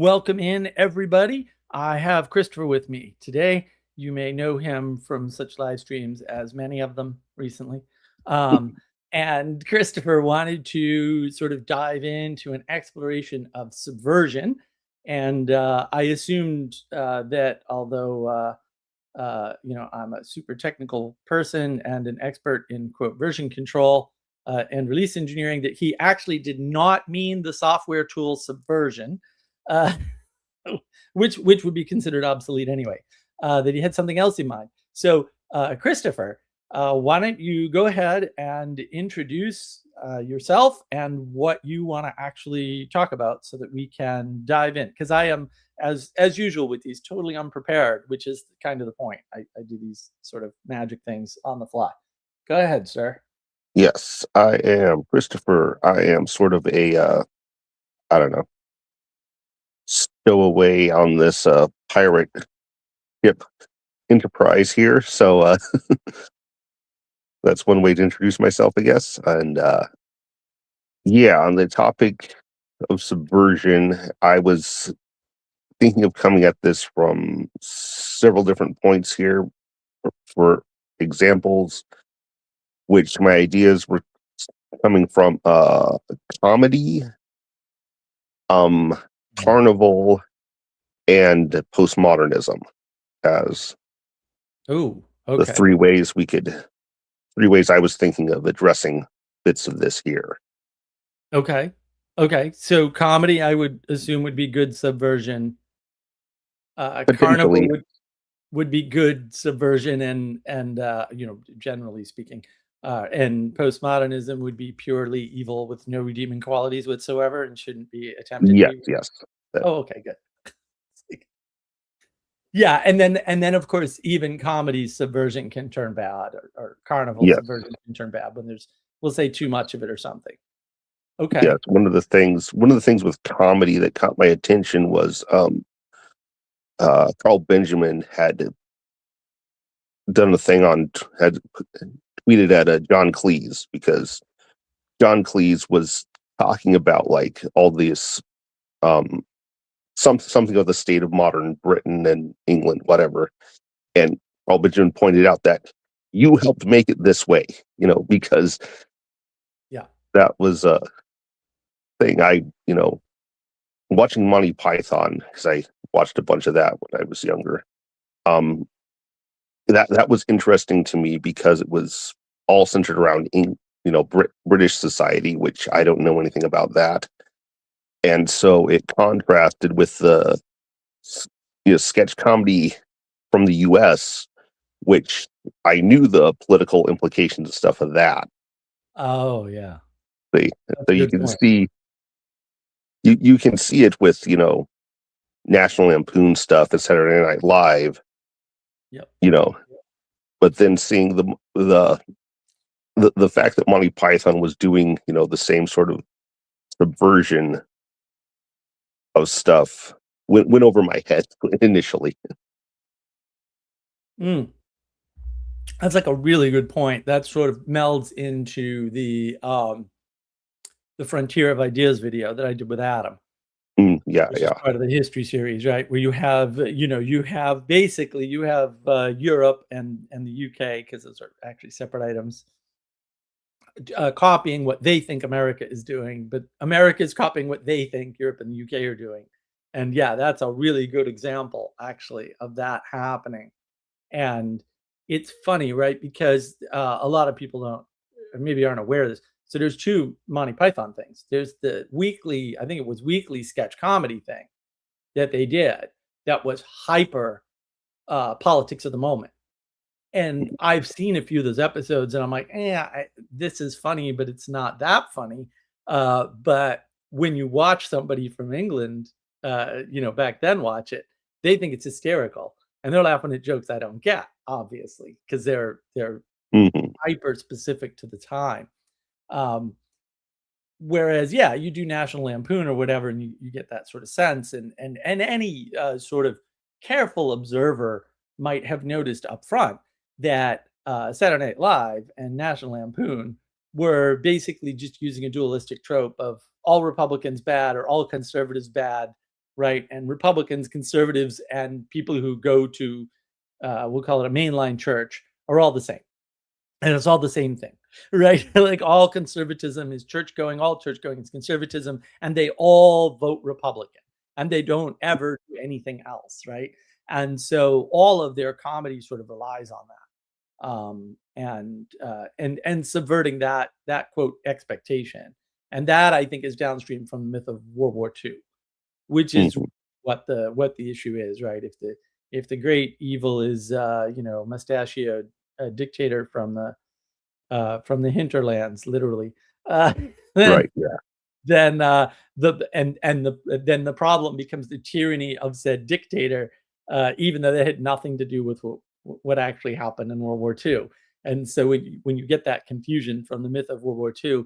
Welcome in, everybody. I have Christopher with me today. You may know him from such live streams as many of them recently. Um, and Christopher wanted to sort of dive into an exploration of subversion. And I assumed that although I'm a super technical person and an expert in quote version control and release engineering, that he actually did not mean the software tool Subversion, uh, which would be considered obsolete anyway. That he had something else in mind. So, Christopher, why don't you go ahead and introduce yourself and what you want to actually talk about, so that we can dive in? Because I am, as usual with these, totally unprepared, which is kind of the point. I do these sort of magic things on the fly. Go ahead, sir. Yes, I am Christopher. I am sort of I don't know, stowaway on this pirate ship enterprise here. So that's one way to introduce myself, I guess. And yeah, on the topic of subversion, I was thinking of coming at this from several different points here. For examples, which my ideas were coming from comedy, um, carnival, and postmodernism as Oh, the okay. three ways I was thinking of addressing bits of this here. Okay. Okay. So comedy, I would assume, would be good subversion. Carnival Potentially, would be good subversion, and generally speaking, and postmodernism would be purely evil with no redeeming qualities whatsoever and shouldn't be attempted to yes, be. yes. That- Oh, okay, good. Yeah, and then of course even comedy subversion can turn bad, or carnival yes, subversion can turn bad when there's, we'll say, too much of it or something. Okay. yes. One of the things with comedy that caught my attention was Carl Benjamin had done a thing had tweeted at John Cleese, because John Cleese was talking about like all these um something of the state of modern Britain and England, whatever. And Benjamin pointed out that you helped make it this way, because Yeah. that was a thing. Watching Monty Python, because I watched a bunch of that when I was younger. Um, that was interesting to me because it was all centered around British society, which I don't know anything about that, and so it contrasted with the sketch comedy from the U.S., which I knew the political implications and stuff of that. Oh, yeah. They, That's so a you good can point. see you can see it with National Lampoon stuff and Saturday Night Live, Yep. you know, but then seeing the fact that Monty Python was doing the same sort of subversion of stuff went over my head initially. Mm. That's like a really good point. That sort of melds into the Frontier of Ideas video that I did with Adam, Yeah, which is yeah, part of the history series, right? Where you have Europe and the UK, because those are actually separate items, copying what they think America is doing, but America is copying what they think Europe and the UK are doing. And yeah, that's a really good example, actually, of that happening. And it's funny, right? Because a lot of people don't, or maybe aren't aware of this. So there's two Monty Python things. There's the weekly, I think it was weekly sketch comedy thing that they did that was hyper politics of the moment. And I've seen a few of those episodes, and I'm like, this is funny, but it's not that funny. But when you watch somebody from England, back then watch it, they think it's hysterical, and they're laughing at jokes I don't get, obviously, because they're hmm hyper specific to the time. Um, Whereas, yeah, you do National Lampoon or whatever, and you get that sort of sense, and any sort of careful observer might have noticed up front that Saturday Night Live and National Lampoon were basically just using a dualistic trope of all Republicans bad or all conservatives bad, right? And Republicans, conservatives, and people who go to, we'll call it a mainline church, are all the same. And it's all the same thing, right? Like all conservatism is church going, all church going is conservatism, and they all vote Republican and they don't ever do anything else, right? And so all of their comedy sort of relies on that, and subverting that quote expectation, and that I think is downstream from the myth of World War II, which is Mhm. what the issue is, right? If the great evil is mustachioed dictator from the hinterlands, literally, uh, then Right. Yeah. then the problem becomes the tyranny of said dictator, even though that had nothing to do with what actually happened in World War II. And so when you get that confusion from the myth of World War II,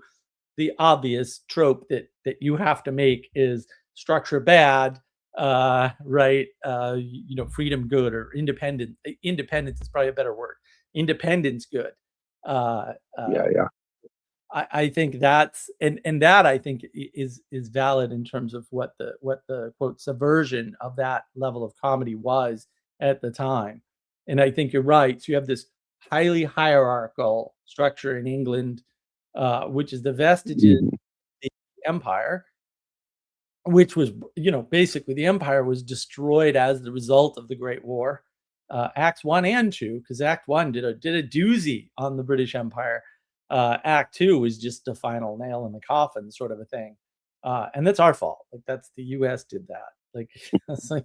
the obvious trope that you have to make is structure bad, right? Freedom good, or independent. Independence is probably a better word. Independence good. Uh, Yeah. uh, Yeah. I think that's and that I think is valid in terms of what the quote subversion of that level of comedy was at the time. And I think you're right. So you have this highly hierarchical structure in England, which is the vestiges Mhm. of the empire, which was, basically the empire was destroyed as the result of the Great War. Acts 1 and 2, because Act 1 did a doozy on the British Empire. Act 2 was just a final nail in the coffin sort of a thing. And that's our fault. Like that's the US did that. Like, it's like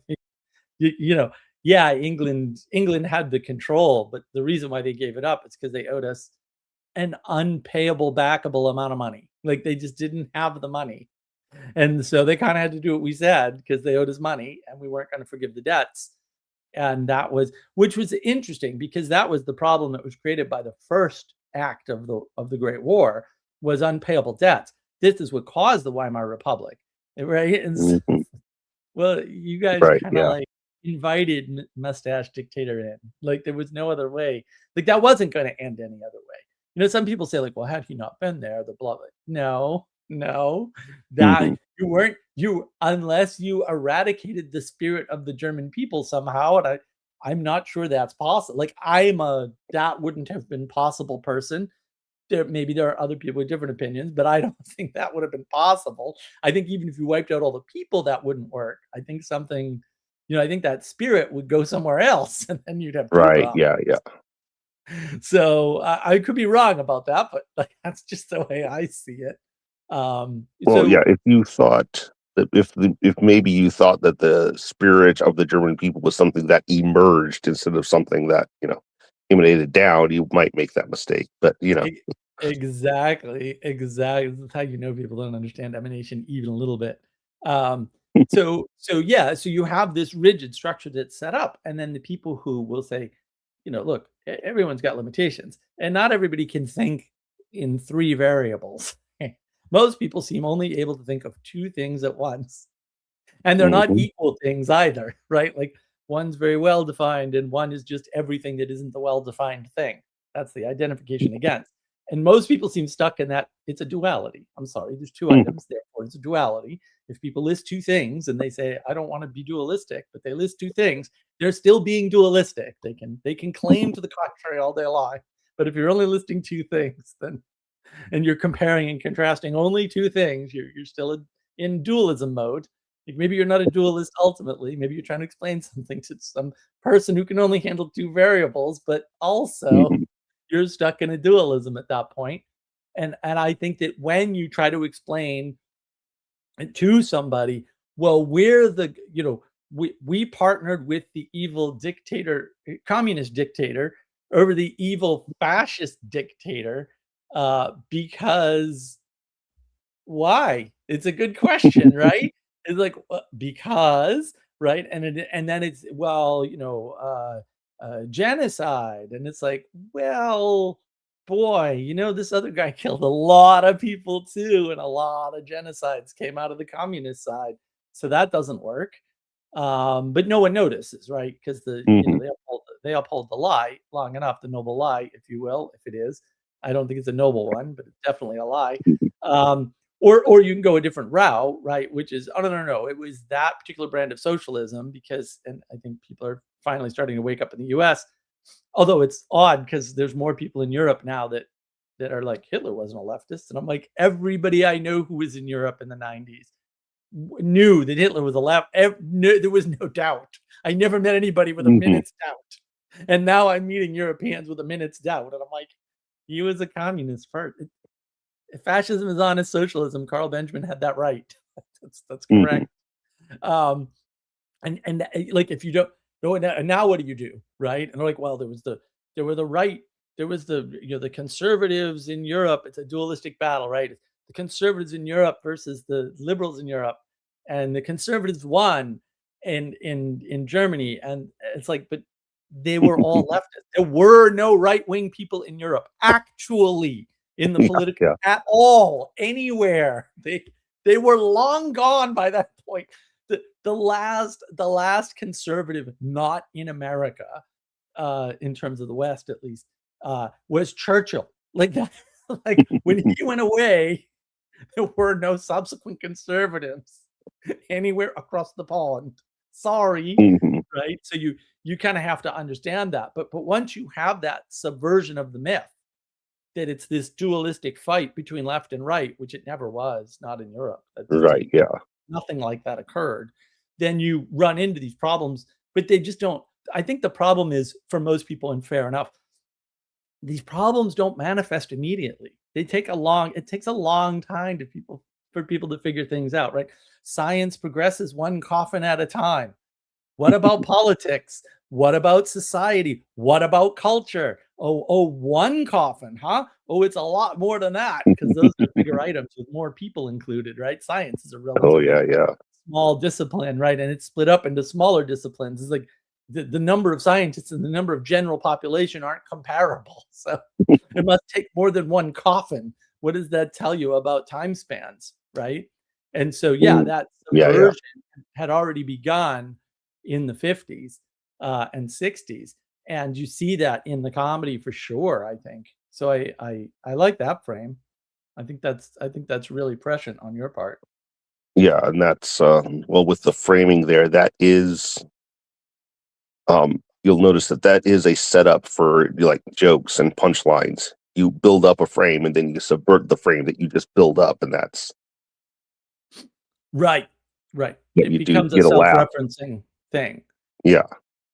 you, you know, yeah, England had the control, but the reason why they gave it up is because they owed us an unpayable, backable amount of money. Like they just didn't have the money, and so they kind of had to do what we said because they owed us money and we weren't going to forgive the debts. And which was interesting because that was the problem that was created by the first act of the Great War, was unpayable debts. This is what caused the Weimar Republic, right? And so, Mhm. well, you guys Right. kind of Yeah. like invited mustache dictator in. Like there was no other way. Like that wasn't going to end any other way. Some people say like, well, had he not been there, the blah blah. No, no, that Mhm. you weren't you unless you eradicated the spirit of the German people somehow. And I'm not sure that's possible. Like that wouldn't have been possible person. Maybe there are other people with different opinions, but I don't think that would have been possible. I think even if you wiped out all the people, that wouldn't work. I think I think that spirit would go somewhere else, and then you'd have two Right. problems. Yeah. Yeah. So I could be wrong about that, but like that's just the way I see it. Well, yeah, So if you thought that if maybe you thought that the spirit of the German people was something that emerged instead of something that, emanated down, you might make that mistake. But, E exactly. That's how people don't understand emanation even a little bit. So you have this rigid structure that's set up, and then the people who will say, "Look, everyone's got limitations, and not everybody can think in 3 variables." Most people seem only able to think of 2 things at once. And they're not Mhm. equal things either, right? Like one's very well defined and one is just everything that isn't the well defined thing. That's the identification against. And most people seem stuck in that it's a duality. I'm sorry, there's two Mhm. items, therefore it's a duality. If people list two things and they say, I don't want to be dualistic, but they list two things, they're still being dualistic. They can claim to the contrary all day long. But if you're only listing two things, then and you're comparing and contrasting only two things, you're still in dualism mode. Like maybe you're not a dualist ultimately. Maybe you're trying to explain something to some person who can only handle two variables, but also Mhm. you're stuck in a dualism at that point. And I think that when you try to explain to somebody, well, we partnered with the evil dictator, communist dictator, over the evil fascist dictator, because why? It's a good question, right? It's like, because, right? And then it's, well, genocide, and it's like, well, boy, this other guy killed a lot of people too, and a lot of genocides came out of the communist side, so that doesn't work. But no one notices, right? Because Mhm. they uphold the lie long enough, the noble lie, if you will, if it is. I don't think it's a noble one, but it's definitely a lie. Mhm. Um, or you can go a different route, right? Which is, oh, no, it was that particular brand of socialism because, and I think people are finally starting to wake up in the US. Although it's odd because there's more people in Europe now that are like, Hitler wasn't a leftist. And I'm like, everybody I know who was in Europe in the 90s knew that Hitler was a left. There was no doubt. I never met anybody with a Hmm. minute's doubt. And now I'm meeting Europeans with a minute's doubt. And I'm like, he was a communist first. If fascism is honest socialism, Carl Benjamin had that right. That's Hmm. correct. Um, and like if you don't know, and now what do you do, right? And they're like, well, there were the right, there was the, the conservatives in Europe. It's a dualistic battle, right? The conservatives in Europe versus the liberals in Europe, and the conservatives won in Germany, and it's like, but they were all leftists. There were no right wing people in Europe actually in the Yeah, political yeah. at all anywhere. They were long gone by that point. The last conservative not in America, in terms of the West at least, was Churchill. Like that, like when he went away, there were no subsequent conservatives anywhere across the pond. Sorry, Hmm. right? So you kind of have to understand that. But once you have that subversion of the myth that it's this dualistic fight between left and right, which it never was, not in Europe. That Right. doesn't, Yeah. nothing like that occurred. Then you run into these problems, but they just don't. I think the problem is for most people, and fair enough, these problems don't manifest immediately. It takes a long time for people to figure things out, right? Science progresses one coffin at a time. What about politics? What about society? What about culture? One coffin, huh? Oh, it's a lot more than that because those are bigger items with more people included, right? Science is a Oh relatively yeah, yeah. small discipline, right? And it's split up into smaller disciplines. It's like the number of scientists and the number of general population aren't comparable. So it must take more than one coffin. What does that tell you about time spans, right? And so, yeah, Mm. that Yeah, yeah. subversion had already begun in the 50s and 60s. And you see that in the comedy for sure, I think. So I like that frame. I think that's really prescient on your part. Yeah, and that's well, with the framing there, that is you'll notice that that is a setup for like jokes and punchlines. You build up a frame and then you subvert the frame that you just build up, and that's Right. Right. yeah, It you do becomes a get a laugh. self-referencing thing. Yeah.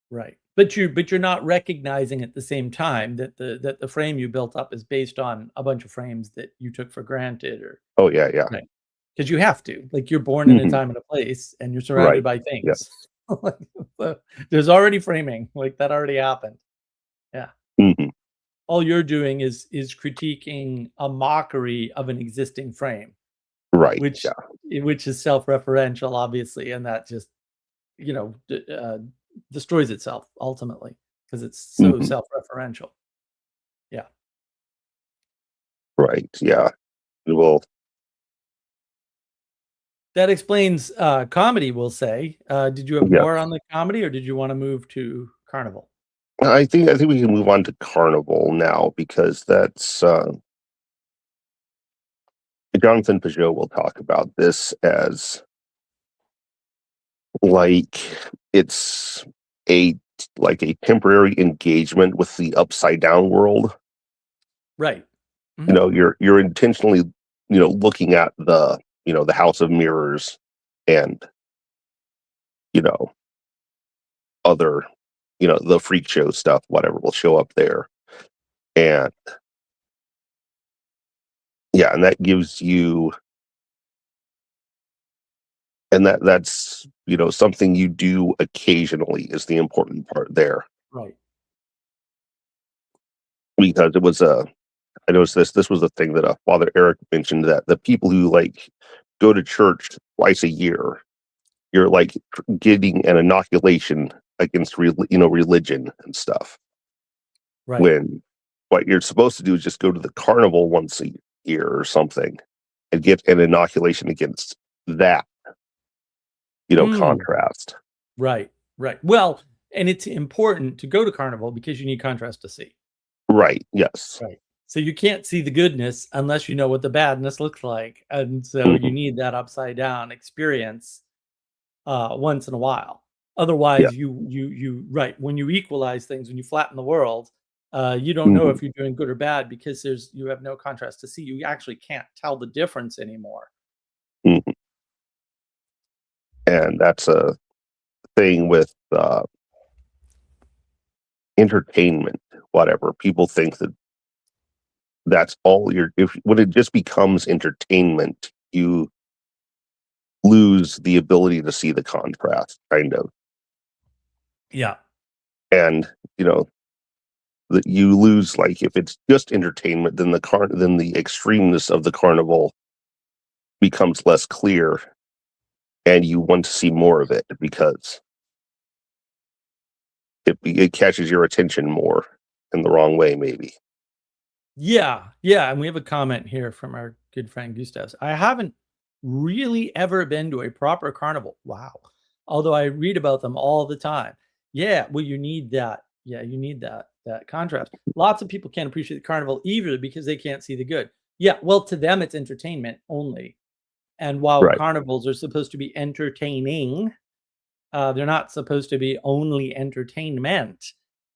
Right. But you're not recognizing at the same time that the frame you built up is based on a bunch of frames that you took for granted or Oh yeah, yeah. right. Because you have to. Like you're born in a Hmm. time and a place and you're surrounded Right. by Yeah. things. Like, so there's already framing. Like that already happened. Yeah. Hmm. All you're doing is critiquing a mockery of an existing frame, Right. which Yeah. which is self-referential, obviously, and that just you know destroys itself ultimately because it's so Hmm. self-referential. Yeah, Right. Yeah. Well, that explains comedy. We'll say. Did you have yeah. more on the comedy, or did you want to move to Carnival? I think we can move on to Carnival now because that's Jonathan Peugeot will talk about this as like it's a like a temporary engagement with the upside down world. Right. You Hmm. know, you're intentionally, looking at the house of mirrors and, you know, other, the freak show stuff, whatever will show up there. And yeah, and that gives you and that's, something you do occasionally is the important part there. Right. Because it was a I noticed this was a thing that Father Eric mentioned, that the people who like go to church twice a year, you're like getting an inoculation against religion and stuff. Right. When what you're supposed to do is just go to the carnival once a year or something and get an inoculation against that, Mm, contrast. right. Right. Well, and it's important to go to Carnival because you need contrast to see. Right. Yes. Right. So you can't see the goodness unless you know what the badness looks like, and so you Mhm. need that upside down experience once in a while. Yeah. Otherwise, you right, when you equalize things, when you flatten the world, you don't know Mhm. if you're doing good or bad because you have no contrast to see. You actually can't tell the difference anymore. Mhm. And that's a thing with, entertainment, whatever. People think that that's all you're if when it just becomes entertainment, you lose the ability to see the contrast, kind of. Yeah. And, you know, that you lose, like, if it's just entertainment, then then the extremeness of the carnival becomes less clear, and you want to see more of it because it catches your attention more in the wrong way, maybe. Yeah, yeah, and we have a comment here from our good friend Gustav. I haven't really ever been to a proper carnival. Wow. Although I read about them all the time. Yeah, well, you need that. Yeah, you need that contrast. Lots of people can't appreciate the carnival either because they can't see the good. Yeah, well, to them it's entertainment only. And while Right, carnivals are supposed to be entertaining, they're not supposed to be only entertainment.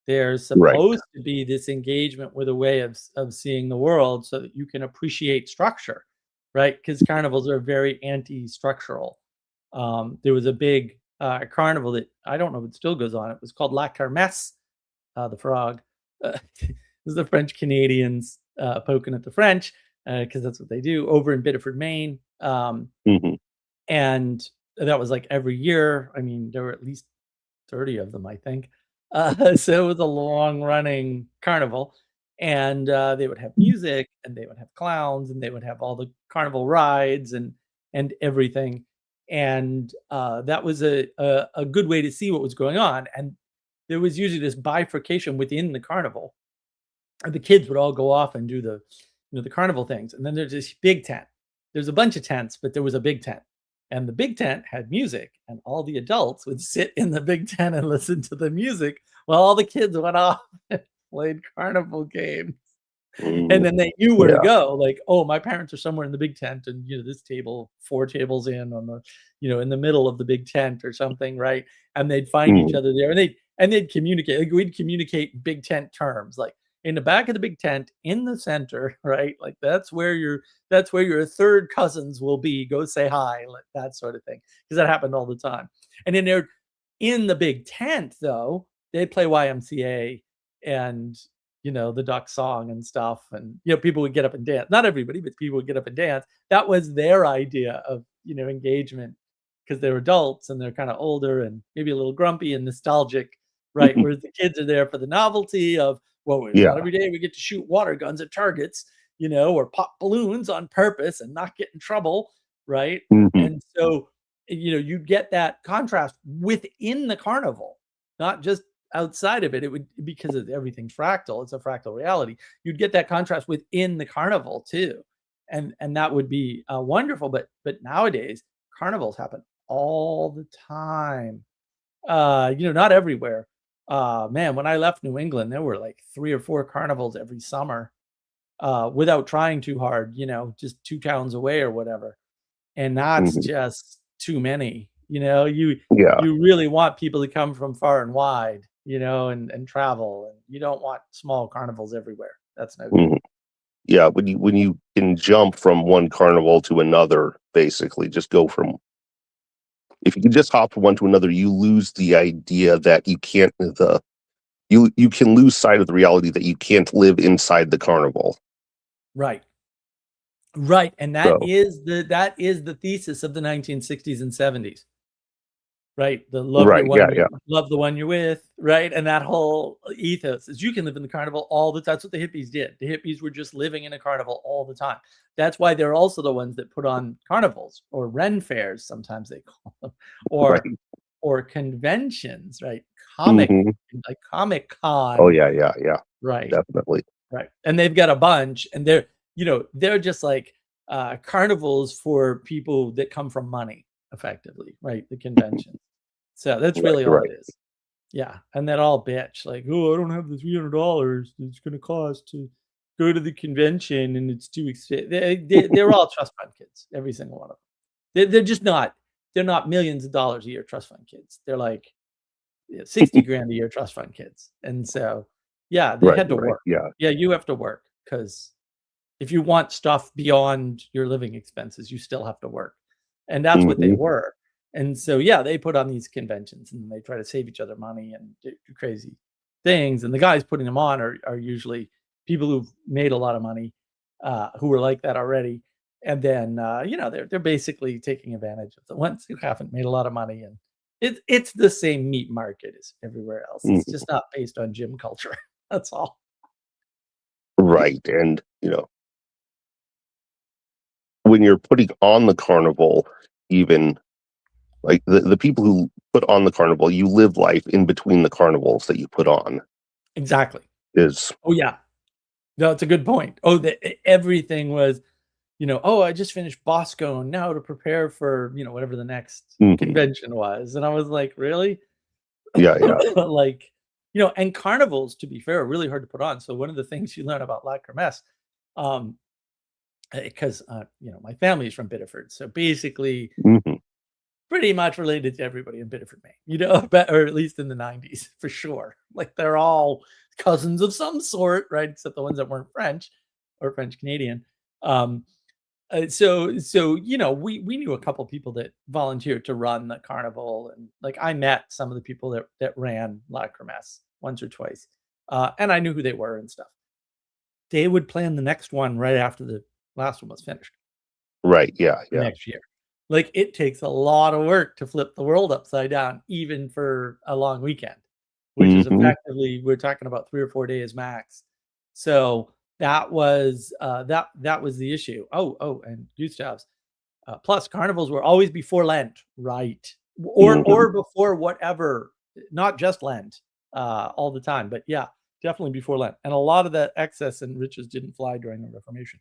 There's right. supposed to be this engagement with a way of seeing the world so that you can appreciate structure, right? Because carnivals are very anti-structural. There was a big carnival that I don't know if it still goes on. It was called La Kermesse, the frog. This is the French Canadians poking at the French because that's what they do over in Biddeford, Maine. Mhm, And that was like every year. I mean, there were at least 30 of them, I think. So it was a long running carnival. And they would have music and they would have clowns and they would have all the carnival rides and everything. And that was a good way to see what was going on. And there was usually this bifurcation within the carnival. And the kids would all go off and do the carnival things. And then there's this big tent. There's a bunch of tents, but there was a big tent. And the big tent had music, and all the adults would sit in the big tent and listen to the music while all the kids went off and played carnival games. And mhm. then they knew where to Yeah, go, like, "Oh, my parents are somewhere in the big tent and, this table 4 tables in on in the middle of the big tent or something," right? And they'd find each mhm, other there, and they'd communicate, like, we'd communicate big tent terms, like, in the back of the big tent, in the center, right? Like, that's where your 3rd cousins will be, go say hi, like, that sort of thing, because that happened all the time. And in the big tent, though, they'd play YMCA and the duck song and stuff. And, people would get up and dance. Not everybody, but people would get up and dance. That was their idea of, engagement because they're adults and they're kind of older and maybe a little grumpy and nostalgic, right? mhm. Whereas the kids are there for the novelty of, well, it's not Yeah, every day we get to shoot water guns at targets, or pop balloons on purpose and not get in trouble, right? mhm, And so, you get that contrast within the carnival, not just outside of it. It would, because of everything's fractal, it's a fractal reality. You'd get that contrast within the carnival too. And that would be wonderful. But nowadays, carnivals happen all the time. Not everywhere. Man, when I left New England, there were like 3 or 4 carnivals every summer, without trying too hard, just 2 towns away or whatever. And that's mhm. just too many. Yeah, You really want people to come from far and wide, and travel, and you don't want small carnivals everywhere. That's no good. mhm. Yeah, when you can jump from one carnival to another, basically, just go from if you can just hop from one to another, you lose the idea that you can't the you can lose sight of the reality that you can't live inside the carnival. Right. Right, and that So, is the thesis of the 1960s and 70s. Right, the right, yeah, yeah. love the one you're with, right? And that whole ethos is you can live in the carnival all the time. That's what the hippies did. The hippies were just living in a carnival all the time. That's why they're also the ones that put on carnivals or Ren fairs, sometimes they call them, or Right. or conventions, right? Mhm. Like Oh, Comic-Con, yeah, yeah, yeah. right, Definitely. right. And they've got a bunch, and they're just like carnivals for people that come from money, effectively, right? The convention. So that's Right, really all right. it is. Yeah, and then all bitch like, "Oh, I don't have the $300 it's gonna cost to go to the convention and it's too expensive. They're all trust fund kids, every single one of them. They're just not. They're not millions of dollars a year trust fund kids. They're like 60 grand a year trust fund kids. And so, yeah, they Right, had to right. work. Yeah. Yeah, you have to work because if you want stuff beyond your living expenses, you still have to work. And that's what they Hmm. were. And so, yeah, they put on these conventions and they try to save each other money and do crazy things. And the guys putting them on are usually people who've made a lot of money, who were like that already. And then, they're basically taking advantage of the ones who haven't made a lot of money. And it's the same meat market as everywhere else. It's Hmm. just not based on gym culture. That's all. Right. And, when you're putting on the carnival, even like the people who put on the carnival, you live life in between the carnivals that you put on Exactly. is, Oh, yeah. No, it's a good point. Oh, everything was, "Oh, I just finished Bosco now to prepare for, whatever the next mhm. convention was." And I was like, "Really?" Yeah, yeah. Like, and carnivals, to be fair, are really hard to put on. So one of the things you learn about La Kermesse, um, because, my family is from Biddeford, so basically Hmm. pretty much related to everybody in Biddeford, Maine, but or at least in the '90s for sure. Like they're all cousins of some sort, right? Except the ones that weren't French or French Canadian. Um, so we knew a couple people that volunteered to run the carnival, and like I met some of the people that ran La Kermesse once or twice, and I knew who they were and stuff. They would plan the next one right after the last one was finished Right. Yeah, for yeah. next year. Like, it takes a lot of work to flip the world upside down even for a long weekend, which is Hmm. effectively we're talking about 3 or 4 days max. So, that was the issue. And Gustav's, plus carnivals were always before Lent, right? Hmm. Or before whatever, not just Lent, all the time, but yeah, definitely before Lent, and a lot of that excess and riches didn't fly during the Reformation.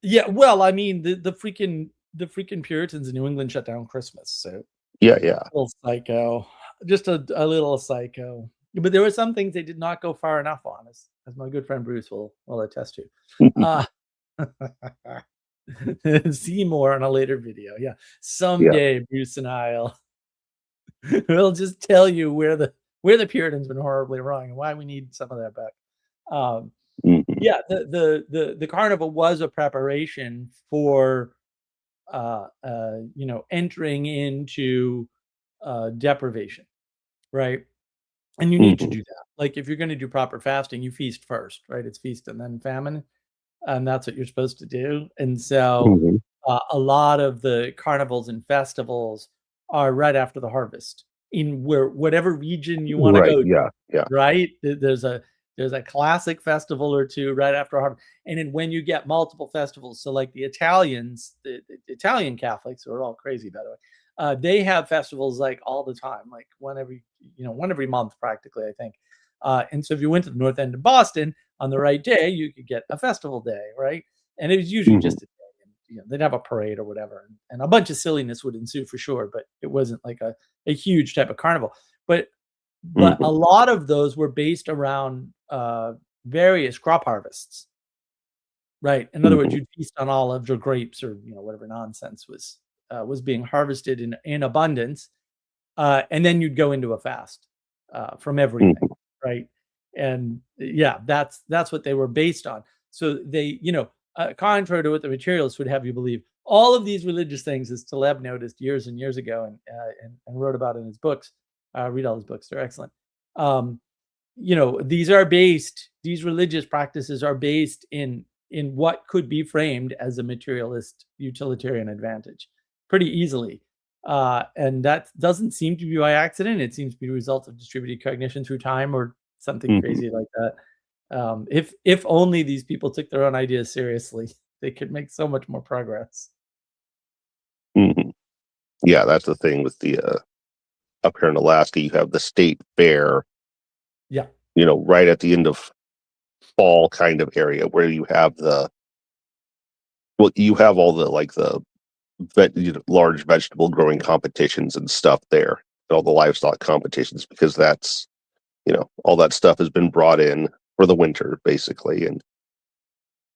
Yeah, well, I mean, the freaking Puritans in New England shut down Christmas, so Yeah, yeah. little psycho, just a little psycho. But there were some things they did not go far enough on, as my good friend Bruce will attest to. Uh, see more on a later video. Yeah, Yeah. someday Bruce and I'll we'll just tell you where the Puritans been horribly wrong and why we need some of that back. Um, Hmm. yeah, the carnival was a preparation for entering into deprivation, right? And you need to Hmm. do that. Like if you're going to do proper fasting, you feast first, right? It's feast and then famine, and that's what you're supposed to do. And so, Hmm. a lot of the carnivals and festivals are right after the harvest in whatever region you want to Right. go to, Yeah, yeah. right? There's a classic festival or two right after harvest, and then when you get multiple festivals, so like the Italians, the Italian Catholics who are all crazy by the way, they have festivals like all the time, like one every month practically, I think. And so if you went to the north end of Boston on the right day, you could get a festival day, right? And it was usually Hmm. just a day. And, they'd have a parade or whatever, and a bunch of silliness would ensue for sure. But it wasn't like a huge type of carnival. But a Hmm. lot of those were based around various crop harvests, right? In other words, Hmm. you'd feast on olives or grapes or whatever nonsense was being harvested in abundance, and then you'd go into a fast from everything, Hmm. right? And yeah, that's what they were based on. So they, contrary to what the materialists would have you believe, all of these religious things, as Taleb noticed years and years ago, and wrote about in his books. Read all his books; they're excellent. Um, these religious practices are based in what could be framed as a materialist utilitarian advantage pretty easily, and that doesn't seem to be by accident. It seems to be a result of distributed cognition through time or something Hmm. crazy like that. If only these people took their own ideas seriously, they could make so much more progress. Hmm. Yeah, that's the thing with the up here in Alaska, you have the state fair, Yeah. right at the end of fall kind of area where you have you have all the like the large vegetable growing competitions and stuff there, all the livestock competitions, because that's all that stuff has been brought in for the winter, basically, and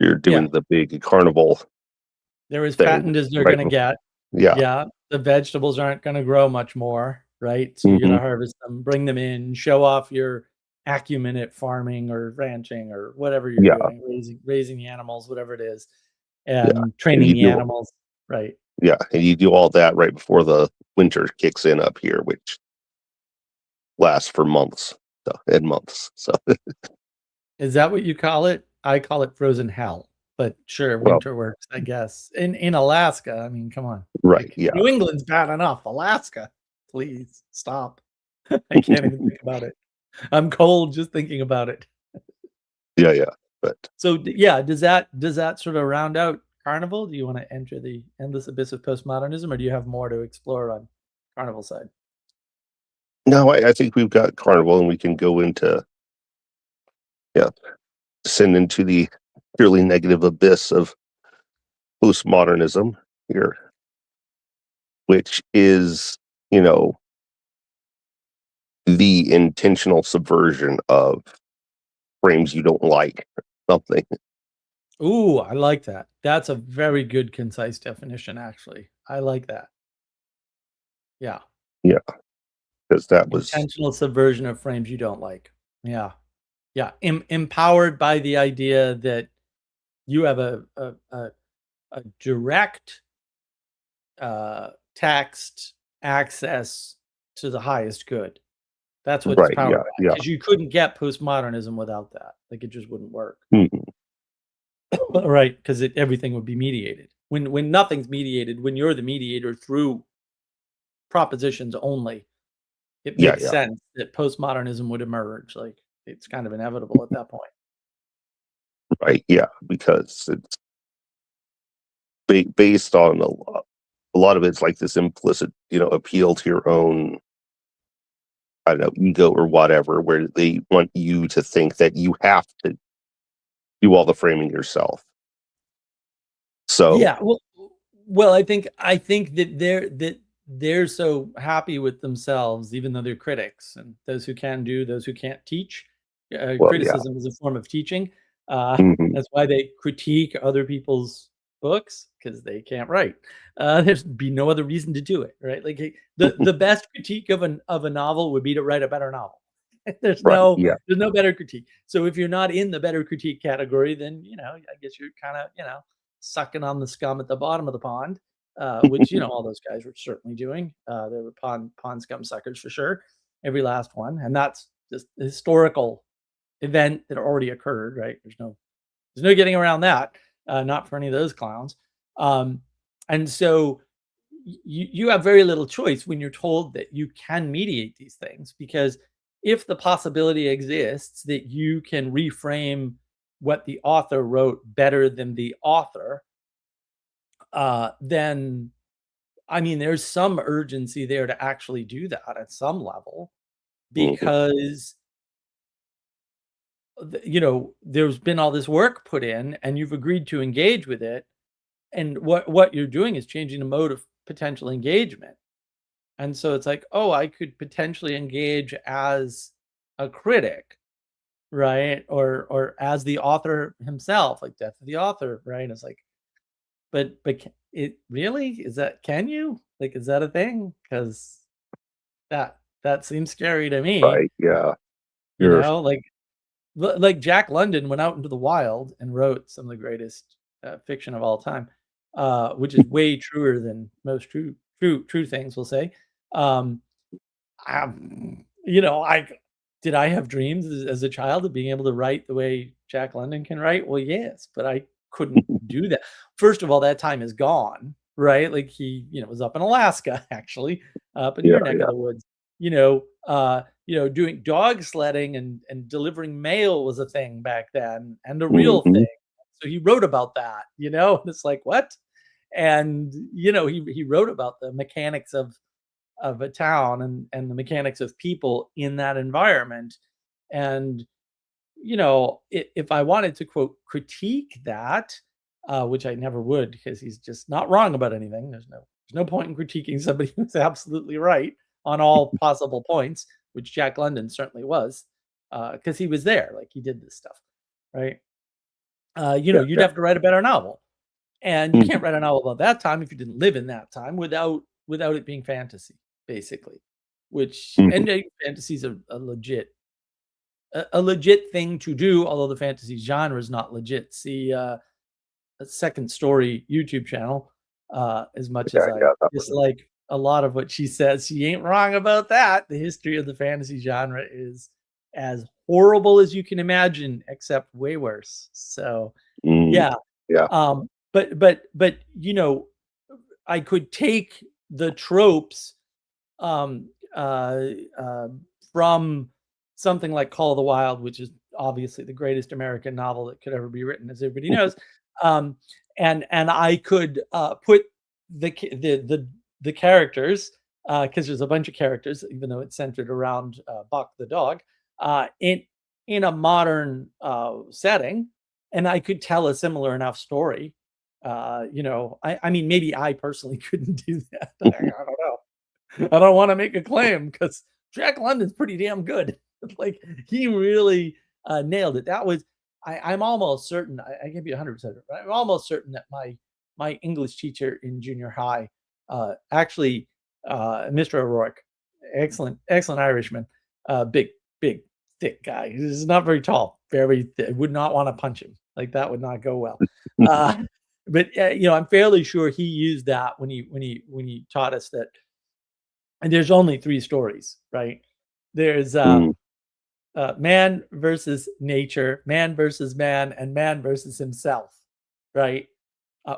you're Yeah. doing the big carnival They're as thing fattened as they're right gonna before. get. Yeah. Yeah, the vegetables aren't gonna grow much more, right? So you Hmm. gotta harvest them, bring them in, show off your acumen at farming or ranching or whatever you're Yeah. doing, raising the animals, whatever it is, Yeah. and And training you the do animals, right? Yeah, and you do all that right before the winter kicks in up here, which lasts for months, and months. So, Is that what you call it? I call it frozen hell, but sure, well, winter works, I guess. In Alaska, I mean, come on. right, Like, yeah. New England's bad enough, Alaska, please stop. I can't even think about it. I'm cold just thinking about it. Yeah, yeah, but So, yeah, does that sort of round out Carnival? Do you wanna enter the endless abyss of postmodernism, or do you have more to explore on Carnival side? no, I think we've got Carnival, and we can go into, yeah, descend into the purely negative abyss of postmodernism here, which is, you know, the intentional subversion of frames you don't like, something. Ooh, I like that. That's a very good concise definition, actually. I like that. Yeah. Yeah, because that was Intentional subversion of frames you don't like. Yeah. Yeah. Empowered by the idea that you have a direct text access to the highest good. That's what it's right, powered yeah, by, yeah. because you couldn't get postmodernism without that. Like, it just wouldn't work. Mhm. Right, 'cause everything would be mediated. When nothing's mediated, when you're the mediator through propositions only, it Yeah, makes yeah, sense that postmodernism would emerge, like, it's kind of inevitable at that point. right, yeah, because it's based on a lot of it's like this implicit, appeal to your own, I don't know, ego or whatever, where they want you to think that you have to do all the framing yourself. So, Yeah, well, I think that they're so happy with themselves, even though they're critics, and those who can do, those who can't teach. well, yeah, Criticism is a form of teaching. hmm, That's why they critique other people's books, because they can't write. There'd be no other reason to do it, right? Like, the best critique of a novel would be to write a better novel. There's right, no yeah, there's no better critique. So if you're not in the better critique category, then, I guess you're kinda, sucking on the scum at the bottom of the pond, which, all those guys were certainly doing. They were pond scum suckers for sure, every last one, and that's just a historical event that already occurred, right? There's no getting around that, not for any of those clowns. Um, and so you have very little choice when you're told that you can mediate these things, because if the possibility exists that you can reframe what the author wrote better than the author, then I mean, there's some urgency there to actually do that at some level, hmm, because there's been all this work put in and you've agreed to engage with it, and what you're doing is changing the mode of potential engagement. And so it's like, oh, I could potentially engage as a critic, right? Or as the author himself, like Death of the Author, right? It's like, but it really is that, can you? Like, is that a thing? Because that seems scary to me, right, yeah, you you're know, like like Jack London went out into the wild and wrote some of the greatest fiction of all time, which is way truer than most true things, we'll say. Um, I did I have dreams as a child of being able to write the way Jack London can write? Well, yes, but I couldn't do that. First of all, that time is gone, right? Like, he, was up in Alaska, actually, up in yeah, your neck of yeah, the woods. Doing dog sledding and delivering mail was a thing back then, and a real hmm, thing. So he wrote about that, and it's like, what? And he wrote about the mechanics of a town, and the mechanics of people in that environment. And if I wanted to quote critique that, which I never would, because he's just not wrong about anything. There's no point in critiquing somebody who's absolutely right on all possible points, which Jack London certainly was. because he was there, like he did this stuff, right? Yeah, You'd yeah. have to write a better novel, and you can't Mhm. write a novel about that time if you didn't live in that time without it being fantasy, basically. Which Mhm. and fantasy's a legit thing to do, although the fantasy genre is not legit. See, a Second Story YouTube channel. As much Yeah, as I yeah, that was it. dislike a lot of what she says, she ain't wrong about that. The history of the fantasy genre is as horrible as you can imagine, except way worse. So, Mm, yeah. yeah. But I could take the tropes um, uh, uh, from something like Call of the Wild, which is obviously the greatest American novel that could ever be written, as everybody knows. Um, and I could put the characters because there's a bunch of characters, even though it's centered around Buck the dog, in a modern setting, and I could tell a similar enough story. I mean, maybe I personally couldn't do that. I don't know. I don't want to make a claim because Jack London's pretty damn good. Like he really nailed it. I'm almost certain. I can't be 100%, but I'm almost certain that my English teacher in junior high, actually, Mr. O'Rourke, excellent Irishman, big thick guy. He's not very tall. Would not want to punch him. Like that would not go well. Uh, but I'm fairly sure he used that when he taught us that and there's only three stories, right? There's Mm, man versus nature, man versus man, and man versus himself, right?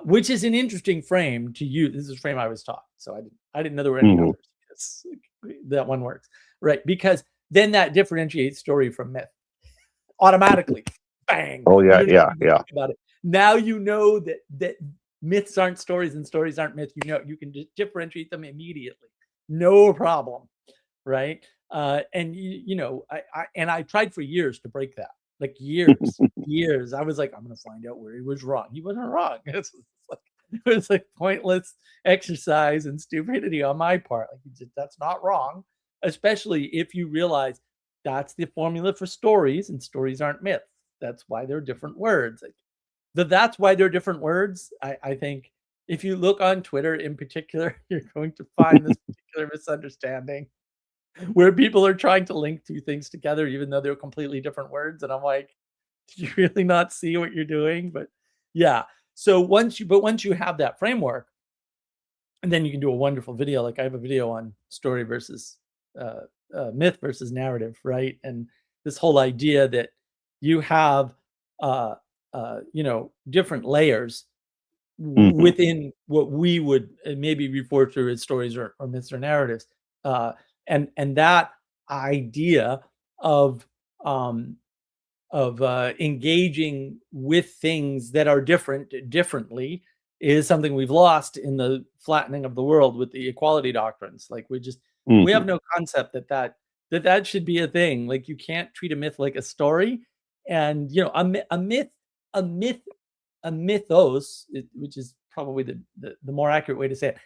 Which is an interesting frame to use. This is a frame I was taught, so I didn't know there were any mhm. others. It's, that one works, right? Because then that differentiates story from myth automatically. Bang! Oh, You yeah, don't even yeah, need to yeah. think about it. Now you know that myths aren't stories and stories aren't myths. You can just differentiate them immediately, no problem, right? And I tried for years to break that, like years. I was like, I'm gonna find out where he was wrong. He wasn't wrong. It was like pointless exercise and stupidity on my part. Like that's not wrong, especially if you realize that's the formula for stories, and stories aren't myths. That's why they're different words. Like, that's why they're different words. I think if you look on Twitter in particular, you're going to find this particular misunderstanding where people are trying to link two things together, even though they're completely different words. And I'm like, do you really not see what you're doing? But yeah. So once you have that framework, and then you can do a wonderful video. Like I have a video on story versus uh, myth versus narrative, right? And this whole idea that you have, uh, different layers Mhm. within what we would maybe refer to as stories or myths or narratives, uh, and that idea of um, engaging with things that are differently is something we've lost in the flattening of the world with the equality doctrines. Like we have Mhm. no concept that should be a thing. Like you can't treat a myth like a story, and a myth a mythos, which is probably the more accurate way to say it,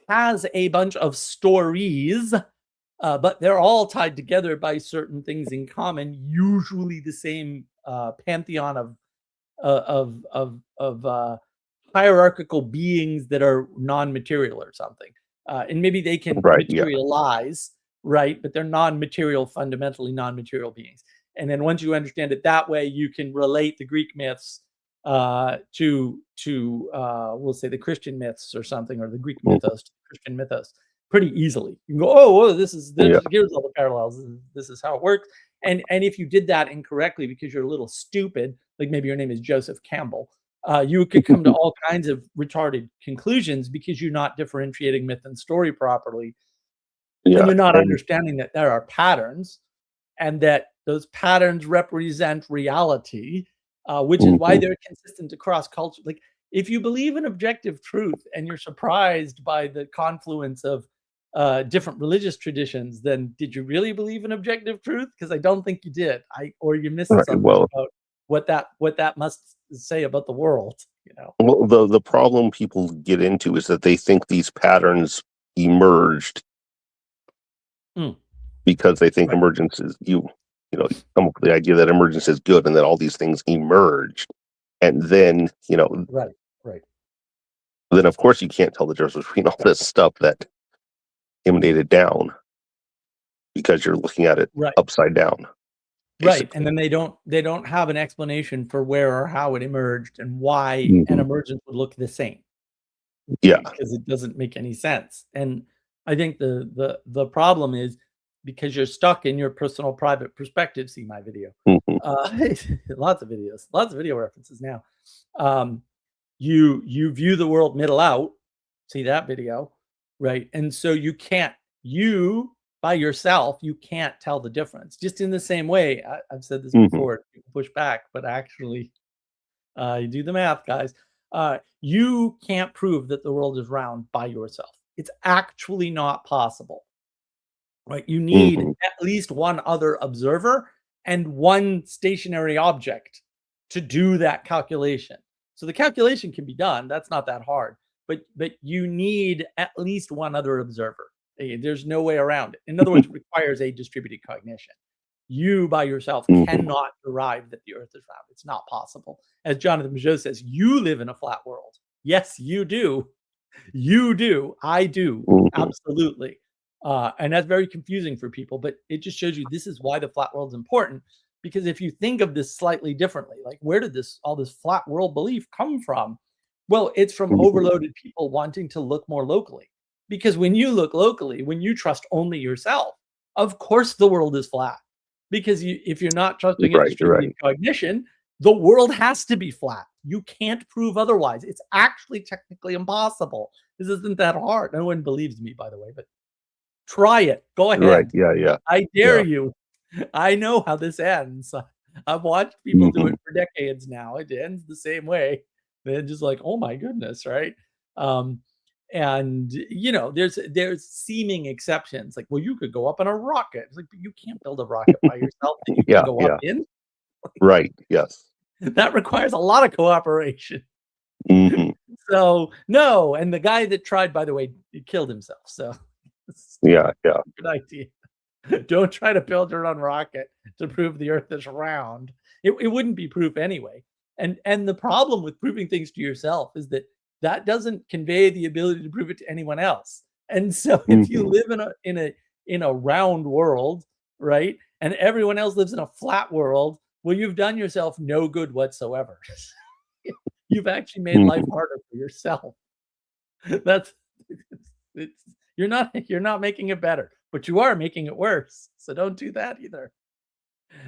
has a bunch of stories, but they're all tied together by certain things in common, usually the same pantheon of hierarchical beings that are non-material or something. And maybe they can Right, yeah. materialize, right? But they're non-material, fundamentally non-material beings. And then once you understand it that way, you can relate the Greek myths to we'll say the Christian myths or something, or the Greek Mhm. mythos to the Christian mythos pretty easily. You can go, oh, whoa, Yeah. here's all the parallels. This is how it works. And if you did that incorrectly because you're a little stupid, like maybe your name is Joseph Campbell, you could come to all kinds of retarded conclusions because you're not differentiating myth and story properly, and Yeah, you're not and understanding that there are patterns and that those patterns represent reality, which is why mhm. they're consistent across culture. Like if you believe in objective truth and you're surprised by the confluence of different religious traditions, then did you really believe in objective truth? Because I don't think you did. Or you missed Right, something well about what that must say about the world. the problem people get into is that they think these patterns emerged Mm, because they think right. emergence is you. come up with the idea that emergence is good and that all these things emerged. And then, Right, right, then of course you can't tell the difference between all this stuff that emanated down because you're looking at it right. upside down, Right, and basically. then they don't have an explanation for where or how it emerged and why an Hmm. emergence would look the same, Yeah. because it doesn't make any sense, and I think the problem is because you're stuck in your personal private perspective. See my video. Hmm. Uh, lots of videos, lots of video references now. Um, you view the world middle out, see that video, right? And so you by yourself, you can't tell the difference. Just in the same way, I've said this Hmm. before, people push back, but actually, you do the math, guys. You can't prove that the world is round by yourself. It's actually not possible, right? You need Hmm. at least one other observer and one stationary object to do that calculation. So the calculation can be done. That's not that hard, but you need at least one other observer. There's no way around it. In other words, it requires a distributed cognition. You by yourself Hmm. cannot derive that the earth is round. It's not possible. As Jonathan Majot says, you live in a flat world. Yes, you do. You do. I do. Hmm. Absolutely. And that's very confusing for people, but it just shows you this is why the flat world's important. Because if you think of this slightly differently, like where did this all this flat world belief come from? Well, it's from Hmm. overloaded people wanting to look more locally. Because when you look locally, when you trust only yourself, of course the world is flat. Because if you're not trusting a Right. distributed Right. cognition, the world has to be flat. You can't prove otherwise. It's actually technically impossible. This isn't that hard. No one believes me, by the way, but try it. Go Right. ahead. Yeah. Yeah. I dare Yeah. you. I know how this ends. I've watched people do Hmm. it for decades now. It ends the same way. They're just like, oh my goodness, right? Um, and there's seeming exceptions. Like, well, you could go up in a rocket. It's like, but you can't build a rocket by yourself that you can Yeah. go up Yeah. in. Right. Yes. That requires a lot of cooperation. Hmm. So no, and the guy that tried, by the way, he killed himself. So it's Yeah. Yeah. a good idea. Don't try to build your own rocket to prove the Earth is round. It wouldn't be proof anyway. And the problem with proving things to yourself is that that doesn't convey the ability to prove it to anyone else. And so if you Hmm. live in a round world, right, and everyone else lives in a flat world, well, you've done yourself no good whatsoever. You've actually made life Hmm. harder for yourself. That's it's you're not making it better, but you are making it worse. So don't do that either.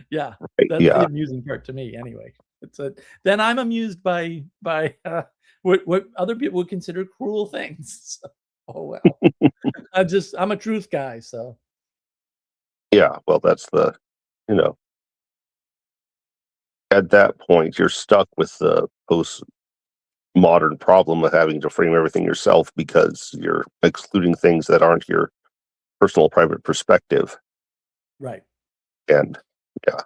Yeah, Right. that's the Yeah. amusing part to me anyway. It's a then I'm amused by what other people would consider cruel things. So, oh well. I'm a truth guy, so Yeah. Well, that's you know, at that point, you're stuck with the postmodern problem of having to frame everything yourself because you're excluding things that aren't your personal private perspective. right. And yeah,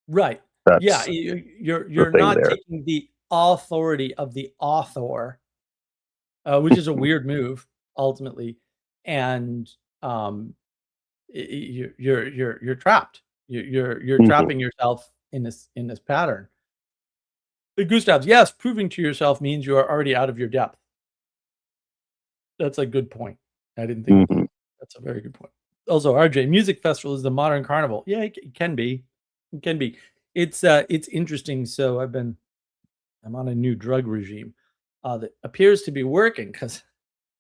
Right. Yeah, that's the you're thing not there. taking the authority of the author, which is a weird move ultimately, and um you're trapped. You're Hmm. trapping yourself in this pattern. Gustav's, yes, proving to yourself means you are already out of your depth. That's a good point. I didn't think of that. Hmm. That's a very good point. Also, RJ, music festival is the modern carnival. Yeah, it can be. It can be. It's interesting. So I'm on a new drug regime that appears to be working because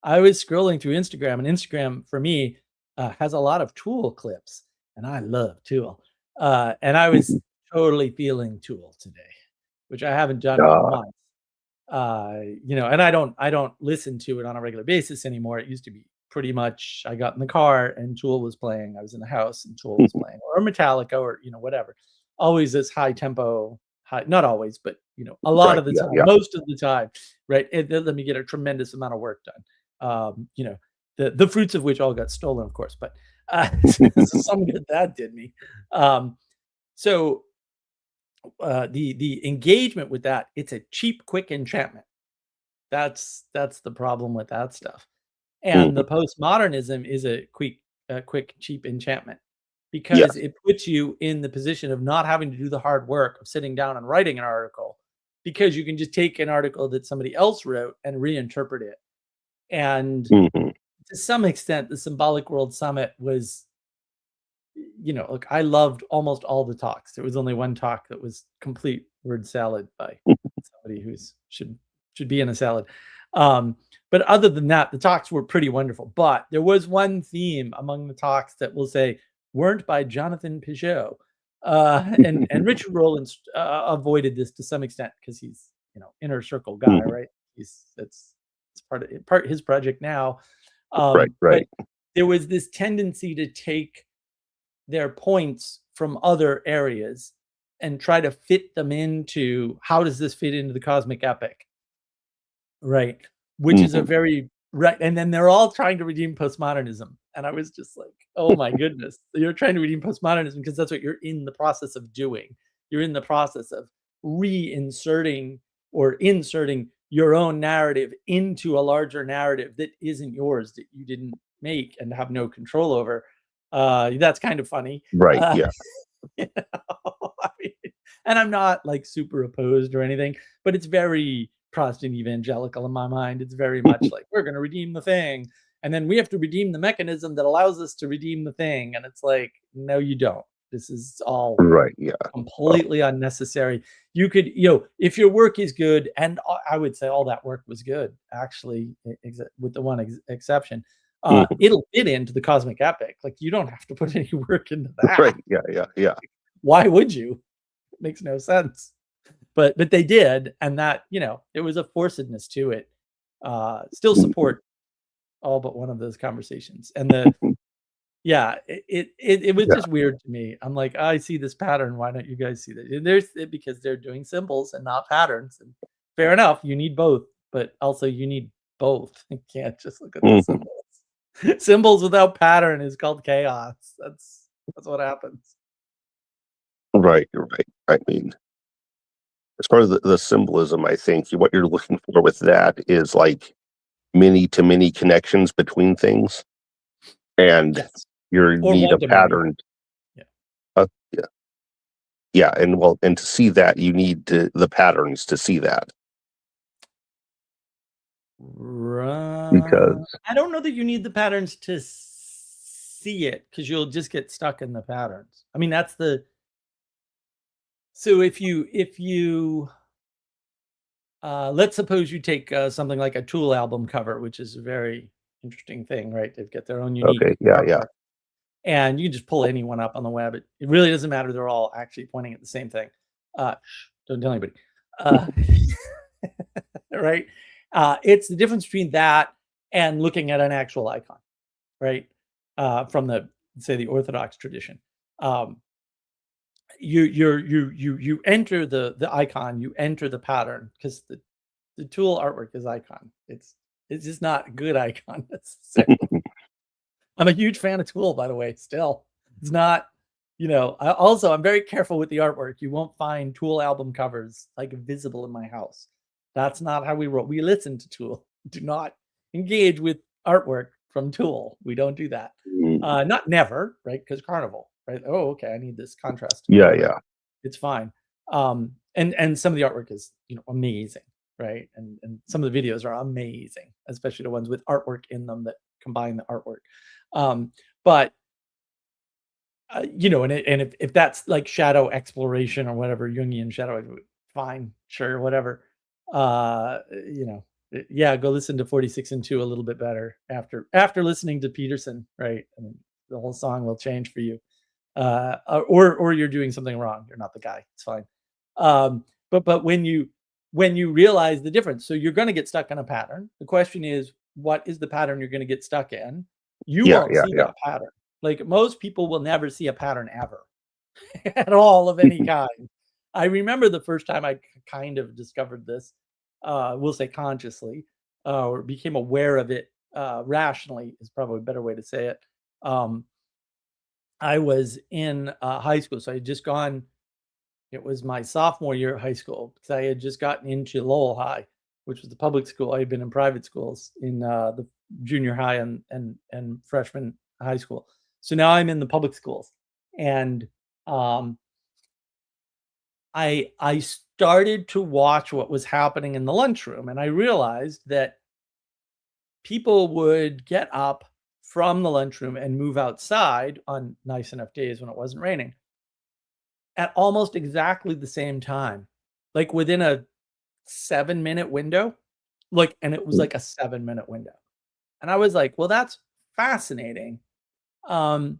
I was scrolling through Instagram, and Instagram for me has a lot of Tool clips, and I love Tool. And I was Hmm. totally feeling Tool today, which I haven't done in Uh, months. And I don't listen to it on a regular basis anymore. It used to be pretty much I got in the car and Tool was playing. I was in the house and Tool was playing, or Metallica, or whatever. Always this high tempo, high not always, but a lot right. of the Yeah. time, Yeah. most of the time, right? It let me get a tremendous amount of work done. The fruits of which all got stolen, of course, but some good that did me. So the engagement with that, it's a cheap, quick enchantment. That's the problem with that stuff. And Hmm. the postmodernism is a quick, cheap enchantment. because Yes. it puts you in the position of not having to do the hard work of sitting down and writing an article, because you can just take an article that somebody else wrote and reinterpret it. And Hmm. to some extent, the Symbolic World Summit was, look, I loved almost all the talks. There was only one talk that was complete word salad by somebody who's should be in a salad. Um, but other than that, the talks were pretty wonderful. But there was one theme among the talks that we'll say weren't by Jonathan Peugeot. And Richard Rowland avoided this to some extent because he's, inner circle guy, Hmm. right? It's part his project now. Right. But Right. there was this tendency to take their points from other areas and try to fit them into, how does this fit into the cosmic epic, right? Which is a Hmm. very right. And then they're all trying to redeem postmodernism. And I was just like, oh my goodness, you're trying to redeem postmodernism because that's what you're in the process of doing. You're in the process of reinserting or inserting your own narrative into a larger narrative that isn't yours, that you didn't make and have no control over. That's kind of funny. Right. Uh, Yeah. you I mean, and I'm not like super opposed or anything, but it's very Protestant evangelical in my mind. It's very much like, we're going to redeem the thing, and then we have to redeem the mechanism that allows us to redeem the thing. And it's like, no, you don't. This is all Right. Yeah. completely unnecessary. You could, if your work is good, and I would say all that work was good, actually, with the one exception, Mhm. it'll fit into the cosmic epic. Like, you don't have to put any work into Right. that. Yeah. Yeah. Yeah. Why would you? It makes no sense. But they did, and that, it was a forcedness to it. Still Mhm. support all but one of those conversations. And the yeah, it was Yeah. just weird to me. I'm like, I see this pattern. Why don't you guys see that? And there's because they're doing symbols and not patterns. And fair enough, you need both, but also you need both. You can't just look at the Mhm. symbols. Symbols without pattern is called chaos. That's what happens. Right. Right. I mean, as far as the symbolism, I think what you're looking for with that is like many to many connections between things, and Yes. you Or need a one to many. pattern. Yeah. Yeah. Yeah. And well, and to see that, you need the patterns to see that Right. because I don't know that you need the patterns to see it, because you'll just get stuck in the patterns. I mean, that's the so if you let's suppose you take something like a Tool album cover, which is a very interesting thing, right? They've got their own unique okay. Yeah. Yeah. artwork, and you can just pull anyone up on the web. It really doesn't matter. They're all actually pointing at the same thing. Don't tell anybody. Uh, right? It's the difference between that and looking at an actual icon, right? From the, say, the Orthodox tradition. Um, you enter the icon, you enter the pattern, because the Tool artwork is icon. It's just not good icon necessarily. I'm a huge fan of Tool, by the way. Still, it's not. I'm very careful with the artwork. You won't find Tool album covers like visible in my house. That's not how we roll. We listen to Tool. Do not engage with artwork from Tool. We don't do that. Mm. Not never, right? Because Carnival, right? Oh, okay. I need this contrast. Yeah. Whatever. Yeah. It's fine. And some of the artwork is, amazing, right? And some of the videos are amazing, especially the ones with artwork in them that combine the artwork. But and if that's like shadow exploration or whatever, Jungian shadow, fine, sure, whatever. Yeah, go listen to 46 and 2 a little bit better after listening to Peterson, right? And the whole song will change for you. Or you're doing something wrong. You're not the guy. It's fine. But when you realize the difference, so you're going to get stuck in a pattern. The question is, what is the pattern you're going to get stuck in? You Yeah. won't Yeah. see Yeah. that pattern. Like, most people will never see a pattern ever at all of any kind. I remember the first time I kind of discovered this, we'll say consciously, or became aware of it rationally is probably a better way to say it. Um, I was in high school, so I had just gone. It was my sophomore year of high school, because I had just gotten into Lowell High, which was the public school. I had been in private schools in the junior high and freshman high school. So now I'm in the public schools. And um, I started to watch what was happening in the lunchroom, and I realized that people would get up from the lunchroom and move outside on nice enough days when it wasn't raining at almost exactly the same time, like within a 7-minute window, like, and it was like a 7-minute window. And I was like, well, that's fascinating. Um,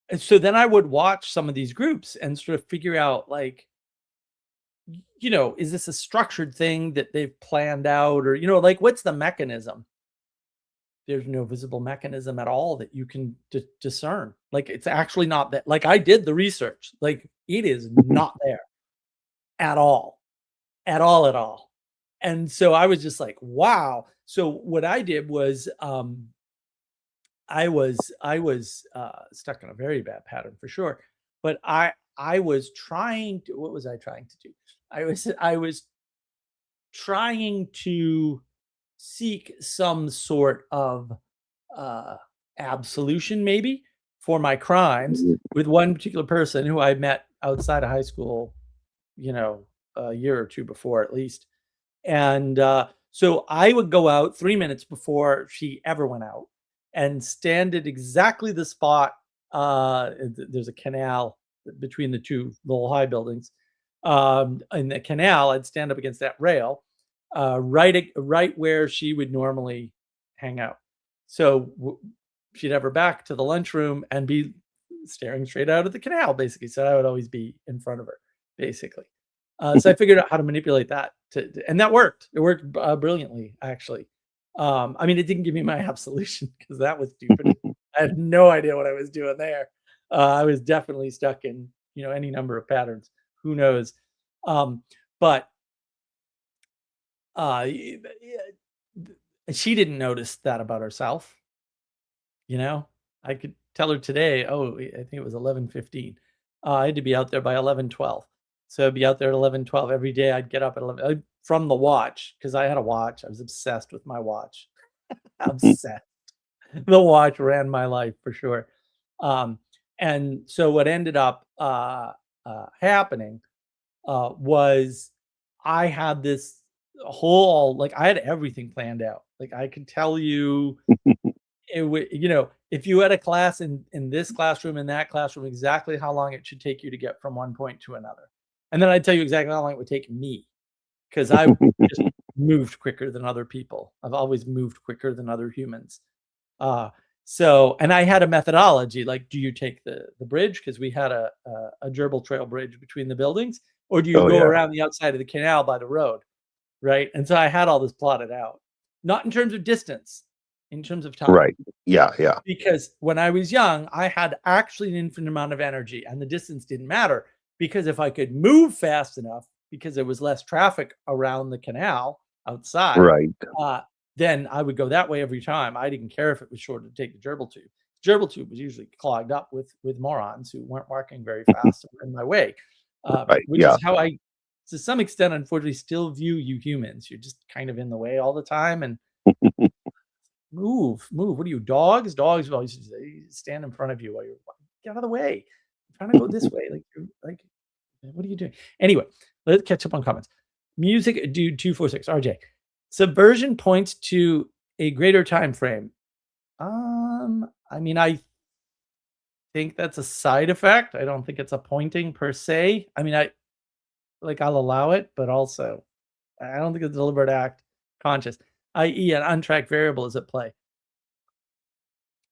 and so then I would watch some of these groups and sort of figure out, like, is this a structured thing that they've planned out, or, like, what's the mechanism? There's no visible mechanism at all that you can discern. Like, it's actually not that, like, I did the research, like, it is not there at all, at all, at all. And so I was just like, wow. So what I did was, I was stuck in a very bad pattern for sure. But I was trying to, what was I trying to do? I was trying to seek some sort of uh absolution, maybe, for my crimes, with one particular person who I met outside of high school, you know, a year or two before at least. And so I would go out 3 minutes before she ever went out and stand at exactly the spot. There's a canal between the two little high buildings. In the canal, I'd stand up against that rail, right where she would normally hang out. So she'd have her back to the lunchroom and be staring straight out at the canal, basically. So I would always be in front of her, basically. So I figured out how to manipulate that, and that worked. It worked brilliantly, actually. I mean, it didn't give me my absolution because that was stupid. I had no idea what I was doing there. I was definitely stuck in, any number of patterns. Who knows? Um, but y- she didn't notice that about herself. You know, I could tell her today, oh, I think it was 11:15. I had to be out there by 11:12. So I'd be out there at 11:12 every day. I'd get up at 11 from the watch, because I had a watch. I was obsessed with my watch. Obsessed. The watch ran my life for sure. Um, and so what ended up happening was I had this whole, like, I had everything planned out. Like, I could tell you, it would, if you had a class in this classroom, in that classroom, exactly how long it should take you to get from one point to another. And then I'd tell you exactly how long it would take me, because I just moved quicker than other people. I've always moved quicker than other humans. Uh, so, and I had a methodology, like, do you take the bridge? Because we had a gerbil trail bridge between the buildings, or do you Oh go yeah, around the outside of the canal by the road? Right. And so I had all this plotted out, not in terms of distance, in terms of time. right. Yeah, yeah, Because when I was young, I had actually an infinite amount of energy, and the distance didn't matter, because if I could move fast enough, because there was less traffic around the canal outside, right. uh, then I would go that way every time. I didn't care if it was shorter to take the gerbil tube. Gerbil tube was usually clogged up with morons who weren't walking very fast and were in my way, Right. which Yeah. is how I, to some extent, unfortunately, still view you humans. You're just kind of in the way all the time, and move, move. What are you, dogs? Dogs will always stand in front of you while you're, get out of the way. I'm trying to go this way. Like, you're like, what are you doing? Anyway, let's catch up on comments. Music dude 246 RJ. Subversion points to a greater time frame. I mean, I think that's a side effect. I don't think it's a pointing per se. I mean, I'll allow it, but also I don't think it's a deliberate act, conscious, i.e., an untracked variable is at play.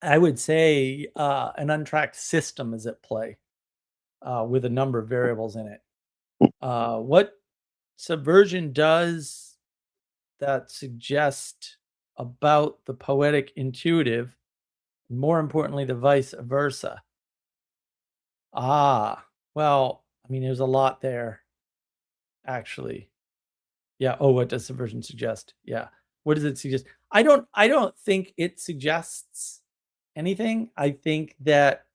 I would say an untracked system is at play, with a number of variables in it. What subversion does that suggest about the poetic intuitive, more importantly, the vice versa? Well, I mean, there's a lot there, actually. Yeah. Oh, what does subversion suggest? Yeah. What does it suggest? I don't think it suggests anything. I think that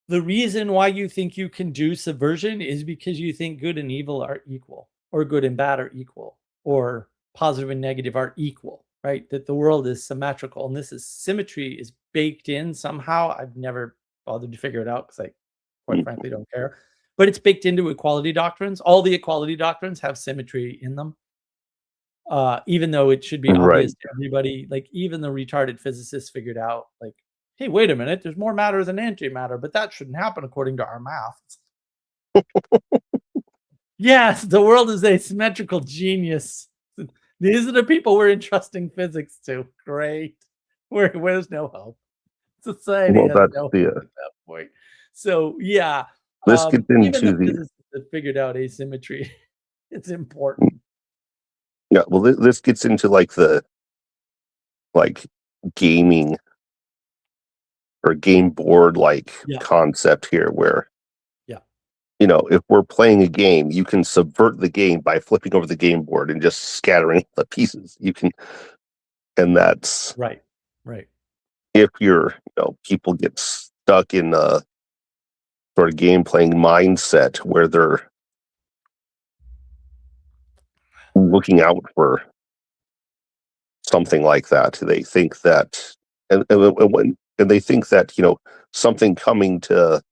the reason why you think you can do subversion is because you think good and evil are equal, or good and bad are equal, or positive and negative are equal, right? That the world is symmetrical, and this is symmetry is baked in somehow. I've never bothered to figure it out because I, quite Mhm. frankly, don't care. But it's baked into equality doctrines. All the equality doctrines have symmetry in them, even though it should be Right. obvious to everybody. Like even the retarded physicists figured out, like, hey, wait a minute, there's more matter than antimatter, but that shouldn't happen according to our math. Yes, the world is a symmetrical genius. These are the people we're entrusting physics to. Great. Where's no hope? Society Well, has that's no the hope at that point. So yeah, this gets even the into the physicists have figured out asymmetry. It's important. yeah. Well, this gets into like the like gaming or game board like Yeah, concept here, where yeah, if we're playing a game, you can subvert the game by flipping over the game board and just scattering the pieces. You can, and that's right, right. if people get stuck in a sort of game playing mindset where they're looking out for something like that. They think that, and they think that something coming to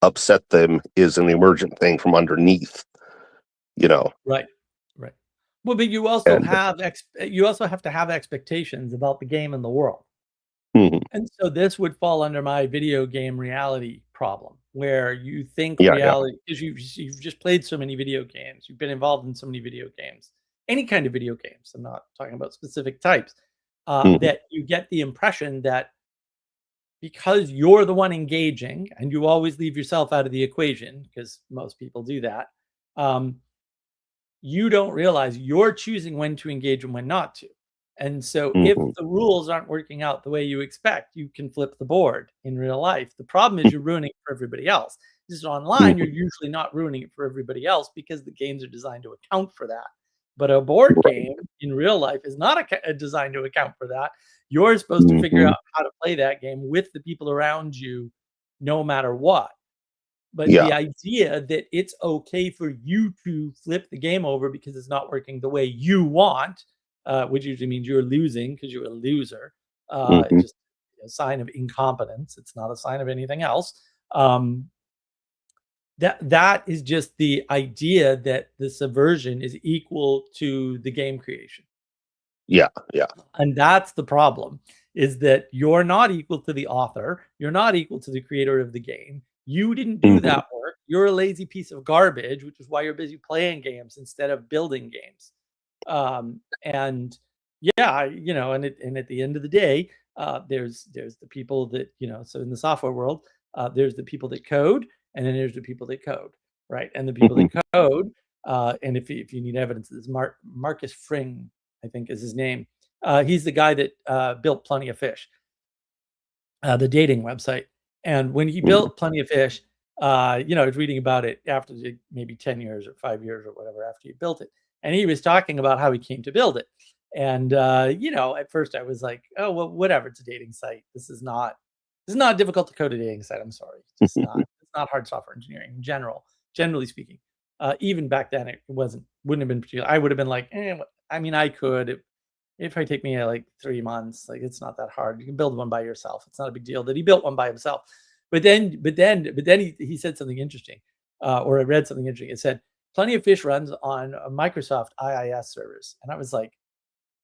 upset them is an emergent thing from underneath. You know, Right, right. Well, but and you also have to have expectations about the game and the world. mhm, And so this would fall under my video game reality problem, where you think yeah, yeah, reality because you've just played so many video games, you've been involved in so many video games, any kind of video games. I'm not talking about specific types, mhm, that you get the impression that because you're the one engaging, and you always leave yourself out of the equation because most people do that. Um, you don't realize you're choosing when to engage and when not to. And so if mhm, the rules aren't working out the way you expect, you can flip the board in real life. The problem is you're ruining it for everybody else. Just online, you're mhm, usually not ruining it for everybody else because the games are designed to account for that. But a board right, game in real life is not designed to account for that. You're supposed to figure mhm, out how to play that game with the people around you no matter what. But yeah, the idea that it's okay for you to flip the game over because it's not working the way you want, which usually means you're losing because you're a loser, mhm, it's just a sign of incompetence. It's not a sign of anything else. Um, that is just the idea that the subversion is equal to the game creation. yeah, yeah, And that's the problem, is that you're not equal to the author, you're not equal to the creator of the game. You didn't do mhm, that work. You're a lazy piece of garbage, which is why you're busy playing games instead of building games. And yeah, and at the end of the day, there's the people that, so in the software world, there's the people that code, and then there's the people that code, right? And the people mhm, that code, and if you need evidence, this Marcus Fring, I think is his name. He's the guy that built Plenty of Fish, the dating website. And when he mhm, built Plenty of Fish, I was reading about it after maybe 10 years or 5 years or whatever after he built it. And he was talking about how he came to build it. And at first I was like, oh well, whatever, it's a dating site. This is not difficult to code a dating site. I'm sorry. It's not hard software engineering in general, generally speaking. Even back then it wouldn't have been particular. I would have been like, I mean, I could. It'd probably take me like 3 months. Like, it's not that hard. You can build one by yourself. It's not a big deal that he built one by himself. But then he said something interesting, or I read something interesting. It said, "Plenty of Fish runs on a Microsoft IIS servers." And I was like,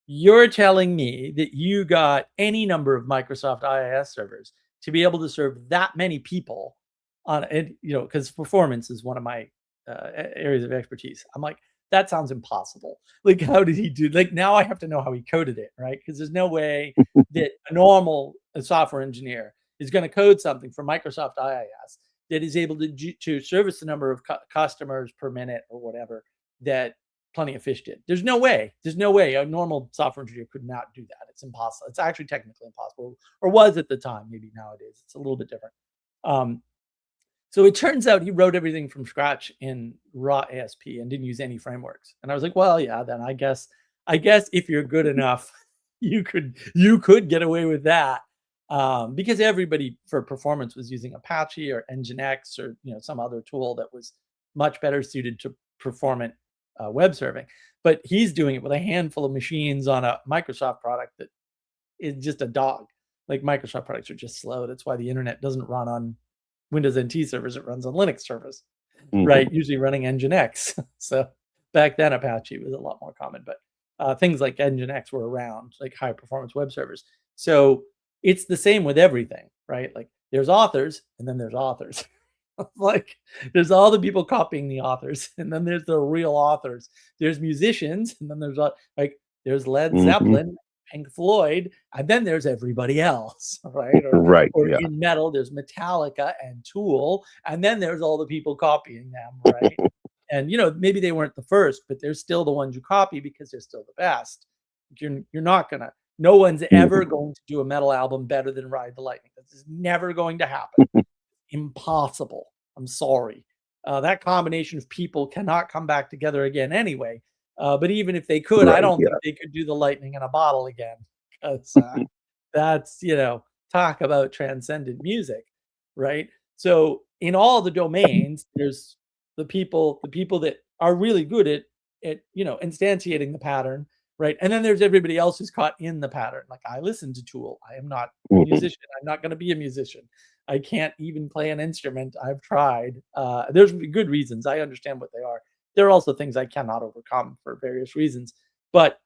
"You're telling me that you got any number of Microsoft IIS servers to be able to serve that many people on it, because performance is one of my areas of expertise." I'm like, that sounds impossible. Like, how did he do? Like, now I have to know how he coded it, right? Because there's no way that a normal software engineer is going to code something for Microsoft IIS that is able to service the number of customers per minute or whatever that Plenty of Fish did. There's no way. There's no way a normal software engineer could not do that. It's impossible. It's actually technically impossible, or was at the time. Maybe nowadays it's a little bit different. Um, so it turns out he wrote everything from scratch in raw ASP and didn't use any frameworks. And I was like, well, yeah, then I guess if you're good enough, you could get away with that. Because everybody for performance was using Apache or Nginx or some other tool that was much better suited to performant web serving. But he's doing it with a handful of machines on a Microsoft product that is just a dog. Like, Microsoft products are just slow. That's why the internet doesn't run on Windows NT servers, it runs on Linux servers, Mhm. right? Usually running Nginx. So back then Apache was a lot more common, but things like Nginx were around, like high performance web servers. So it's the same with everything, right? Like there's authors and then there's authors. Like there's all the people copying the authors, and then there's the real authors. There's musicians, and then there's like there's Led Mhm. Zeppelin, Pink Floyd, and then there's everybody else, right? Right, Or yeah. in metal, there's Metallica and Tool, and then there's all the people copying them, right? And maybe they weren't the first, but they're still the ones you copy because they're still the best. You're not gonna. No one's ever Mhm. going to do a metal album better than Ride the Lightning. This is never going to happen. Impossible. I'm sorry. That combination of people cannot come back together again anyway. But even if they could, I Right, don't yeah. think they could do the lightning in a bottle again. 'Cause that's, talk about transcendent music, right? So in all the domains, there's the people that are really good at instantiating the pattern, right? And then there's everybody else who's caught in the pattern. Like I listen to Tool. I am not a Mhm. musician. I'm not going to be a musician. I can't even play an instrument. I've tried. There's good reasons. I understand what they are. There are also things I cannot overcome for various reasons. But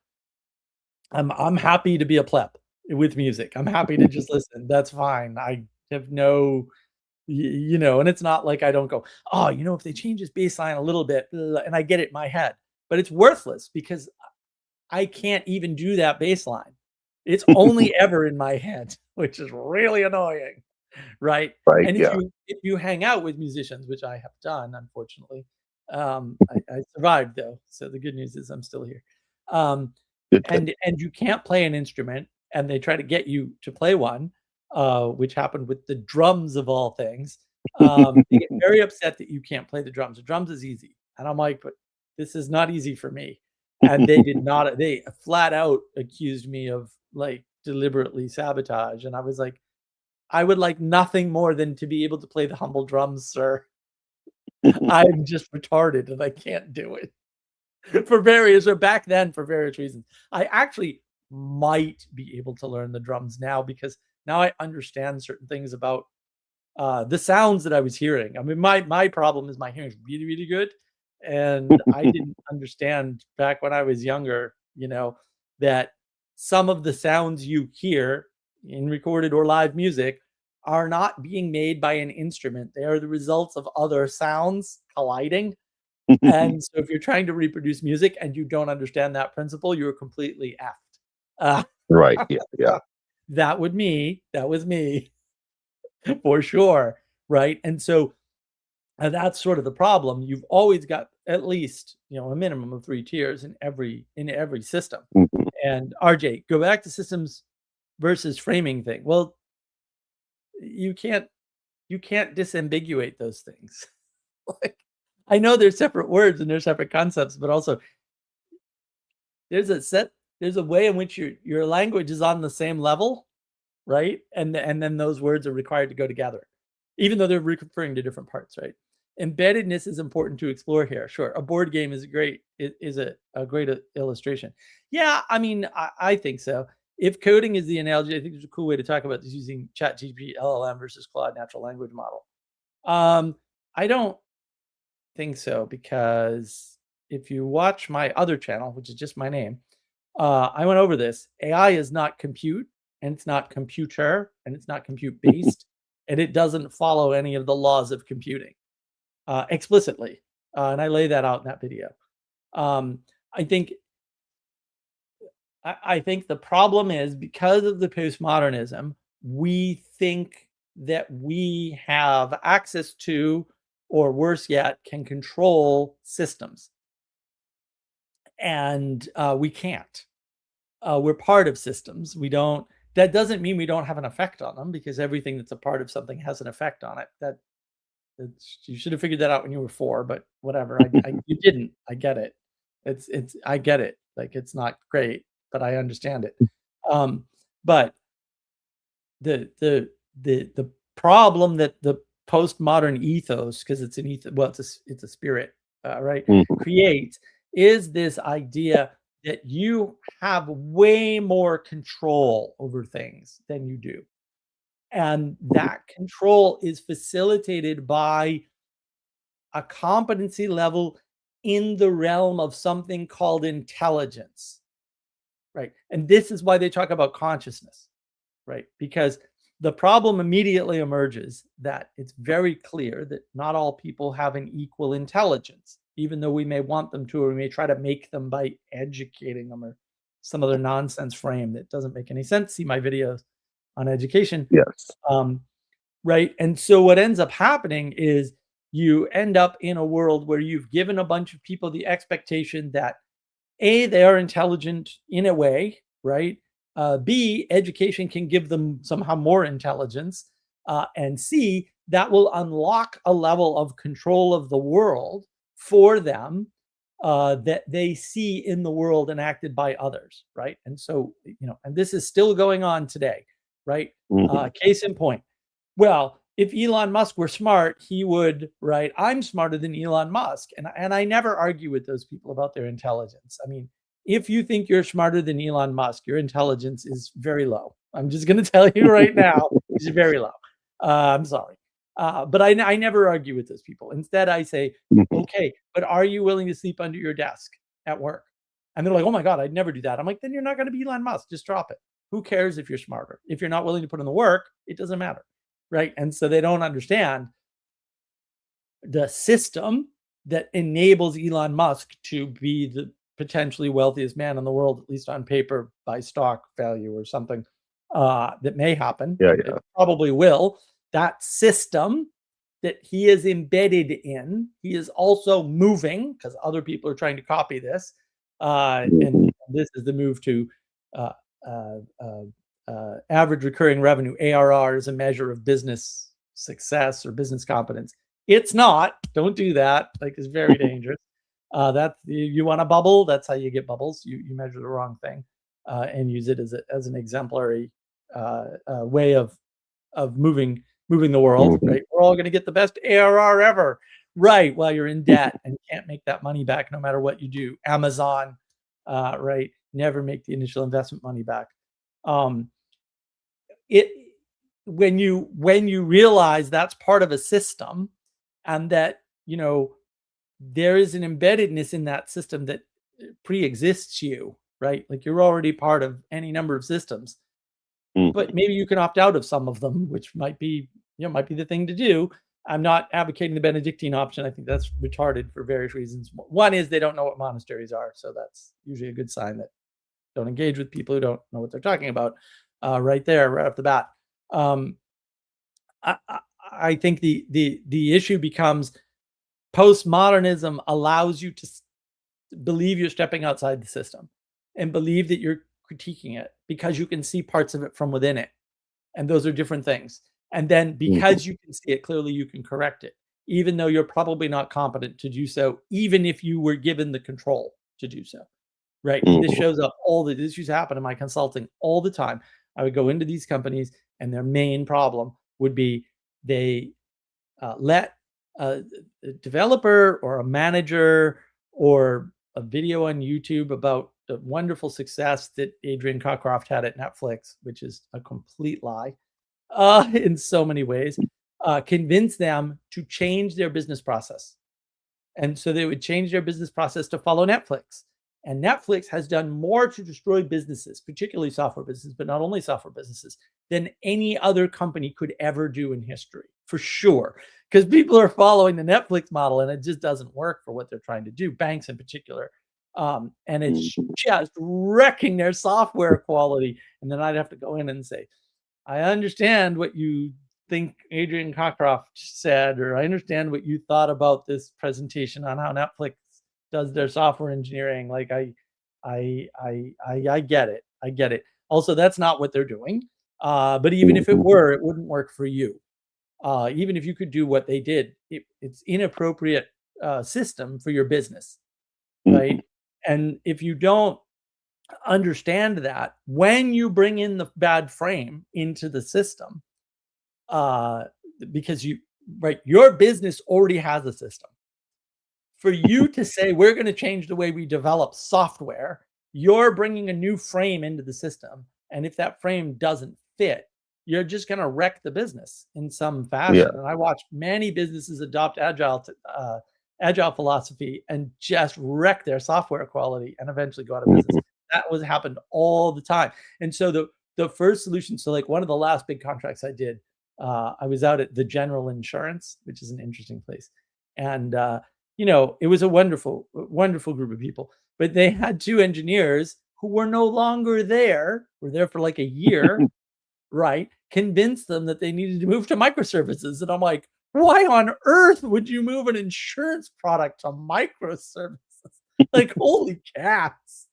I'm happy to be a pleb with music. I'm happy to just listen. That's fine. I have no, and it's not like I don't go, oh, if they change this bass line a little bit, and I get it in my head, but it's worthless because I can't even do that bass line. It's only ever in my head, which is really annoying. Right? Right, And if yeah. you hang out with musicians, which I have done, unfortunately, I survived though, so the good news is I'm still here. Um, Good, good. and you can't play an instrument, and they try to get you to play one, which happened with the drums of all things. They get very upset that you can't play the drums. The drums is easy, and I'm like, "But this is not easy for me." And they flat out accused me of, like, deliberately sabotage, and I was like, I would like nothing more than to be able to play the humble drums, sir. I'm just retarded and I can't do it back then for various reasons. I actually might be able to learn the drums now because now I understand certain things about the sounds that I was hearing. I mean, my problem is my hearing is really, really good, and I didn't understand back when I was younger, that some of the sounds you hear in recorded or live music are not being made by an instrument. They are the results of other sounds colliding. And so if you're trying to reproduce music and you don't understand that principle, you're completely effed. Right, yeah, yeah. That was me for sure, right? And so that's sort of the problem. You've always got at least, a minimum of 3 tiers in every system. Mhm. And RJ, go back to systems versus framing thing. Well, you can't you can't disambiguate those things. Like, I know they're separate words and they're separate concepts, but also there's a set there's a way in which your language is on the same level, right? And then those words are required to go together, even though they're referring to different parts, right? Embeddedness is important to explore here. Sure, a board game is a great illustration. Yeah, I mean, I think so. If coding is the analogy, I think there's a cool way to talk about this using ChatGPT LLM versus Claude natural language model. I don't think so because if you watch my other channel, which is just my name, I went over this. AI is not compute, and it's not computer, and it's not compute based, and it doesn't follow any of the laws of computing explicitly. And I lay that out in that video. Um, I think I think the problem is because of the postmodernism, we think that we have access to, or worse yet, can control systems, and we can't. We're part of systems. We don't. That doesn't mean we don't have an effect on them because everything that's a part of something has an effect on it. You should have figured that out when you were 4, but whatever. You didn't. I get it. I get it. Like it's not great, but I understand it. Um, but the problem that the postmodern ethos, because it's an ethos, well, it's a spirit, right, Mhm. creates is this idea that you have way more control over things than you do. And that control is facilitated by a competency level in the realm of something called intelligence, right? And this is why they talk about consciousness, right? Because the problem immediately emerges that it's very clear that not all people have an equal intelligence, even though we may want them to, or we may try to make them by educating them or some other nonsense frame that doesn't make any sense. See my videos on education. Yes. Um, right. And so what ends up happening is you end up in a world where you've given a bunch of people the expectation that A, they are intelligent in a way, right? B, education can give them somehow more intelligence. And C, that will unlock a level of control of the world for them that they see in the world enacted by others, right? And so, and this is still going on today, right? Mhm. Case in point. Well, if Elon Musk were smart, he would, right? I'm smarter than Elon Musk. And I never argue with those people about their intelligence. I mean, if you think you're smarter than Elon Musk, your intelligence is very low. I'm just going to tell you right now, it's very low. I'm sorry. But I never argue with those people. Instead, I say, Mhm. okay, but are you willing to sleep under your desk at work? And they're like, oh my God, I'd never do that. I'm like, then you're not going to be Elon Musk. Just drop it. Who cares if you're smarter? If you're not willing to put in the work, it doesn't matter. Right. And so they don't understand the system that enables Elon Musk to be the potentially wealthiest man in the world, at least on paper, by stock value or something that may happen. Yeah, It yeah. probably will. That system that he is embedded in, he is also moving because other people are trying to copy this. And Mhm. this is the move to uh, uh, uh, average recurring revenue, ARR, is a measure of business success or business competence. It's not. Don't do that. Like, it's very dangerous. That's you want a bubble. That's how you get bubbles. You measure the wrong thing and use it as an exemplary way of moving the world. Mhm. Right. We're all going to get the best ARR ever. Right. While you're in debt and can't make that money back no matter what you do. Amazon. Right. Never make the initial investment money back. Um, it when you realize that's part of a system and that there is an embeddedness in that system that pre-exists you, right? Like, you're already part of any number of systems, Mhm. but maybe you can opt out of some of them, which might be the thing to do. I'm not advocating the Benedictine option. I think that's retarded for various reasons. One is they don't know what monasteries are, so that's usually a good sign that don't engage with people who don't know what they're talking about. Right there, right off the bat. Um, I think the issue becomes postmodernism allows you to believe you're stepping outside the system and believe that you're critiquing it because you can see parts of it from within it. And those are different things. And then Mhm. because you can see it clearly, you can correct it, even though you're probably not competent to do so, even if you were given the control to do so. Right. And this Mhm. shows up this used to happen in my consulting all the time. I would go into these companies and their main problem would be they let a developer or a manager or a video on YouTube about the wonderful success that Adrian Cockcroft had at Netflix, which is a complete lie in so many ways, convince them to change their business process. And so they would change their business process to follow Netflix. And Netflix has done more to destroy businesses, particularly software businesses, but not only software businesses, than any other company could ever do in history, for sure. Because people are following the Netflix model and it just doesn't work for what they're trying to do, banks in particular. And it's Mhm. just wrecking their software quality. And then I'd have to go in and say, I understand what you think Adrian Cockcroft said, or I understand what you thought about this presentation on how Netflix does their software engineering. Like, I get it. I get it. Also, that's not what they're doing. But even if it Mhm. were, it wouldn't work for you. Even if you could do what they did, it's inappropriate system for your business, Mhm. right? And if you don't understand that, when you bring in the bad frame into the system, uh, because your business already has a system. For you to say we're going to change the way we develop software, you're bringing a new frame into the system, and if that frame doesn't fit, you're just going to wreck the business in some Yeah. fashion. And I watched many businesses adopt agile philosophy and just wreck their software quality and eventually go out of business. Mhm. That was happened all the time. And so the first solution, so like one of the last big contracts I did, I was out at the General Insurance, which is an interesting place. And it was a wonderful group of people, but they had two engineers who were no longer there, were there for like a year, right? Convinced them that they needed to move to microservices. And I'm like, why on earth would you move an insurance product to microservices? Like, holy cats.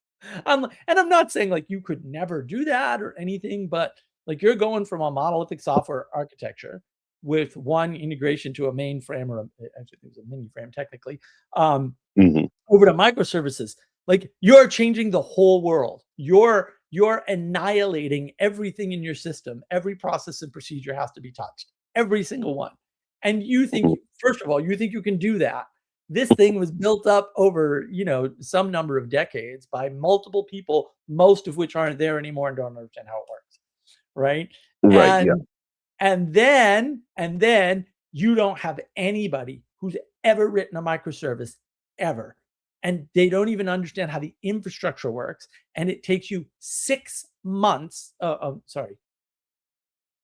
And I'm not saying like you could never do that or anything, but like you're going from a monolithic software architecture with one integration to a mainframe actually it was a mini frame technically, um, Mhm. over to microservices. Like you're changing the whole world. You're annihilating everything in your system. Every process and procedure has to be touched. Every single one. And you think, Mhm. first of all, you think you can do that. This thing was built up over, some number of decades by multiple people, most of which aren't there anymore and don't understand how it works. Right. Right. Yeah. And then you don't have anybody who's ever written a microservice ever. And they don't even understand how the infrastructure works. And it takes you 6 months, sorry,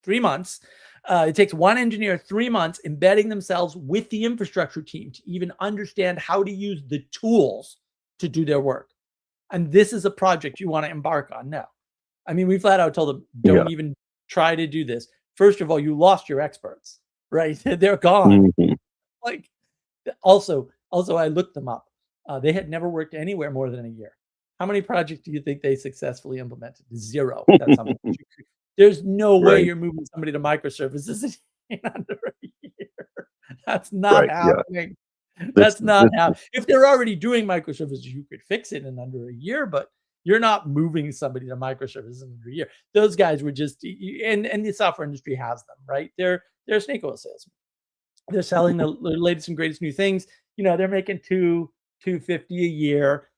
3 months. It takes one engineer 3 months embedding themselves with the infrastructure team to even understand how to use the tools to do their work. And this is a project you want to embark on now. I mean, we flat out told them, Yeah. don't even try to do this. First of all, you lost your experts, right? They're gone. Mhm. Like, also, I looked them up. They had never worked anywhere more than a year. How many projects do you think they successfully implemented? Zero. That's how much. There's no way Right. you're moving somebody to microservices in under a year. That's not Right. Yeah. happening. This That's not this happening. If they're already doing microservices, you could fix it in under a year, but you're not moving somebody to microservices in under a year. Those guys were just, and the software industry has them, right? They're snake oil salesmen. They're selling the latest and greatest new things. They're making 250 a year,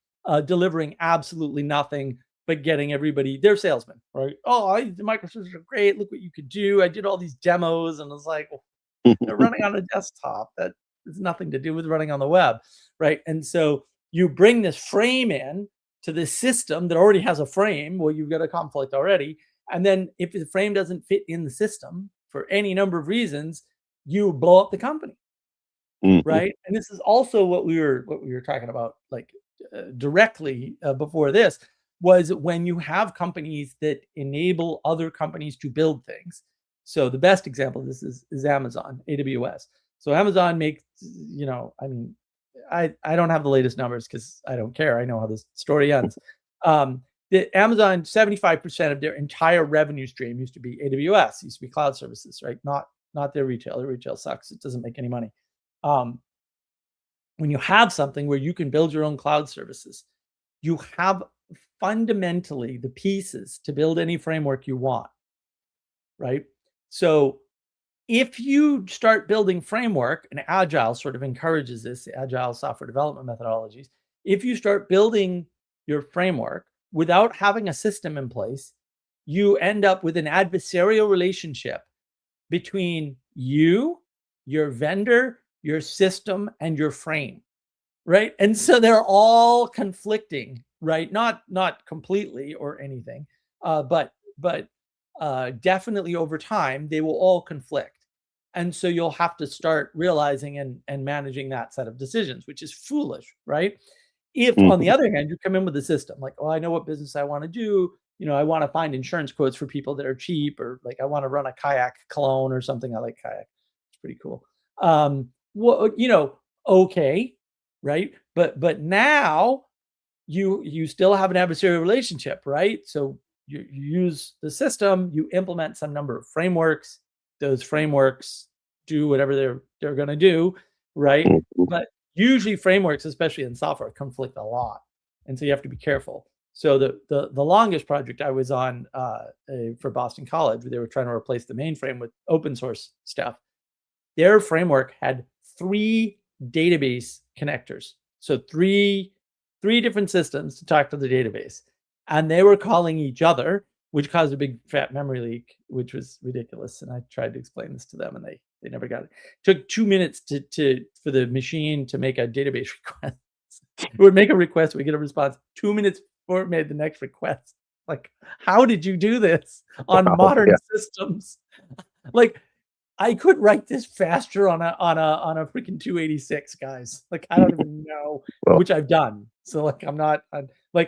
delivering absolutely nothing, but getting everybody. They're salesmen, right? Oh, the microservices are great. Look what you could do. I did all these demos, and it's like, well, they're running on a desktop. That has nothing to do with running on the web, right? And so you bring this frame in to this system that already has a frame. Well, you've got a conflict already. And then if the frame doesn't fit in the system for any number of reasons, you blow up the company, Mhm. right? And this is also what we were talking about, like directly before this, was when you have companies that enable other companies to build things. So the best example of this is Amazon, AWS. So Amazon makes, I mean, I don't have the latest numbers because I don't care. I know how this story ends. The Amazon 75% of their entire revenue stream used to be AWS, used to be cloud services, right? Not their retail. Their retail sucks. It doesn't make any money. Um, when you have something where you can build your own cloud services, you have fundamentally the pieces to build any framework you want, right? So if you start building framework, and Agile sort of encourages this, Agile software development methodologies, if you start building your framework without having a system in place, you end up with an adversarial relationship between you, your vendor, your system, and your frame, right? And so they're all conflicting, right? Not completely or anything, but definitely over time they will all conflict. And so you'll have to start realizing and managing that set of decisions, which is foolish, right? If on the Mhm. other hand you come in with a system like, oh, I know what business I want to do. I want to find insurance quotes for people that are cheap, or like I want to run a kayak clone or something. I like kayak. It's pretty cool. Well, okay, right? But now you still have an adversarial relationship, right? So you use the system, you implement some number of frameworks. Those frameworks do whatever they're going to do, right? Mhm. But usually frameworks, especially in software, conflict a lot, and so you have to be careful. So the longest project I was on for Boston College, where they were trying to replace the mainframe with open source stuff. Their framework had 3 database connectors. So three different systems to talk to the database. And they were calling each other which caused a big fat memory leak, which was ridiculous. And I tried to explain this to them, and they never got it. Took 2 minutes for the machine to make a database request. It would make a request, we get a response. 2 minutes before it made the next request. Like, how did you do this on Wow. modern Yeah. systems? Like, I could write this faster on a freaking 286, guys. Like, I don't even know, Well, which I've done. So, like,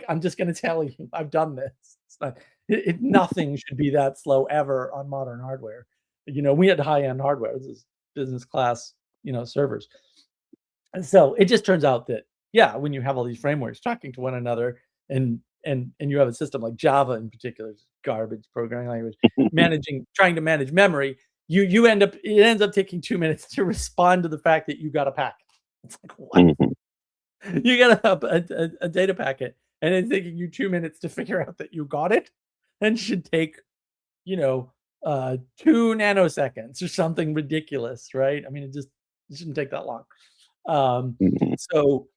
I'm just gonna tell you, I've done this. It's not, nothing should be that slow ever on modern hardware. We had high-end hardware. This is business class, servers. And so it just turns out that, yeah, when you have all these frameworks talking to one another, and you have a system like Java in particular, garbage programming language, trying to manage memory, it ends up taking 2 minutes to respond to the fact that you got a packet. It's like, what? mhm. You got a data packet, and it's taking you 2 minutes to figure out that you got it, and should take, you know, 2 nanoseconds or something ridiculous, right? I mean, it shouldn't take that long. Mhm. So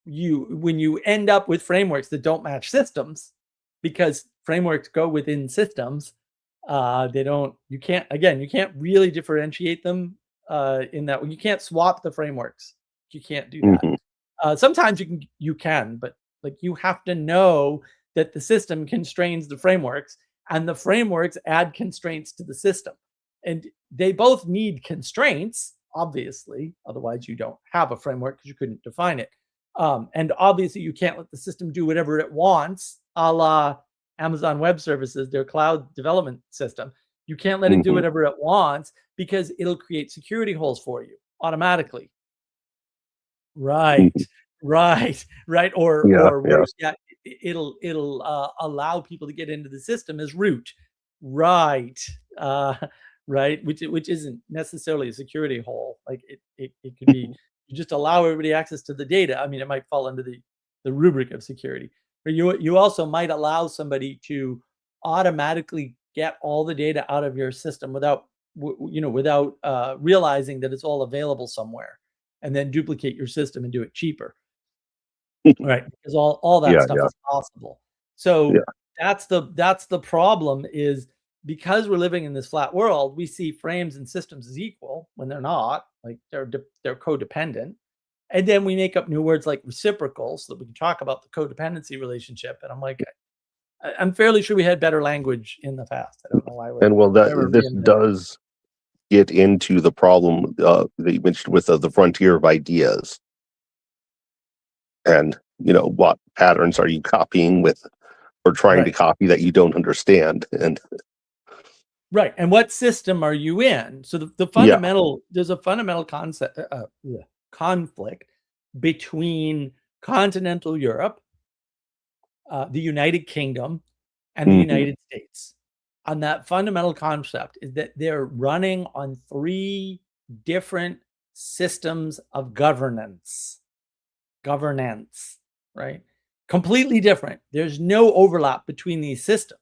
when you end up with frameworks that don't match systems, because frameworks go within systems, you can't really differentiate them, in that you can't swap the frameworks. You can't do that. Mhm. Sometimes you can, but like you have to know that the system constrains the frameworks, and the frameworks add constraints to the system. And they both need constraints, obviously. Otherwise, you don't have a framework because you couldn't define it. And obviously, you can't let the system do whatever it wants, a la Amazon Web Services, their cloud development system. You can't let it do Mhm. whatever it wants because it'll create security holes for you automatically. Right, Mhm. right, Yeah. or Yeah. worse yet, it'll allow people to get into the system as root. Right, uh, right, which isn't necessarily a security hole. Like, it could be, you just allow everybody access to the data. I mean, it might fall under the rubric of security. But you also might allow somebody to automatically get all the data out of your system without realizing that it's all available somewhere, and then duplicate your system and do it cheaper, right? Because all that Yeah. stuff Yeah. is possible. Yeah. So that's the problem, is because we're living in this flat world, we see frames and systems as equal when they're not. Like, they're codependent, and then we make up new words like reciprocal so that we can talk about the codependency relationship. And I'm like, I'm fairly sure we had better language in the past. I don't know why we're And well, that ever this reinventing. does get into the problem that you mentioned with the frontier of ideas, and what patterns are you copying with, or trying to Right. copy, that you don't understand. And Right, and what system are you in? So yeah. there's a fundamental concept, conflict between continental Europe, the United Kingdom, and the Hmm. United States. And that fundamental concept is that they're running on 3 different systems of governance, right? Completely different. There's no overlap between these systems.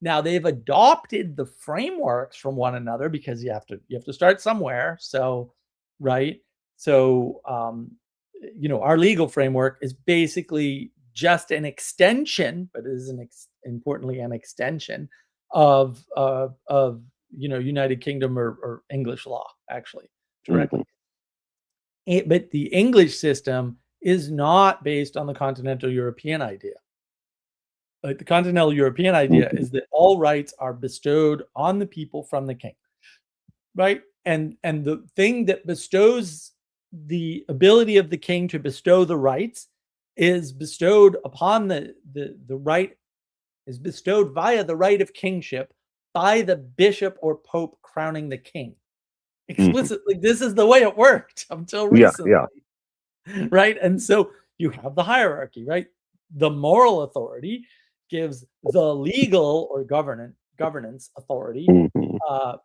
Now they've adopted the frameworks from one another because you have to start somewhere. So, right. So, our legal framework is basically just an extension, but it is importantly an extension of United Kingdom or English law, actually, Hmm. directly. But the English system is not based on the continental European idea. Like, the continental European idea Hmm. is that all rights are bestowed on the people from the king, right? And the thing that bestows the ability of the king to bestow the rights is bestowed upon the right is bestowed via the right of kingship by the bishop or pope crowning the king. Hmm. Explicitly, this is the way it worked until Yeah. recently. Yeah. Right? And so you have the hierarchy, right? The moral authority gives the legal or governance authority. Hmm. Uh,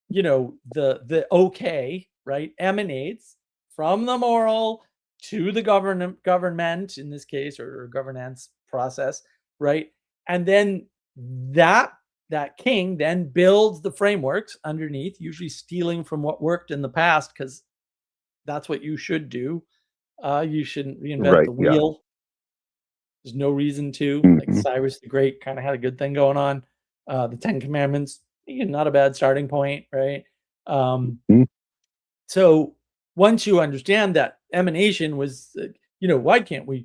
the okay, right, emanates from the moral to the government in this case, or governance process, right? And then that that king then builds the frameworks underneath, usually stealing from what worked in the past, because that's what you should do. You shouldn't reinvent Right. the Yeah. wheel. There's no reason to. Like Mhm. Cyrus the Great kind of had a good thing going on. The Ten Commandments, not a bad starting point, right? Um, Mhm. so once you understand that emanation was, why can't we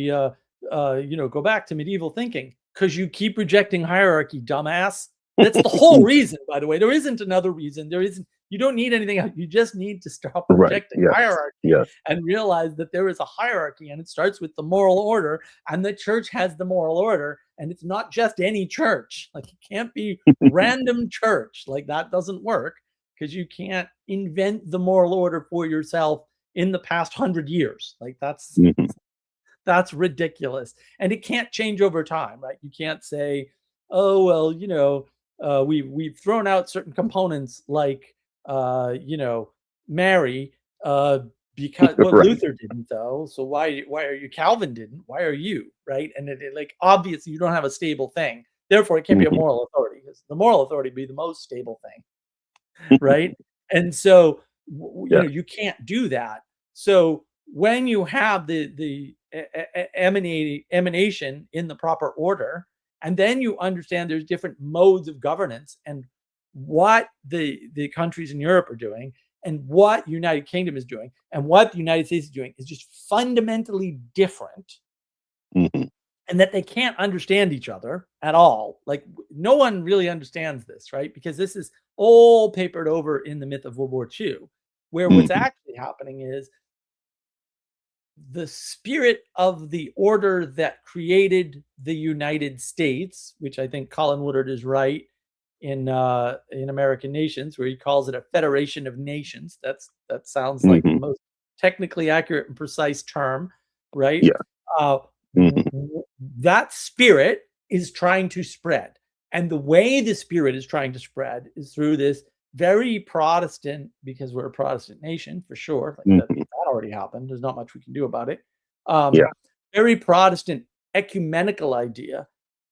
go back to medieval thinking? Because you keep rejecting hierarchy, dumbass. That's the whole reason, by the way. There isn't another reason. There isn't. You don't need anything else. You just need to stop Right. rejecting Yes. hierarchy Yes. and realize that there is a hierarchy, and it starts with the moral order, and the church has the moral order, and it's not just any church. Like it can't be random church. Like that doesn't work because you can't invent the moral order for yourself in the past 100 years. Like Mhm. that's ridiculous, and it can't change over time, right? You can't say, oh well, we've thrown out certain components like Mary, uh because well, Right. Luther didn't though, so why are you? Calvin didn't, why are you? Right? And like obviously you don't have a stable thing, therefore it can't be a Mhm. moral authority, because the moral authority be the most stable thing, right? And so Yes. you can't do that. So when you have the emanation in the proper order, and then you understand there's different modes of governance, and what the countries in Europe are doing, and what United Kingdom is doing, and what the United States is doing is just fundamentally different, Mhm. and that they can't understand each other at all. Like no one really understands this, right? Because this is all papered over in the myth of World War II, where what's Mhm. actually happening is the spirit of the order that created the United States, which I think Colin Woodard is right in American Nations, where he calls it a federation of nations. That sounds like the Mhm. most technically accurate and precise term, right? Yeah. Uh, Mhm. that spirit is trying to spread, and the way the spirit is trying to spread is through this very Protestant, because we're a Protestant nation for sure. Like Mhm. that already happened. There's not much we can do about it. Um, Yeah. very Protestant ecumenical idea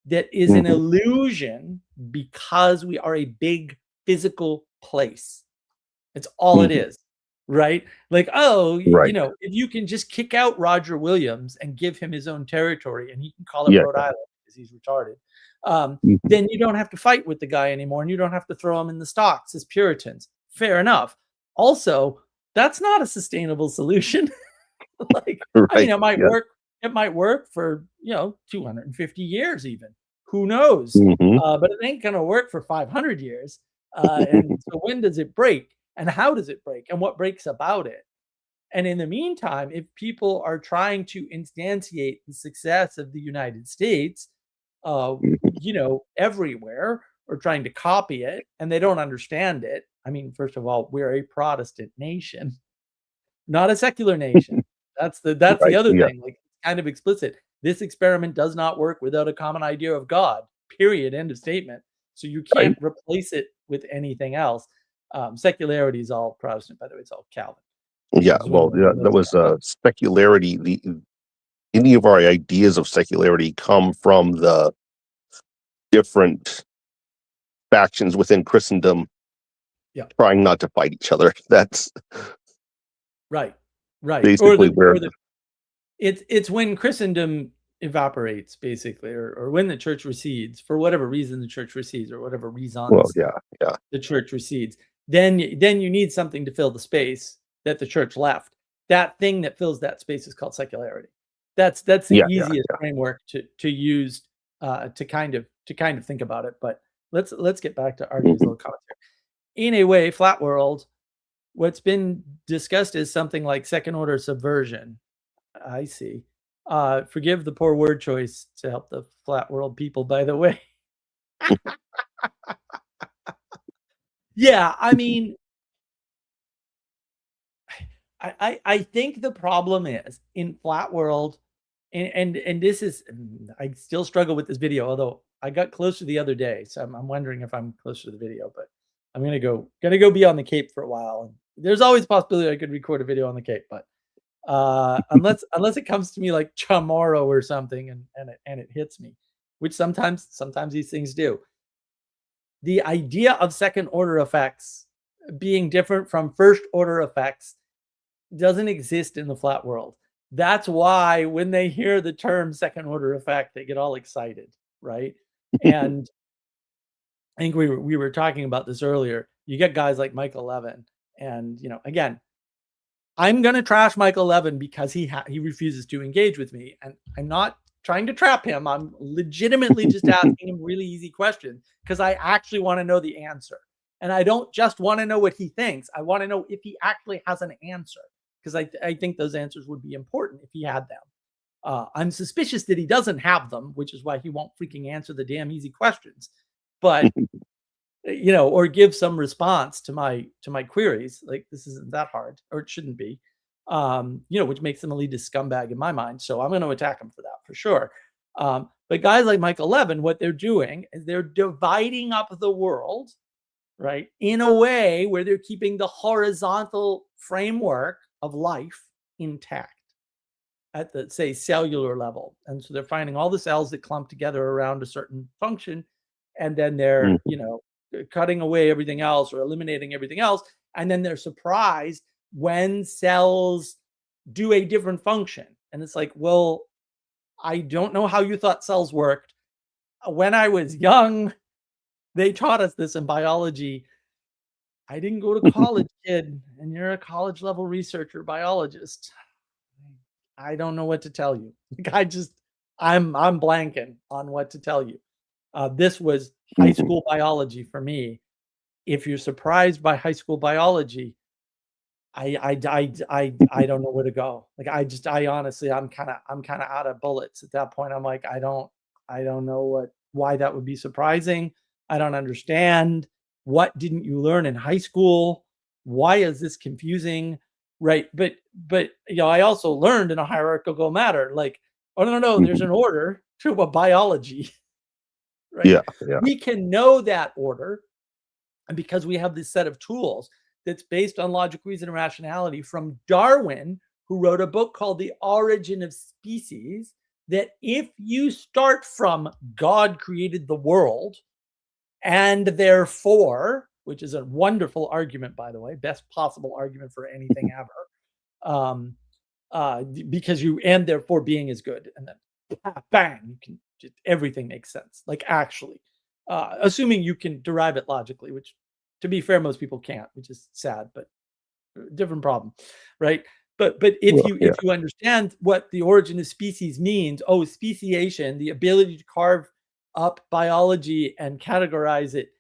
that is an Mhm. illusion, because we are a big physical place. It's all it Mhm. is, right? Like, oh, Right. if you can just kick out Roger Williams and give him his own territory and he can call it Yeah. Rhode Island because he's retarded, Mhm. then you don't have to fight with the guy anymore and you don't have to throw him in the stocks as Puritans. Fair enough. Also, that's not a sustainable solution. Like, I mean, Right. it might Yeah. work. It might work for 250 years, even. Who knows? Mhm. But it ain't gonna work for 500 years. And so, when does it break? And how does it break? And what breaks about it? And in the meantime, if people are trying to instantiate the success of the United States, Mhm. everywhere, or trying to copy it, and they don't understand it. I mean, first of all, we're a Protestant nation, not a secular nation. That's the Right. other Yeah. thing, like, kind of explicit. This experiment does not work without a common idea of God, period, end of statement. So you Right. can't replace it with anything else. Secularity is all Protestant, by the way, it's all Calvin. Yeah. Well, Zwingli yeah, and that those was guys. specularity. The Any of our ideas of secularity come from the different factions within Christendom Yeah, trying not to fight each other. That's right, right. Or basically the where. or the it's when Christendom evaporates, basically, or when the church recedes, for whatever reason the church recedes, or whatever Well, reasons yeah. Yeah. the church recedes, then you need something to fill the space that the church left. That thing that fills that space is called secularity. That's the Yeah. Yeah. easiest Yeah. framework to use, to kind of think about it. But let's get back to Argy's Mhm. little commentary. In a way, flat world, what's been discussed is something like second order subversion. I see. Forgive the poor word choice to help the flat world people, by the way. Yeah, I mean, I think the problem is in flat world, and this is, I still struggle with this video, although I got closer the other day, so I'm wondering if I'm closer to the video, but I'm gonna go be on the Cape for a while. And there's always a possibility I could record a video on the Cape, but unless it comes to me like tomorrow or something, and it hits me, which sometimes these things do. The idea of second order effects being different from first order effects doesn't exist in the flat world. That's why when they hear the term second order effect, they get all excited, right? And I think we were talking about this earlier. You get guys like Michael Levin, and again, I'm gonna trash Michael Levin because he refuses to engage with me, and I'm not trying to trap him. I'm legitimately just asking him really easy questions because I actually want to know the answer, and I don't just want to know what he thinks. I want to know if he actually has an answer because I think those answers would be important if he had them. I'm suspicious that he doesn't have them, which is why he won't freaking answer the damn easy questions. But or give some response to my queries. Like, this isn't that hard, or it shouldn't be. Which makes him a elitist scumbag in my mind. So I'm going to attack him for that for sure. But guys like Michael Levin, what they're doing is they're dividing up the world, right, in a way where they're keeping the horizontal framework of life intact at the, say, cellular level. And so they're finding all the cells that clump together around a certain function, and then they're, Mhm. cutting away everything else or eliminating everything else. And then they're surprised when cells do a different function. And it's like, well, I don't know how you thought cells worked. When I was young, they taught us this in biology. I didn't go to college, kid, and you're a college level researcher biologist. I don't know what to tell you. Like, I'm blanking on what to tell you. This was high Mhm. school biology for me. If you're surprised by high school biology, I don't know where to go. Like, I honestly, I'm kind of out of bullets at that point. I'm like, I don't know why that would be surprising. I don't understand. What didn't you learn in high school? Why is this confusing? Right. But I also learned in a hierarchical matter, like, oh, no, there's Mhm. an order to a biology, right? Yeah, yeah. We can know that order, and because we have this set of tools that's based on logic, reason, and rationality from Darwin, who wrote a book called The Origin of Species, that if you start from God created the world and therefore, which is a wonderful argument, by the way, best possible argument for anything ever, because you and therefore being is good, and then bang, you can just everything makes sense. Like, actually, assuming you can derive it logically, which, to be fair, most people can't, which is sad, but different problem, right? But if Well, you yeah. if you understand what the origin of species means, oh, speciation, the ability to carve up biology and categorize it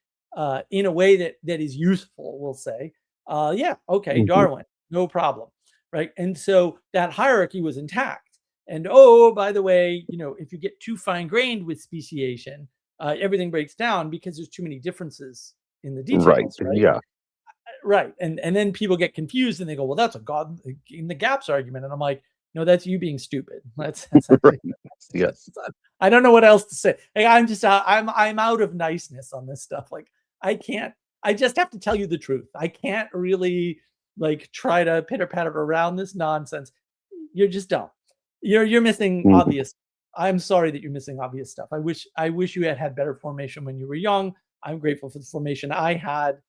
in a way that is useful, we'll say, yeah, okay, Mhm. Darwin, no problem, right? And so that hierarchy was intact. And oh, by the way, if you get too fine grained with speciation, everything breaks down because there's too many differences in the Right. details, right? Yeah. Right, and then people get confused and they go, "Well, that's a God in the gaps argument," and I'm like, "No, that's you being stupid." That's Right. actually Yes. I don't know what else to say. Like, I'm just I'm out of niceness on this stuff. Like, I can't. I just have to tell you the truth. I can't really, like, try to pitter patter around this nonsense. You're just dumb. You're missing Mhm. obvious. I'm sorry that you're missing obvious stuff. I wish you had had better formation when you were young. I'm grateful for the formation I had.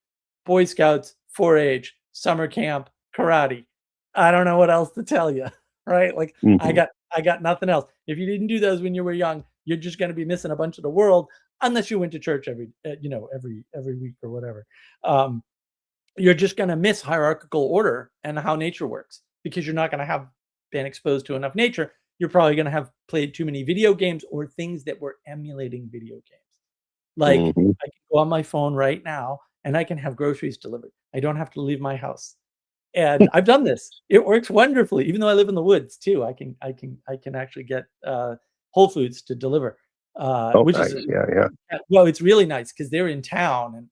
Boy Scouts, 4-H, summer camp, karate. I don't know what else to tell you, right? Like, I Mhm. got I got nothing else. If you didn't do those when you were young, you're just gonna be missing a bunch of the world unless you went to church every week or whatever. Um, you're just gonna miss hierarchical order and how nature works because you're not gonna have been exposed to enough nature. You're probably gonna have played too many video games or things that were emulating video games. Like, Mhm. I can go on my phone right now and I can have groceries delivered. I don't have to leave my house. And I've done this. It works wonderfully. Even though I live in the woods too, I can actually get Whole Foods to deliver, Oh, which is nice. Yeah, yeah. well, it's really nice because they're in town and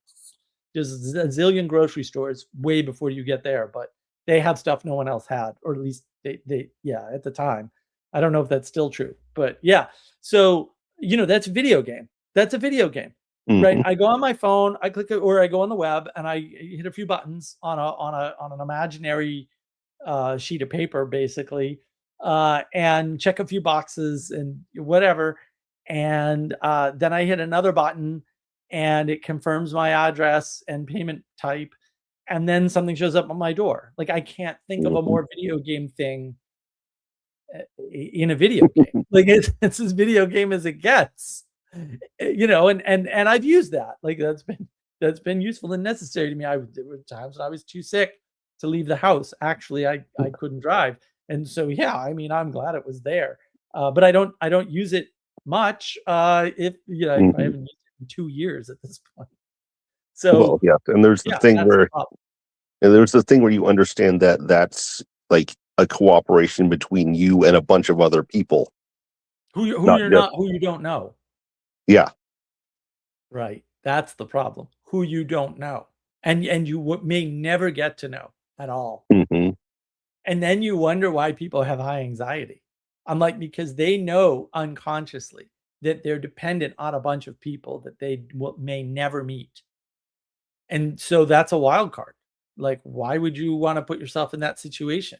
there's a zillion grocery stores way before you get there, but they have stuff no one else had, or at least they yeah, at the time. I don't know if that's still true, but yeah. So, that's a video game. That's a video game, right? Mhm. I go on my phone, I click it, or I go on the web and I hit a few buttons on an imaginary sheet of paper, basically, and check a few boxes and whatever. And then I hit another button and it confirms my address and payment type. And then something shows up on my door. Like, I can't think of a Mhm. more video game thing in a video game. Like it's as video game as it gets. And I've used that. Like that's been useful and necessary to me. There were times when I was too sick to leave the house. Actually, I couldn't drive, and so yeah, I mean, I'm glad it was there. But I don't use it much. If I Mhm. haven't used it in 2 years at this point. Well, So yeah, and yeah, that's the problem. there's the thing where you understand that that's like a cooperation between you and a bunch of other people, not just Who you don't know. yeah. Right. That's the problem. Who you don't know. And you may never get to know at all. Mhm. And then you wonder why people have high anxiety. I'm like, because they know unconsciously that they're dependent on a bunch of people that they may never meet. And so that's a wild card. Like, why would you want to put yourself in that situation?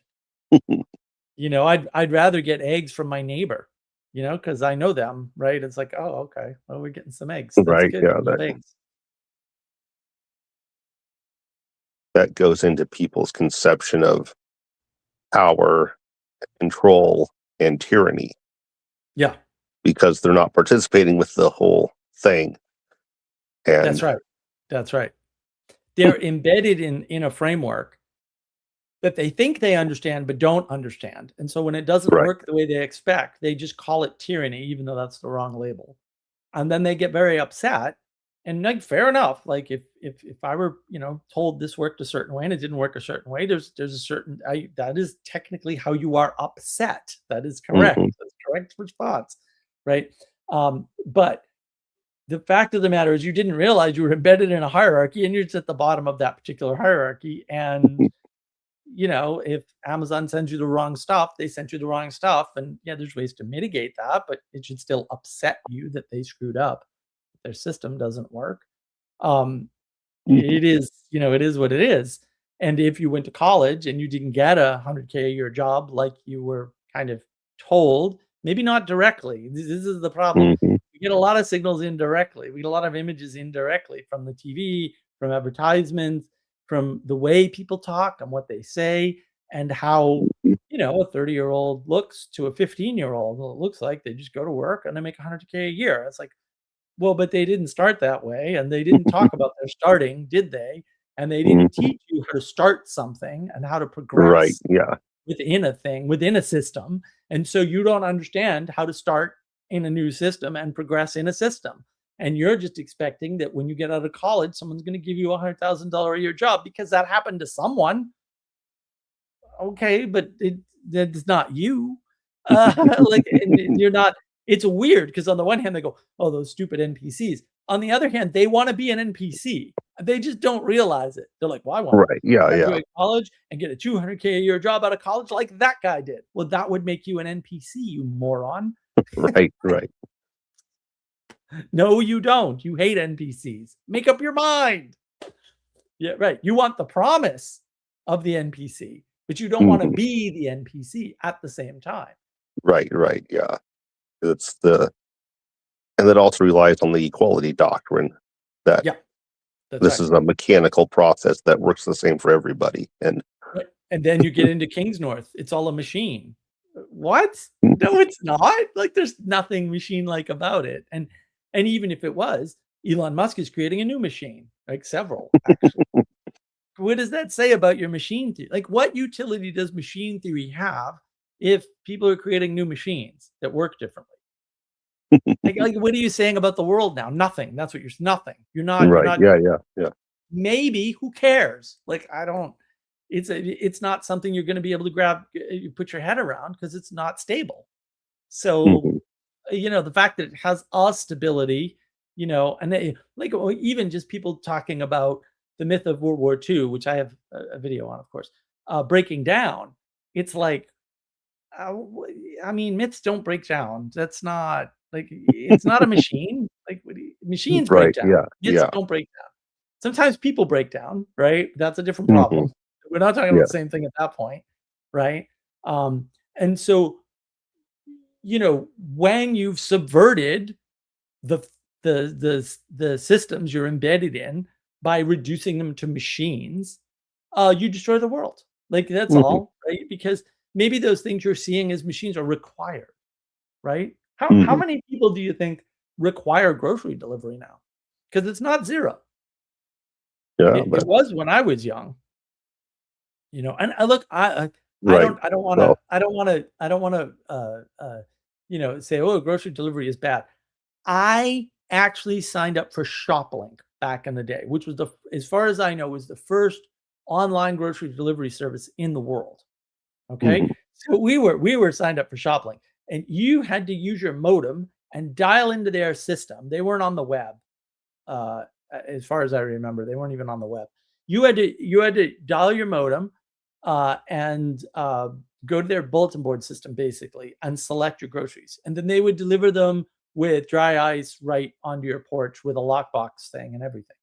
I'd rather get eggs from my neighbor, because I know them, right? It's like, oh, okay. Well, we're getting some eggs. That's Right, good. yeah, We love eggs. that goes into people's conception of power, control, and tyranny Yeah, because they're not participating with the whole thing. that's And right. That's right. They're embedded in a framework that they think they understand but don't understand. And so when it doesn't right. work the way they expect, they just call it tyranny, even though that's the wrong label. And then they get very upset. And like, fair enough. Like if I were, told this worked a certain way and it didn't work a certain way, there's a certain that is technically how you are upset. That is correct. Mhm, That's correct response. Right. But the fact of the matter is you didn't realize you were embedded in a hierarchy and you're just at the bottom of that particular hierarchy. And if Amazon sends you the wrong stuff, they sent you the wrong stuff. And yeah, there's ways to mitigate that, but it should still upset you that they screwed up. Their system doesn't work. Um, mhm, it is what it is. And if you went to college and you didn't get a 100K a year job like you were kind of told, maybe not directly. This is the problem. mhm, We get a lot of signals indirectly. We get a lot of images indirectly from the TV, from advertisements, from the way people talk and what they say, and how mhm. a 30-year-old looks to a 15-year-old. Well, it looks like they just go to work and they make 100K a year. It's like, well, but they didn't start that way, and they didn't talk about their starting, did they? And they didn't Mhm. teach you how to start something and how to Right, progress yeah, within a thing, within a system. And so you don't understand how to start in a new system and progress in a system. And you're just expecting that when you get out of college, someone's going to give you $100,000 a year job because that happened to someone. Okay, but that's not you. Like, and you're not. It's weird because on the one hand they go, "Oh, those stupid NPCs." On the other hand, they want to be an NPC. They just don't realize it. They're like, "Well, I want to right, yeah, yeah, graduate college and get a 200K a year job out of college like that guy did." Well, that would make you an NPC, you moron. right, right. No, you don't. You hate NPCs. Make up your mind. Yeah, right. You want the promise of the NPC, but you don't want to Mhm. be the NPC at the same time. Right, right, yeah. It's the and that also relies on the equality doctrine that Yeah, that's this right. is a mechanical process that works the same for everybody, and Right, and then you get into King's North, it's all a machine. What? No, it's not. Like, there's nothing machine-like about it, and even if it was, Elon Musk is creating a new machine, like several, actually. What does that say about your machine theory? Like, what utility does machine theory have if people are creating new machines that work differently? Like, what are you saying about the world now? Nothing. That's what nothing. You're right, not yeah, yeah, yeah. maybe, who cares? Like, I don't it's not something you're gonna be able to you put your head around because it's not stable. So, Mhm, the fact that it has a stability, and they like, or even just people talking about the myth of World War II, which I have a video on, of course, breaking down. It's like, I mean, myths don't break down. That's not like it's not a machine. Like, machines break right, down. yeah, Myths yeah, don't break down. Sometimes people break down, right? That's a different mhm, problem. We're not talking about yeah, the same thing at that point, right? And so, when you've subverted the the systems you're embedded in by reducing them to machines, you destroy the world. Like, that's mhm, all, right? Because maybe those things you're seeing as machines are required, right? How Mhm. many people do you think require grocery delivery now? Because it's not 0. Yeah, It but was when I was young, and I look, right. I don't No. wanna say, "Oh, grocery delivery is bad." I actually signed up for ShopLink back in the day, which was as far as I know, was the first online grocery delivery service in the world, okay? Mhm. So we were signed up for ShopLink, and you had to use your modem and dial into their system. They weren't on the web, uh, as far as I remember, they weren't even on the web. You had to dial your modem, and go to their bulletin board system basically and select your groceries, and then they would deliver them with dry ice right onto your porch with a lockbox thing and everything.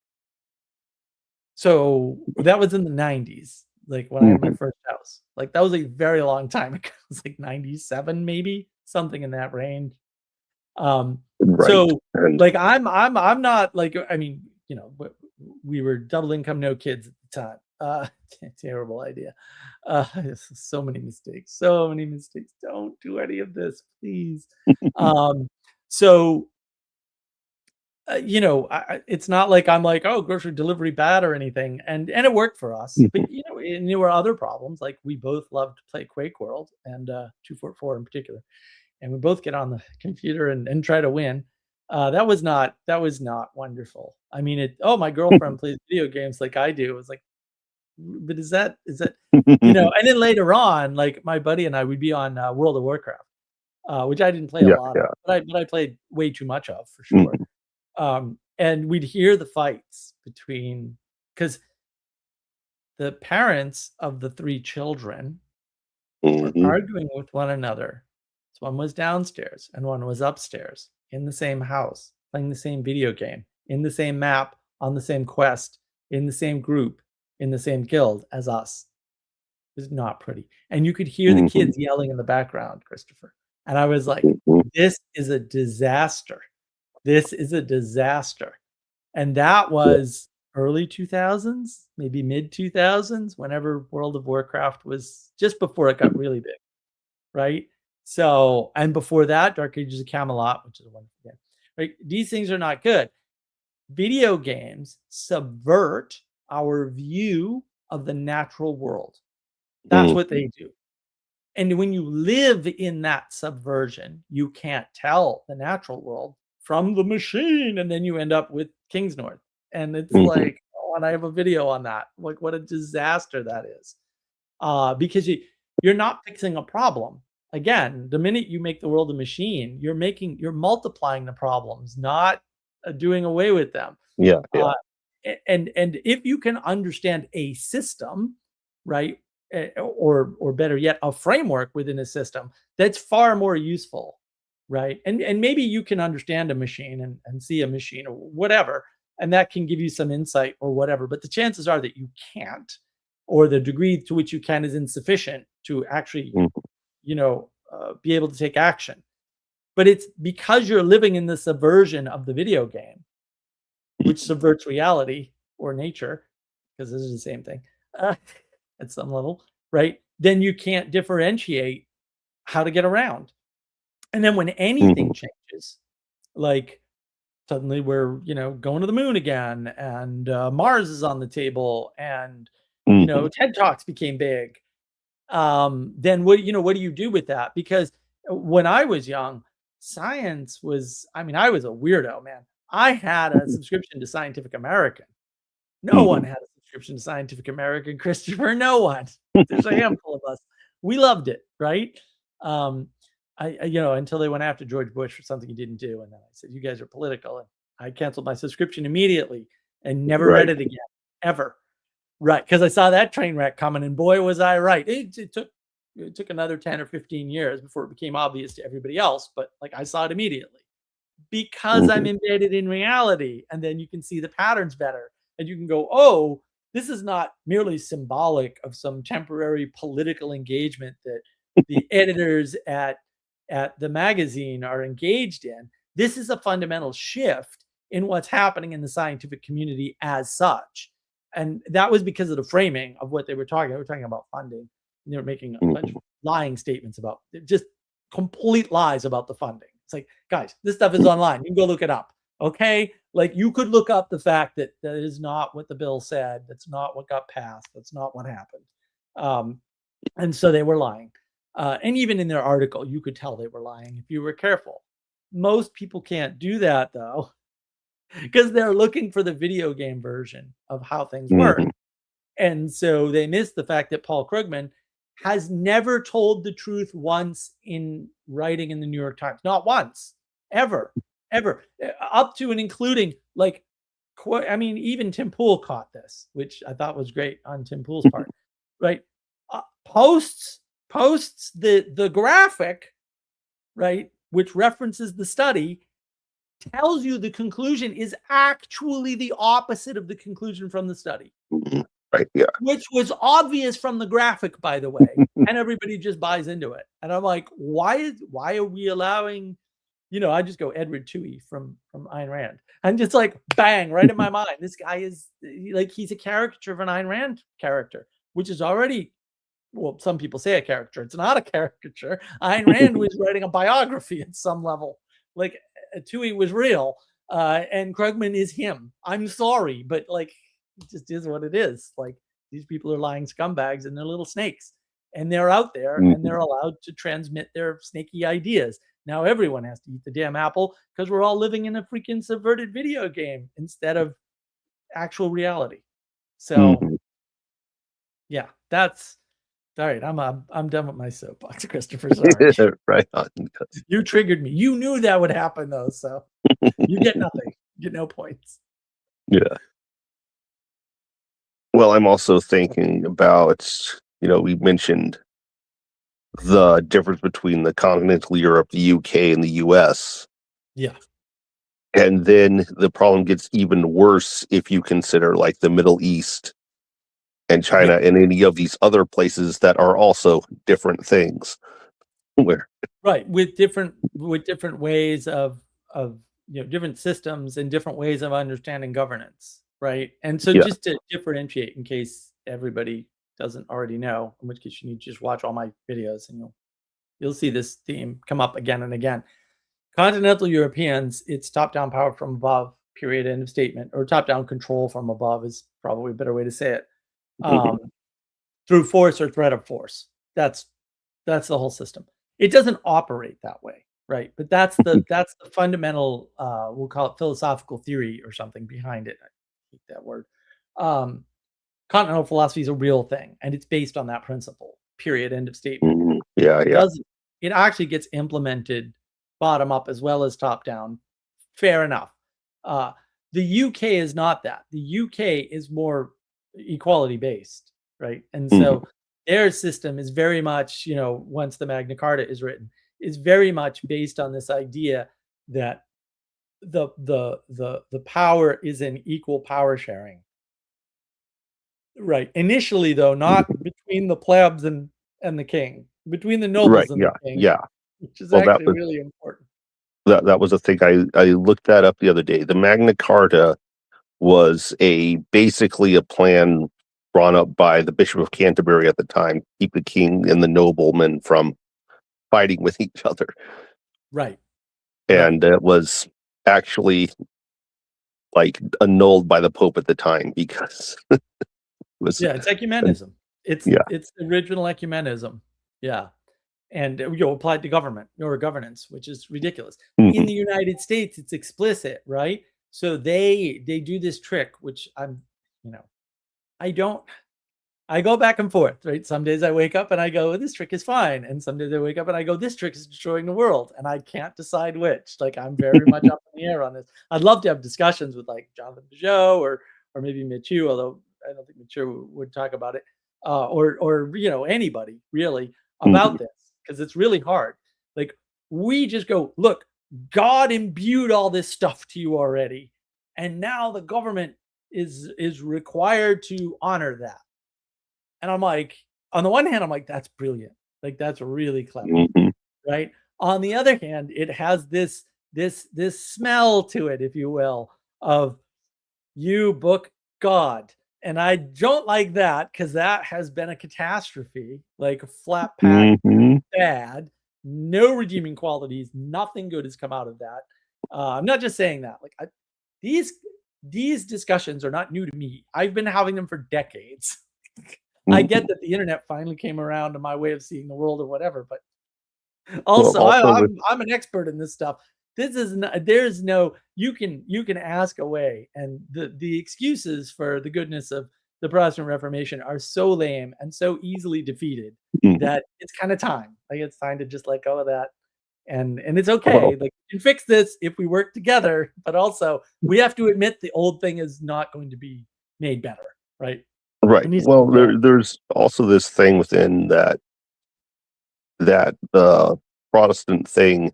So that was in the 90s, like when I had my Mhm. first house. Like that was a very long time ago. It was like 97 maybe, something in that range. Um, Right. so, And like, I'm not like, I mean, we were double income, no kids at the time. Terrible idea. So many mistakes, so many mistakes. Don't do any of this, please. Um, so, it's not like I'm like, "Oh, grocery delivery bad or anything," and it worked for us, but, Mhm. and there were other problems, like, we both loved to play Quake World and, 244 in particular, and we both get on the computer and try to win. That was not wonderful. I mean, oh, my girlfriend plays video games like I do. It was like, but is that and then later on, like, my buddy and I would be on, World of Warcraft, which I didn't play a Yeah, lot of, yeah. but I played way too much of, for sure. Mhm. And we'd hear the fights because the parents of the 3 children were Mhm. arguing with one another. So one was downstairs and one was upstairs in the same house, playing the same video game, in the same map, on the same quest, in the same group, in the same guild as us. It was not pretty. And you could hear the Mhm. kids yelling in the background, Christopher. And I was like, Mhm. this is a disaster. This is a disaster. And that Yeah. was early 2000s, maybe mid 2000s, whenever World of Warcraft was just before it got really big. Right? So, and before that, Dark Ages of Camelot, which is a wonderful game, right? These things are not good. Video games subvert our view of the natural world. That's what Mhm. they do. And when you live in that subversion, you can't tell the natural world from the machine, and then you end up with King's North. And it's Mhm. like, oh, and I have a video on that. Like, what a disaster that is. Because you're not fixing a problem. Again, the minute you make the world a machine, you're multiplying the problems, not doing away with them. Yeah, yeah. Uh, and if you can understand a system, right, or better yet, a framework within a system, that's far more useful, right? And maybe you can understand a machine and see a machine or whatever, and that can give you some insight or whatever. But the chances are that you can't, or the degree to which you can is insufficient to actually, Mhm. be able to take action. But it's because you're living in the subversion of the video game, which subverts reality or nature, because this is the same thing, uh, at some level, right? Then you can't differentiate how to get around. And then when anything Mhm. changes, like suddenly we're, going to the moon again, and Mars is on the table, and Mhm. TED Talks became big. Then what do you do with that? Because when I was young, science was, I mean, I was a weirdo, man. I had a Mhm. subscription to Scientific American. No one Mhm. had a subscription to Scientific American, Christopher, no one. There's a handful of us. We loved it, right? Um, until they went after George Bush for something he didn't do, and then I said, "You guys are political," and I canceled my subscription immediately and never read Right. it again, ever. Right, because I saw that train wreck coming, and boy, was I right. It took another 10 or 15 years before it became obvious to everybody else, but, like, I saw it immediately because I'm Mhm. embedded in reality, and then you can see the patterns better, and you can go, "Oh, this is not merely symbolic of some temporary political engagement that the editors at the magazine are engaged in. This is a fundamental shift in what's happening in the scientific community as such." And that was because of the framing of what they were talking about funding. And they were making a bunch of Mhm. lying statements about just complete lies about the funding. It's like, guys, this stuff is online. You can go look it up. Okay. Like you could look up the fact that that is not what the bill said. That's not what got passed. That's not what happened. Um, and so they were lying. And even in their article, you could tell they were lying if you were careful. Most people can't do that though, because they're looking for the video game version of how things work. Mhm. And so they miss the fact that Paul Krugman has never told the truth once in writing in the New York Times. Not once, ever, ever, up to and including like, I mean, even Tim Pool caught this, which I thought was great on Tim Pool's part, right? Posts the graphic, right, which references the study, tells you the conclusion is actually the opposite of the conclusion from the study. Mhm. Right. Yeah. Which was obvious from the graphic, by the way, and everybody just buys into it. And I'm like, why are we allowing, I just go Edward Toohey from Ayn Rand. And just like bang, right in my mind. This guy is like he's a caricature of an Ayn Rand character, which is already, well, some people say a caricature. It's not a caricature. Ayn Rand was writing a biography at some level. Like Toohey was real, and Krugman is him. I'm sorry, but like it just is what it is. Like these people are lying scumbags and they're little snakes, and they're out there and Mhm. they're allowed to transmit their snaky ideas. Now everyone has to eat the damn apple because we're all living in a freaking subverted video game instead of actual reality. So Mhm. yeah, that's all right. I'm done with my soapbox, Christopher. Sorry. Right on. Yes. You triggered me. You knew that would happen though, so you get nothing. You get no points. Yeah. Well, I'm also thinking about, we mentioned the difference between the continental Europe, the UK, and the US. Yeah. And then the problem gets even worse if you consider like the Middle East and Yeah. China and any of these other places that are also different things. Where, Right. With different ways of different systems and different ways of understanding governance. Right. And so yeah. just to differentiate in case everybody doesn't already know, in which case you need to just watch all my videos and you'll see this theme come up again and again. Continental Europeans, it's top-down power from above, period, end of statement, or top-down control from above is probably a better way to say it. Mhm. Um, through force or threat of force. That's the whole system. It doesn't operate that way, right? But that's the fundamental, we'll call it philosophical theory or something behind it. I hate that word. Um, Continental philosophy is a real thing, and it's based on that principle. Period. End of statement. Mhm. Yeah, It yeah. doesn't. It actually gets implemented bottom up as well as top down. Fair enough. Uh, the UK is not that. The UK is more equality based, right? And Mhm. so their system is very much, once the Magna Carta is written, is very much based on this idea that the power is an equal power sharing. Right. Initially, though, not Mhm. between the plebs and the king, between the Right, nobles and the yeah, king, yeah. which is Well, that actually was really important. that was a thing I looked that up the other day. The Magna Carta was a basically a plan drawn up by the Bishop of Canterbury at the time, keep the king and the noblemen from fighting with each other. Right. Right. And it was actually like annulled by the Pope at the time because it was Yeah, it's ecumenism. It's yeah. it's the original ecumenism. Yeah. And, applied to government or governance, which is ridiculous. In Mhm. the United States, it's explicit, right? So they do this trick, which you know, I don't I go back and forth, right? Some days I wake up and I go, "This trick is fine," and some days I wake up and I go, "This trick is destroying the world," and I can't decide which. Like, I'm very much up in the air on this. I'd love to have discussions with, like, Jonathan Peugeot or maybe Michu, although I don't think Michu would talk about it, or anybody really Mhm. about this because it's really hard. Like, we just go, "Look, God imbued all this stuff to you already, and now the government is required to honor that." And I'm like, on the one hand, I'm like, that's brilliant. Like that's really clever, Mhm. right? On the other hand, it has this smell to it, if you will, of you book God. And I don't like that because that has been a catastrophe, like a flat pack Hmm. bad, no redeeming qualities, nothing good has come out of that. I'm not just saying that. Like these these discussions are not new to me. I've been having them for decades. I get Hmm. that the internet finally came around to my way of seeing the world or whatever, but Well, also also with I'm an expert in this stuff. This is not, there's no you can ask away, and the excuses for the goodness of the Protestant Reformation are so lame and so easily defeated mhm. that it's kind of time. Like it's time to just let go of that, and it's Well, okay. Like we can fix this if we work together, but also we have to admit the old thing is not going to be made better, right? It right. needs to Well, be dead. there's also this thing within that Protestant thing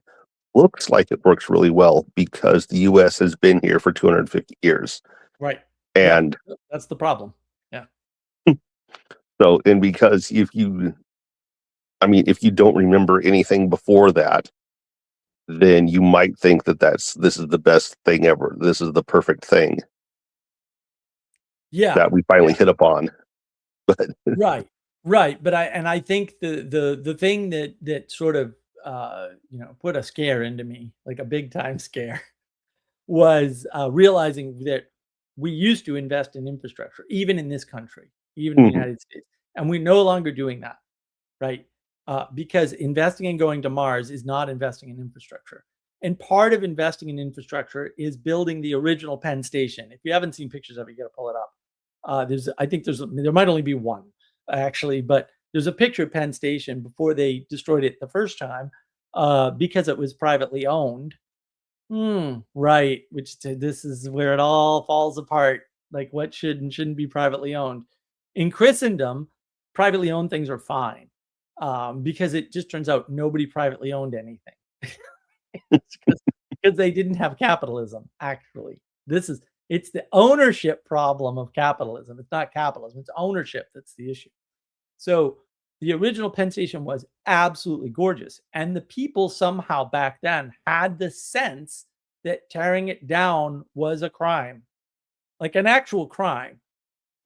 looks like it works really well because the U.S. has been here for 250 years, Right. Yeah. and That's the problem. Yeah. so and because if you don't remember anything before that, then you might think that this is the best thing ever. This is the perfect thing Yeah. that we finally Yeah. hit upon. But Right. Right. But I think the thing that sort of put a scare into me, like a big time scare, was realizing that we used to invest in infrastructure, even in this country, even in the mhm, United States, and we're no longer doing that, right? Because investing in going to Mars is not investing in infrastructure. And part of investing in infrastructure is building the original Penn Station. If you haven't seen pictures of it, you got to pull it up. I think there might only be one actually, but there's a picture of Penn Station before they destroyed it the first time because it was privately owned. Right. This is where it all falls apart. Like what should and shouldn't be privately owned. In Christendom, privately owned things are fine because it just turns out nobody privately owned anything. It's because they didn't have capitalism. Actually, it's the ownership problem of capitalism. It's not capitalism; it's ownership that's the issue. So the original Penn Station was absolutely gorgeous. And the people somehow back then had the sense that tearing it down was a crime, like an actual crime,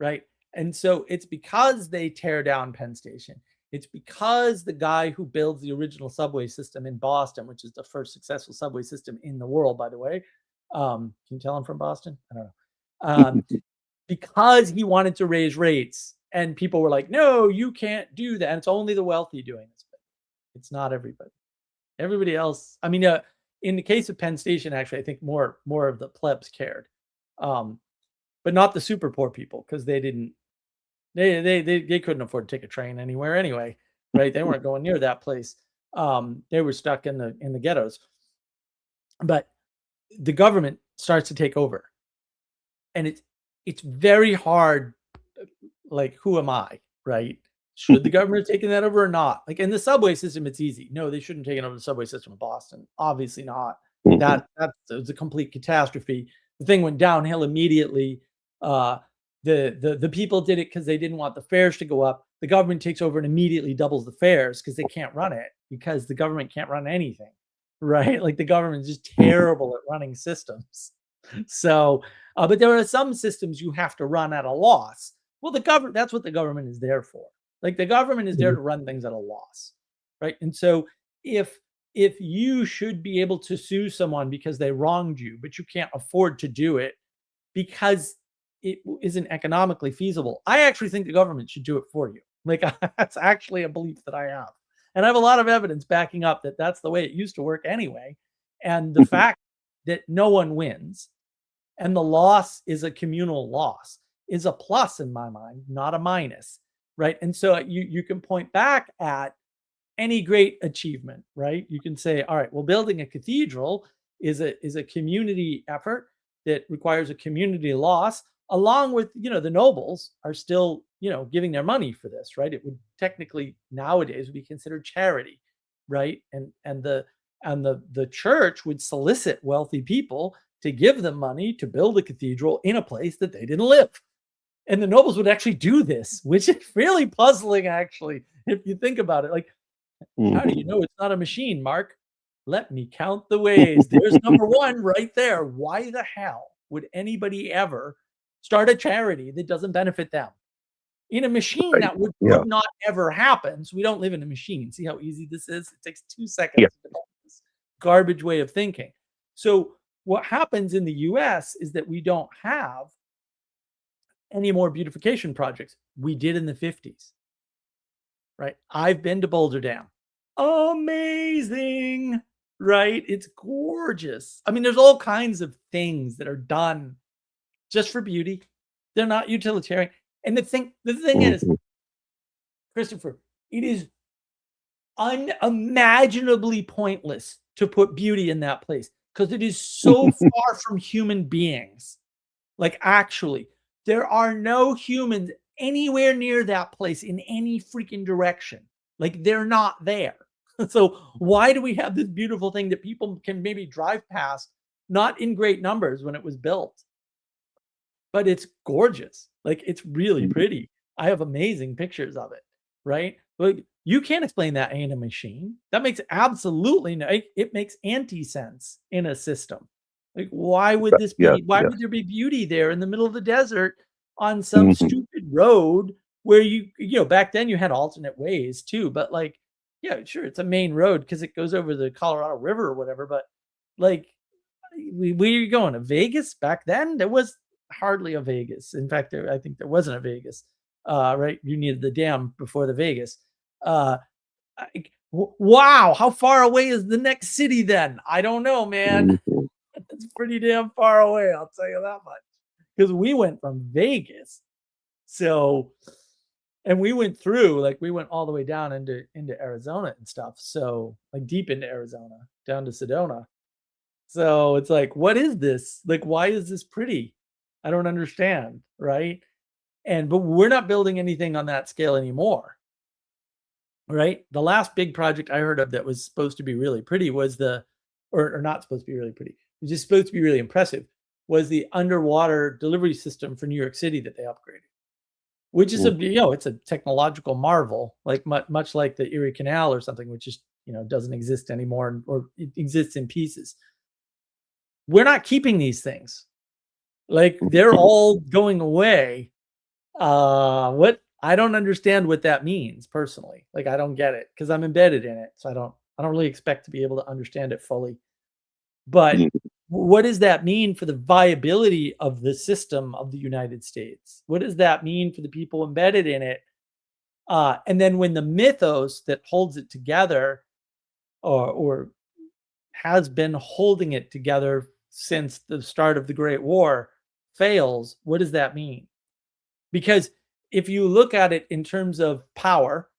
right? And so it's because they tear down Penn Station. It's because the guy who builds the original subway system in Boston, which is the first successful subway system in the world, by the way. Can you tell I'm from Boston? I don't know. Because he wanted to raise rates, and people were like, "No, you can't do that." And it's only the wealthy doing this. But it's not everybody. Everybody else. I mean, in the case of Penn Station, actually, I think more of the plebs cared, um, but not the super poor people because they didn't. They couldn't afford to take a train anywhere anyway, right? They weren't going near that place. They were stuck in the ghettos. But the government starts to take over, and it's very hard. Like, who am I, right? Should the government have taken that over or not? Like in the subway system, it's easy. No, they shouldn't have taken over the subway system in Boston. Obviously not. mhm, That was a complete catastrophe. The thing went downhill immediately. Uh, the people did it because they didn't want the fares to go up. The government takes over and immediately doubles the fares because they can't run it because the government can't run anything, right? Like the government is just mhm, terrible at running systems. So, but there are some systems you have to run at a loss. Well, the government, that's what the government is there for. Like the government is there mhm, to run things at a loss, right? And so if if you should be able to sue someone because they wronged you, but you can't afford to do it because it isn't economically feasible, I actually think the government should do it for you. Like that's actually a belief that I have. And I have a lot of evidence backing up that that's the way it used to work anyway. And the mhm, fact that no one wins and the loss is a communal loss is a plus in my mind, not a minus, right? And so you can point back at any great achievement, right? You can say, all right, well, building a cathedral is a community effort that requires a community loss, along with the nobles are still giving their money for this, right? It would technically nowadays be considered charity, right? And the church would solicit wealthy people to give them money to build a cathedral in a place that they didn't live. And the nobles would actually do this, which is really puzzling, actually, if you think about it. Like, how do you mhm. know it's not a machine, Mark? Let me count the ways. There's number one right there. Why the hell would anybody ever start a charity that doesn't benefit them. In a machine, Right. that would Yeah. not ever happen. So we don't live in a machine. See how easy this is? It takes 2 seconds Yeah. to develop this garbage way of thinking. So what happens in the US is that we don't have any more beautification projects. We did in the 50s, right? I've been to Boulder Dam. Amazing, right? It's gorgeous. I mean, there's all kinds of things that are done just for beauty. They're not utilitarian. And the thing is, Mhm. Christopher, it is unimaginably pointless to put beauty in that place because it is so far from human beings. Like, actually, there are no humans anywhere near that place in any freaking direction. Like, they're not there. So, why do we have this beautiful thing that people can maybe drive past, not in great numbers when it was built? But it's gorgeous. Like, it's really pretty. I have amazing pictures of it, right? Like, you can't explain that in a machine. That makes absolutely no it makes anti-sense in a system. Like, Yes, why yes. would there be beauty there in the middle of the desert on some Mhm. stupid road where back then you had alternate ways too, but like, yeah, sure, it's a main road because it goes over the Colorado River or whatever, but like, where are you going? To Vegas back then? There was hardly a Vegas. In fact, I think there wasn't a Vegas. Right? You needed the dam before the Vegas. Uh, wow, how far away is the next city then? I don't know, man. Mhm. It's pretty damn far away. I'll tell you that much. Because we went from Vegas, so and we went through like we went all the way down into Arizona and stuff. So like deep into Arizona, down to Sedona. So it's like, what is this? Like, why is this pretty? I don't understand, right? But we're not building anything on that scale anymore, right? The last big project I heard of that was supposed to be really pretty was or not supposed to be really pretty, it was just supposed to be really impressive, was the underwater delivery system for New York City that they upgraded, which is Mhm. it's a technological marvel, like much like the Erie Canal or something, which just, doesn't exist anymore or it exists in pieces. We're not keeping these things. Like, they're Mhm. all going away. What I don't understand what that means personally. Like, I don't get it because 'cause I'm embedded in it, so I don't really expect to be able to understand it fully. But Mhm. what does that mean for the viability of the system of the United States? What does that mean for the people embedded in it? And then when the mythos that holds it together or has been holding it together since the start of the Great War fails, what does that mean? Because if you look at it in terms of power,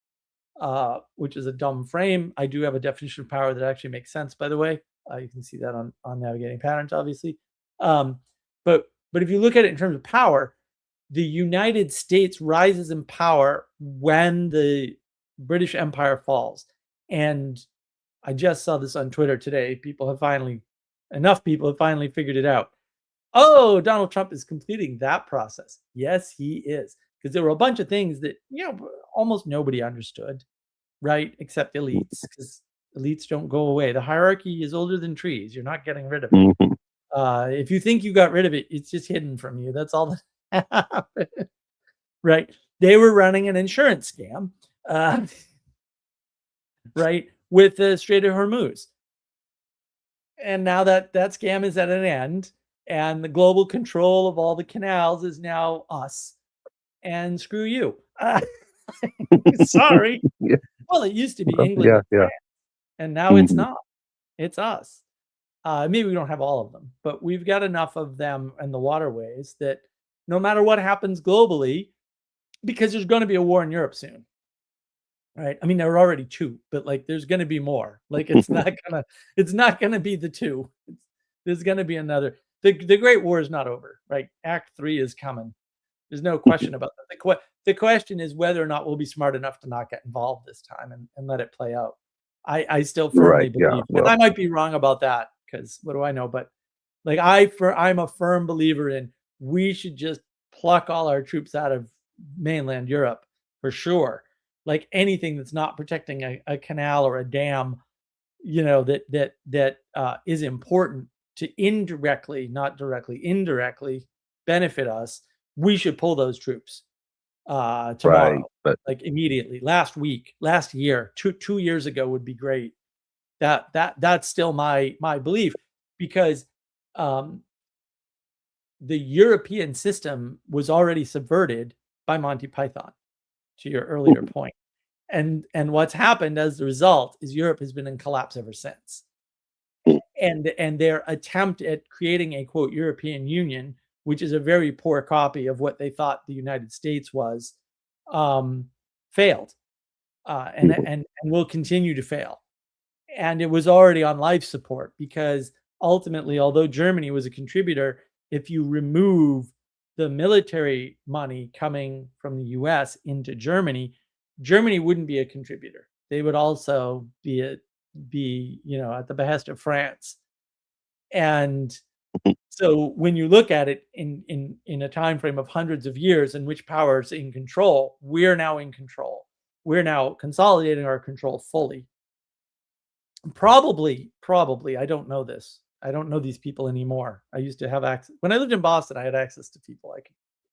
which is a dumb frame, I do have a definition of power that actually makes sense, by the way. You can see that on navigating patterns, obviously. Um, but if you look at it in terms of power, the United States rises in power when the British Empire falls. And I just saw this on Twitter today. Enough people have finally figured it out. Oh, Donald Trump is completing that process. Yes, he is. Because there were a bunch of things that, almost nobody understood, right? Except elites, because elites don't go away. The hierarchy is older than trees. You're not getting rid of it. Mhm. If you think you got rid of it, it's just hidden from you. That's all that happened, right? They were running an insurance scam, uh, right, with the Strait of Hormuz. And now that scam is at an end, and the global control of all the canals is now us. And screw you. Sorry. Yeah. Well, it used to be Well, England yeah, and yeah. France, and now it's Mhm. not. It's us. Maybe we don't have all of them, but we've got enough of them in the waterways that no matter what happens globally, because there's going to be a war in Europe soon, right? I mean, there are already two, but like, there's going to be more. Like, it's not gonna be the two. There's going to be another. The Great War is not over, right? Act 3 is coming. There's no question about that. The question is whether or not we'll be smart enough to not get involved this time and let it play out. I still firmly Right, yeah, believe, and well, I might be wrong about that because what do I know? But like, I'm a firm believer in we should just pluck all our troops out of mainland Europe for sure. Like, anything that's not protecting a canal or a dam, that is important to indirectly, not directly, indirectly benefit us. we should pull those troops Right. tomorrow, But like immediately. Last week, last year, 2 years ago would be great. That's still my belief because um, the European system was already subverted by Monty Python. To your earlier point, and what's happened as a result is Europe has been in collapse ever since. And their attempt at creating a quote European Union, which is a very poor copy of what they thought the United States was, failed, and will continue to fail. And it was already on life support because ultimately, although Germany was a contributor, if you remove the military money coming from the US into Germany, Germany wouldn't be a contributor. They would also be at the behest of France. And so when you look at it in a time frame of hundreds of years in which power is in control, we're now in control. We're now consolidating our control fully. Probably, I don't know this. I don't know these people anymore. I used to have access when I lived in Boston. I had access to people.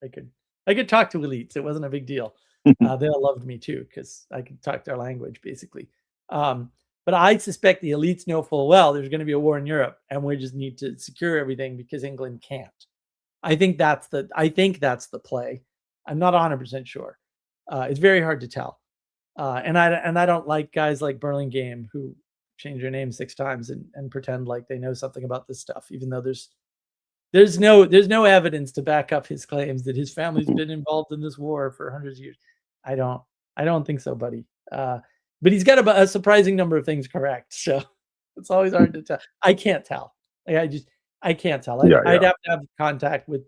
I could, I could talk to elites. It wasn't a big deal. They all loved me too because I could talk their language basically. Um, but I suspect the elites know full well there's going to be a war in Europe, and we just need to secure everything because England can't. I think that's the play. I'm not 100% sure. It's very hard to tell. And I don't like guys like Burlingame who change their name 6 times and pretend like they know something about this stuff, even though there's no evidence to back up his claims that his family's been involved in this war for hundreds of years. I don't I don't think so, buddy. But he's got a surprising number of things correct, so it's always hard to tell. I can't tell. Like, I can't tell. I'd yeah, I'd yeah. have to have contact with,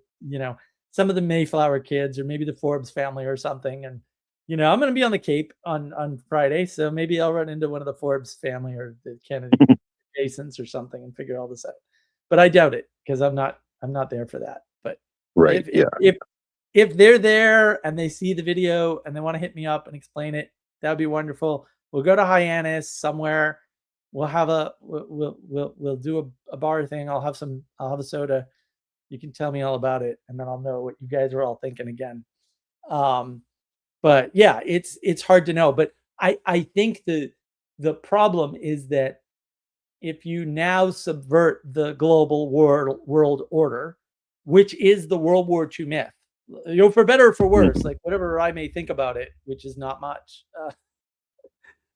some of the Mayflower kids or maybe the Forbes family or something, and, I'm gonna be on the Cape on Friday, so maybe I'll run into one of the Forbes family or the Kennedy Jasons or something and figure all this out. But I doubt it because I'm not there for that. But Right. if if Yeah. if if they're there and they see the video and they wanna hit me up and explain it, that would be wonderful. We'll go to Hyannis somewhere. We'll do a bar thing. I'll have a soda. You can tell me all about it, and then I'll know what you guys are all thinking again. Um, but yeah, it's hard to know. But I think the problem is that if you now subvert the global world order, which is the World War II myth, for better or for worse, Mhm. like whatever I may think about it, which is not much,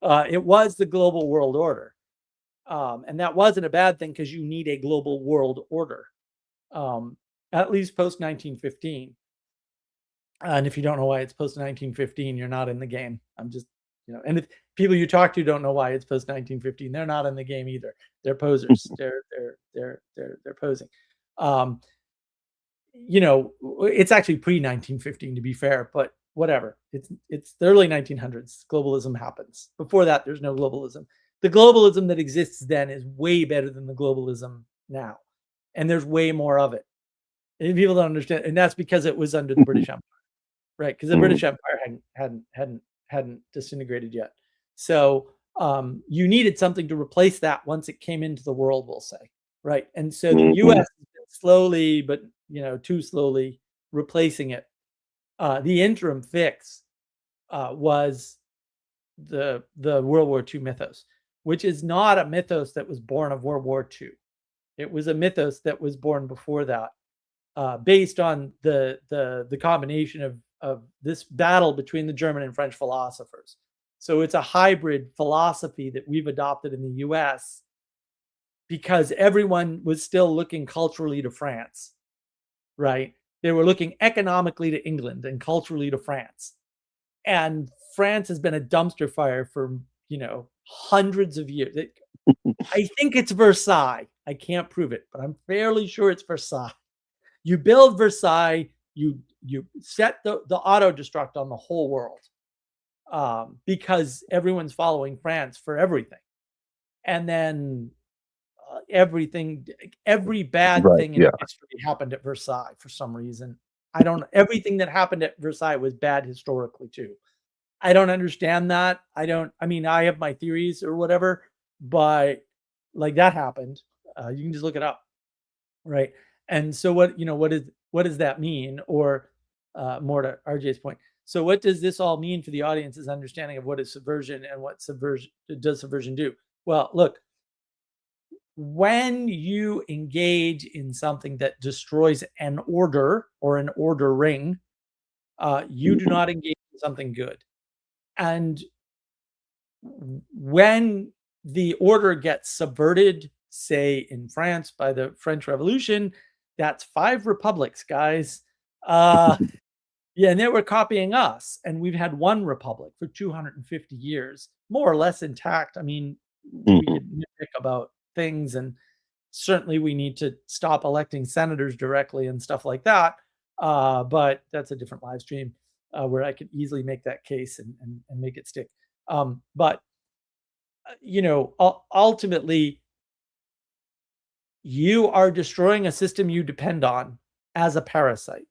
it was the global world order. And that wasn't a bad thing because you need a global world order, um, at least post 1915. And if you don't know why it's post 1915, you're not in the game. I'm just, and if people you talk to don't know why it's post 1915, they're not in the game either. They're posers. They're posing. Um, it's actually pre 1915 to be fair, but whatever. It's the early 1900s. Globalism happens. Before that, there's no globalism. The globalism that exists then is way better than the globalism now, and there's way more of it. And people don't understand, and that's because it was under the British Empire. Right, because the Mhm. British Empire hadn't disintegrated yet. So, you needed something to replace that once it came into the world, we'll say, right? And so the US Mhm. has been slowly, but, too slowly replacing it. The interim fix, was the World War II mythos, which is not a mythos that was born of World War II. It was a mythos that was born before that, based on the combination of this battle between the German and French philosophers. So it's a hybrid philosophy that we've adopted in the US because everyone was still looking culturally to France, right? They were looking economically to England and culturally to France. And France has been a dumpster fire for, hundreds of years. I think it's Versailles. I can't prove it, but I'm fairly sure it's Versailles. You build Versailles, you set the auto destruct on the whole world, because everyone's following France for everything, and then everything, every bad Right. thing in Yeah. history happened at Versailles for some reason. I don't. Everything that happened at Versailles was bad historically too. I don't understand that. I don't. I mean, I have my theories or whatever, but like that happened. You can just look it up. Right. And so what does that mean? Or more to RJ's point. So what does this all mean for the audience's understanding of what is subversion and what subversion does subversion do? Well, look, when you engage in something that destroys an order or an ordering, you do Mhm. not engage in something good. And when the order gets subverted, say in France by the French Revolution, that's 5 republics, guys. Uh, yeah, and they were copying us, and we've had one republic for 250 years, more or less intact. I mean, we Mhm. could nitpick about things, and certainly we need to stop electing senators directly and stuff like that. But that's a different live stream where I could easily make that case and make it stick. But ultimately, you are destroying a system you depend on as a parasite.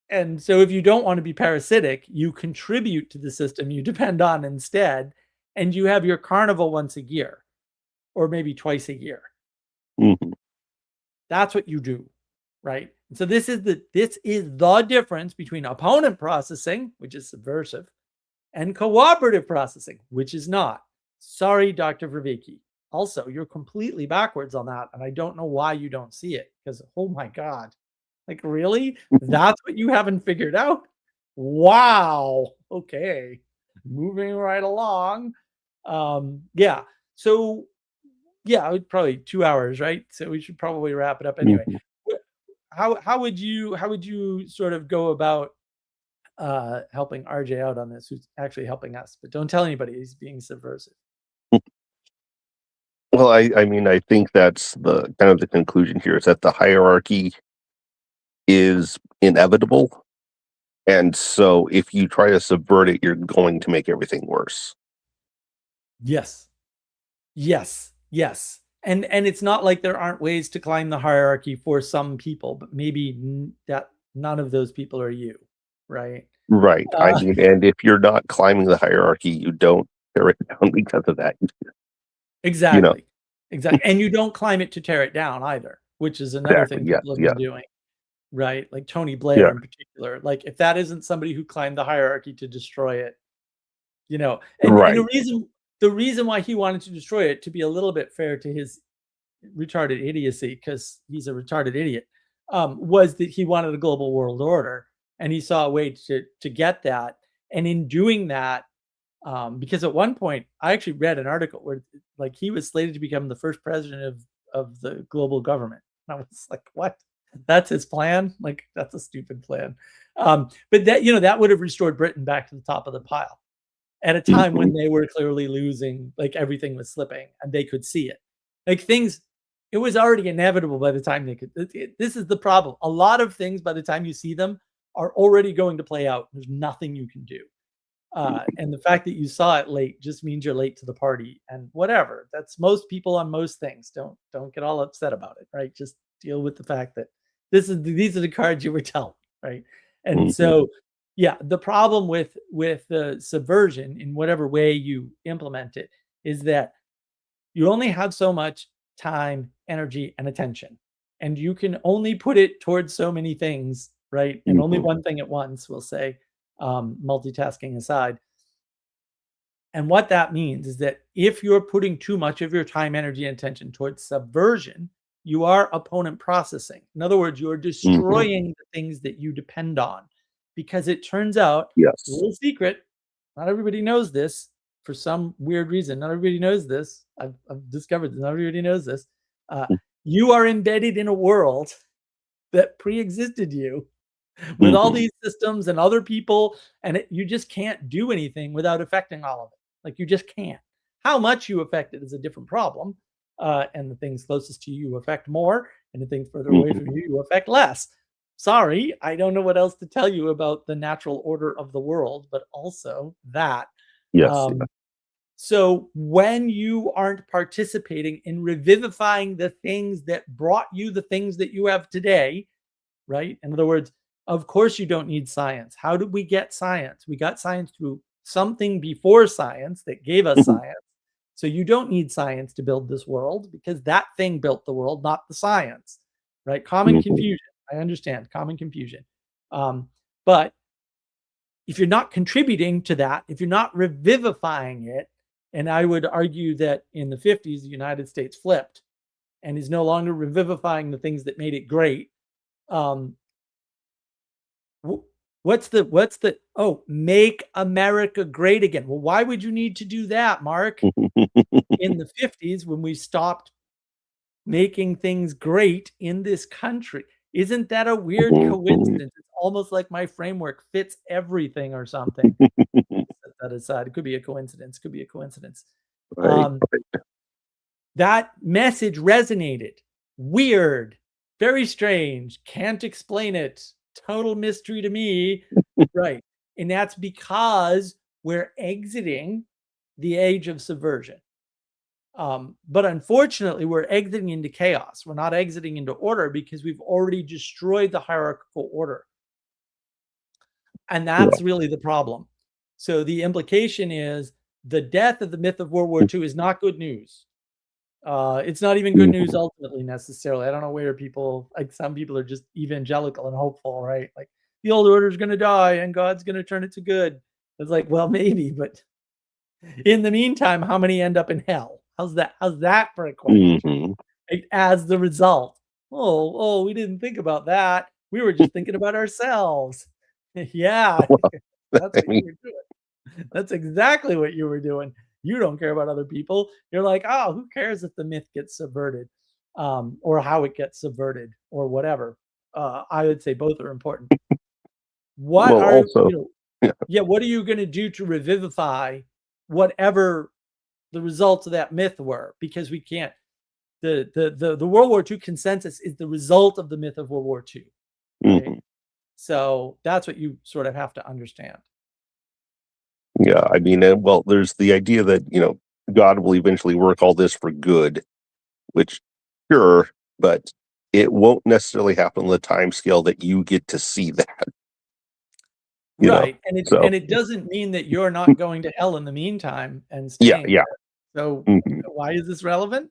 And so if you don't want to be parasitic, you contribute to the system you depend on instead, and you have your carnival once a year or maybe twice a year. Mhm. That's what you do, right? So this is the difference between opponent processing, which is subversive, and cooperative processing, which is not. Sorry, Dr. Verveke. Also, you're completely backwards on that, and I don't know why you don't see it, because oh my god. Like, really? That's what you haven't figured out? Wow. Okay. Moving right along. Yeah. So, yeah, probably 2 hours, right? So we should probably wrap it up anyway. Mhm. How would you sort of go about helping RJ out on this, who's actually helping us? But don't tell anybody he's being subversive. Well, I mean, I think that's the kind of the conclusion here is that the hierarchy is inevitable. And so if you try to subvert it, you're going to make everything worse. Yes. Yes. Yes. And it's not like there aren't ways to climb the hierarchy for some people, but maybe that none of those people are you, right? Right. I Uh, mean, and if you're not climbing the hierarchy, you don't tear it down because of that. You know, exactly. Exactly. And you don't climb it to tear it down either, which is another exactly. thing Yes. people have Yeah. been doing, right? Like Tony Yeah. Blair in particular. Like if that isn't somebody who climbed the hierarchy to destroy it, and Right. the reason why he wanted to destroy it, to be a little bit fair to his retarded idiocy, because he's a retarded idiot, was that he wanted a global world order, and he saw a way to get that. And in doing that, because at one point I actually read an article where like he was slated to become the first president of the global government. And I was like, what? That's his plan? Like that's a stupid plan. But that would have restored Britain back to the top of the pile at a time Mhm. when they were clearly losing, like everything was slipping and they could see it. Like things, it was already inevitable by the time they could. This is the problem. A lot of things, by the time you see them, are already going to play out. There's nothing you can do. And the fact that you saw it late just means you're late to the party. And whatever. That's most people on most things. Don't get all upset about it, right? Just deal with the fact that these are the cards you were dealt, right? And Mhm. so, yeah, the problem with subversion in whatever way you implement it is that you only have so much time, energy, and attention, and you can only put it towards so many things, right? And only Mhm. one thing at once. We'll say, multitasking aside. And what that means is that if you're putting too much of your time, energy, and attention towards subversion, you are opponent processing. In other words, you're Mhm. destroying the things that you depend on. Because it turns out, Yes. little secret, not everybody knows this for some weird reason. Not everybody knows this. I've discovered this. Not everybody knows this. Uh, you are embedded in a world that pre-existed you with all Mhm. these systems and other people, and you just can't do anything without affecting all of it. Like you just can't. How much you affect it is a different problem, and the things closest to you affect more, and the things further away from Mhm. you affect less. Sorry, I don't know what else to tell you about the natural order of the world, but also that. Yes. Yeah. Um, so when you aren't participating in revivifying the things that brought you the things that you have today, right? In other words, of course you don't need science. How did we get science? We got science through something before science that gave us Mhm. science. So you don't need science to build this world because that thing built the world, not the science, right? Common Mhm. confusion. I understand common confusion. But if you're not contributing to that, if you're not revivifying it, and I would argue that in the 50s, the United States flipped and is no longer revivifying the things that made it great. Um, what's the make America great again? Well, why would you need to do that, Mark? In the 50s, when we stopped making things great in this country. Isn't that a weird coincidence? It's almost like my framework fits everything or something. Set that aside. It could be a coincidence. Could be a coincidence. Right. That message resonated. Weird. Very strange. Can't explain it. Total mystery to me. Right. And that's because we're exiting the age of subversion. But unfortunately, we're exiting into chaos. We're not exiting into order because we've already destroyed the hierarchical order. And that's really the problem. So the implication is the death of the myth of World War II is not good news. It's not even good news ultimately necessarily. I don't know where people, like some people are just evangelical and hopeful, right? Like the old order is going to die and God's going to turn it to good. It's like, well, maybe, but in the meantime, how many end up in hell? How's that for a question? As the result. Oh, we didn't think about that. We were just thinking about ourselves. Yeah, that's what you were doing. That's exactly what you were doing. You don't care about other people. You're like, oh, who cares if the myth gets subverted, or how it gets subverted, or whatever. I would say both are important. What Well, are also, what are you going to do to revivify whatever the results of that myth were? Because we can't. The World War II consensus is the result of the myth of World War II. Right? So that's what you sort of have to understand. Yeah, I mean, well, there's the idea that, God will eventually work all this for good, which, sure, but it won't necessarily happen on the time scale that you get to see that, Right. And so, it doesn't mean that you're not going to hell in the meantime and yeah, staying yeah. there. So why is this relevant?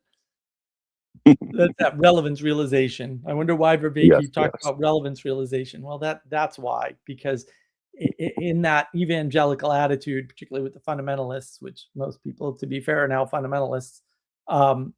That's that relevance realization. I wonder why Yes, Vervaeke talked yes. about relevance realization. Well, that's why, because in that evangelical attitude, particularly with the fundamentalists, which most people, to be fair, are now fundamentalists, um,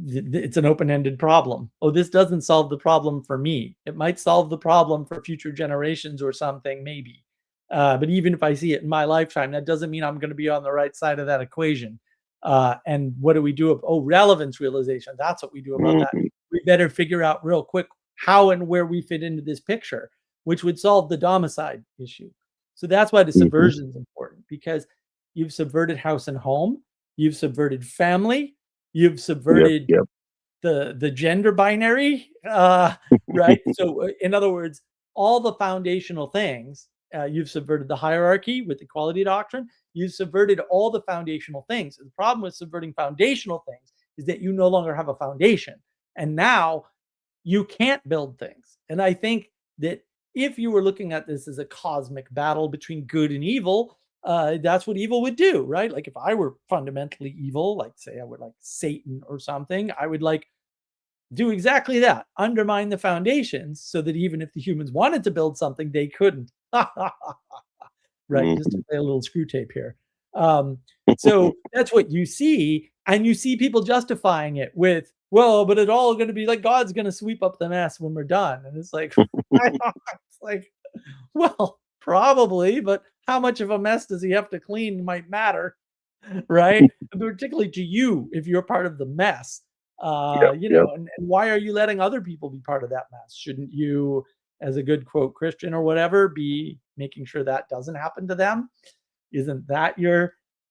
it's an open-ended problem. Oh, this doesn't solve the problem for me. It might solve the problem for future generations or something, maybe. But even if I see it in my lifetime, that doesn't mean I'm going to be on the right side of that equation. And what do we do? Oh, relevance realization. That's what we do about that. We better figure out real quick how and where we fit into this picture, which would solve the domicide issue. So that's why the subversion is important, because you've subverted house and home, you've subverted family, you've Yep, subverted yep. the gender binary, right? So, in other words, all the foundational things, you've subverted the hierarchy with equality doctrine. You've subverted all the foundational things. The problem with subverting foundational things is that you no longer have a foundation, and now you can't build things. And I think that if you were looking at this as a cosmic battle between good and evil, that's what evil would do, right? Like if I were fundamentally evil, like say I would like Satan or something, I would like do exactly that, undermine the foundations so that even if the humans wanted to build something, they couldn't. Right, just to play a little screw tape here. So that's what you see, and you see people justifying it with, well, but it's all going to be like God's going to sweep up the mess when we're done, and it's like, it's like, well, probably, but how much of a mess does he have to clean might matter, right? Particularly to you if you're part of the mess. Yep, yep. And why are you letting other people be part of that mess? Shouldn't you, as a good quote Christian or whatever, be making sure that doesn't happen to them? Isn't that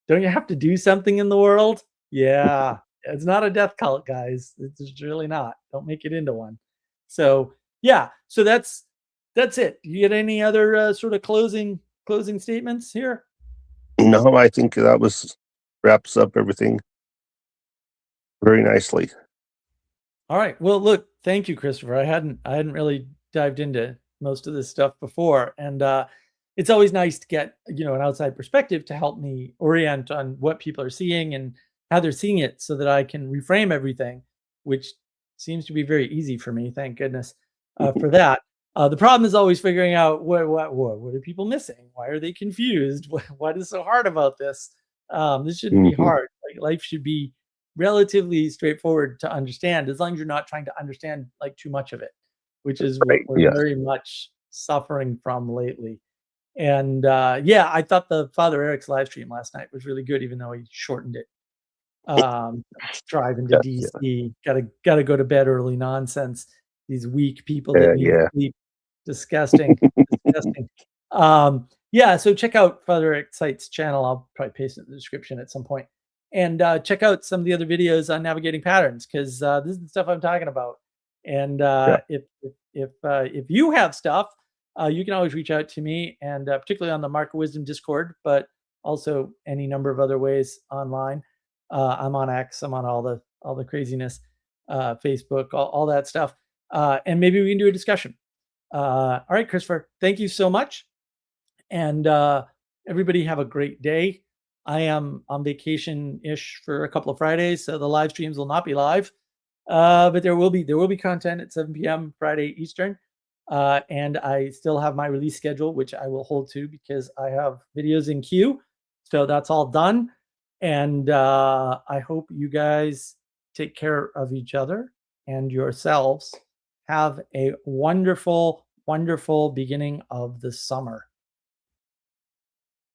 don't you have to do something in the world? Yeah. It's not a death cult, guys. It's really not. Don't make it into one. So yeah, so that's it. You get any other sort of closing statements here? No, I think that wraps up everything very nicely. All right. Well, look, thank you, Christopher. I hadn't really dived into most of this stuff before, and it's always nice to get an outside perspective to help me orient on what people are seeing and how they're seeing it, so that I can reframe everything, which seems to be very easy for me. Thank goodness for that. The problem is always figuring out what are people missing? Why are they confused? What is so hard about this? This shouldn't be Hmm. hard. Like life should be relatively straightforward to understand, as long as you're not trying to understand like too much of it, which is what Right. we're Yes. very much suffering from lately. And yeah, I thought the Father Eric's live stream last night was really good, even though he shortened it. Driving to Yes. Yeah. DC, gotta go to bed early nonsense. These weak people that need Yeah. sleep. Disgusting, disgusting. Yeah, so check out Father Eric Sight's channel. I'll probably paste it in the description at some point. And check out some of the other videos on navigating patterns, because this is the stuff I'm talking about. And Yeah. if you have stuff, you can always reach out to me, and particularly on the Mark of Wisdom Discord, but also any number of other ways online. I'm on X. I'm on all the craziness, Facebook, all that stuff, and maybe we can do a discussion. All right, Christopher, thank you so much, and everybody have a great day. I am on vacation ish for a couple of Fridays, so the live streams will not be live, but there will be content at 7 p.m. Friday Eastern. And I still have my release schedule, which I will hold to because I have videos in queue. So that's all done. And I hope you guys take care of each other and yourselves. Have a wonderful, wonderful beginning of the summer.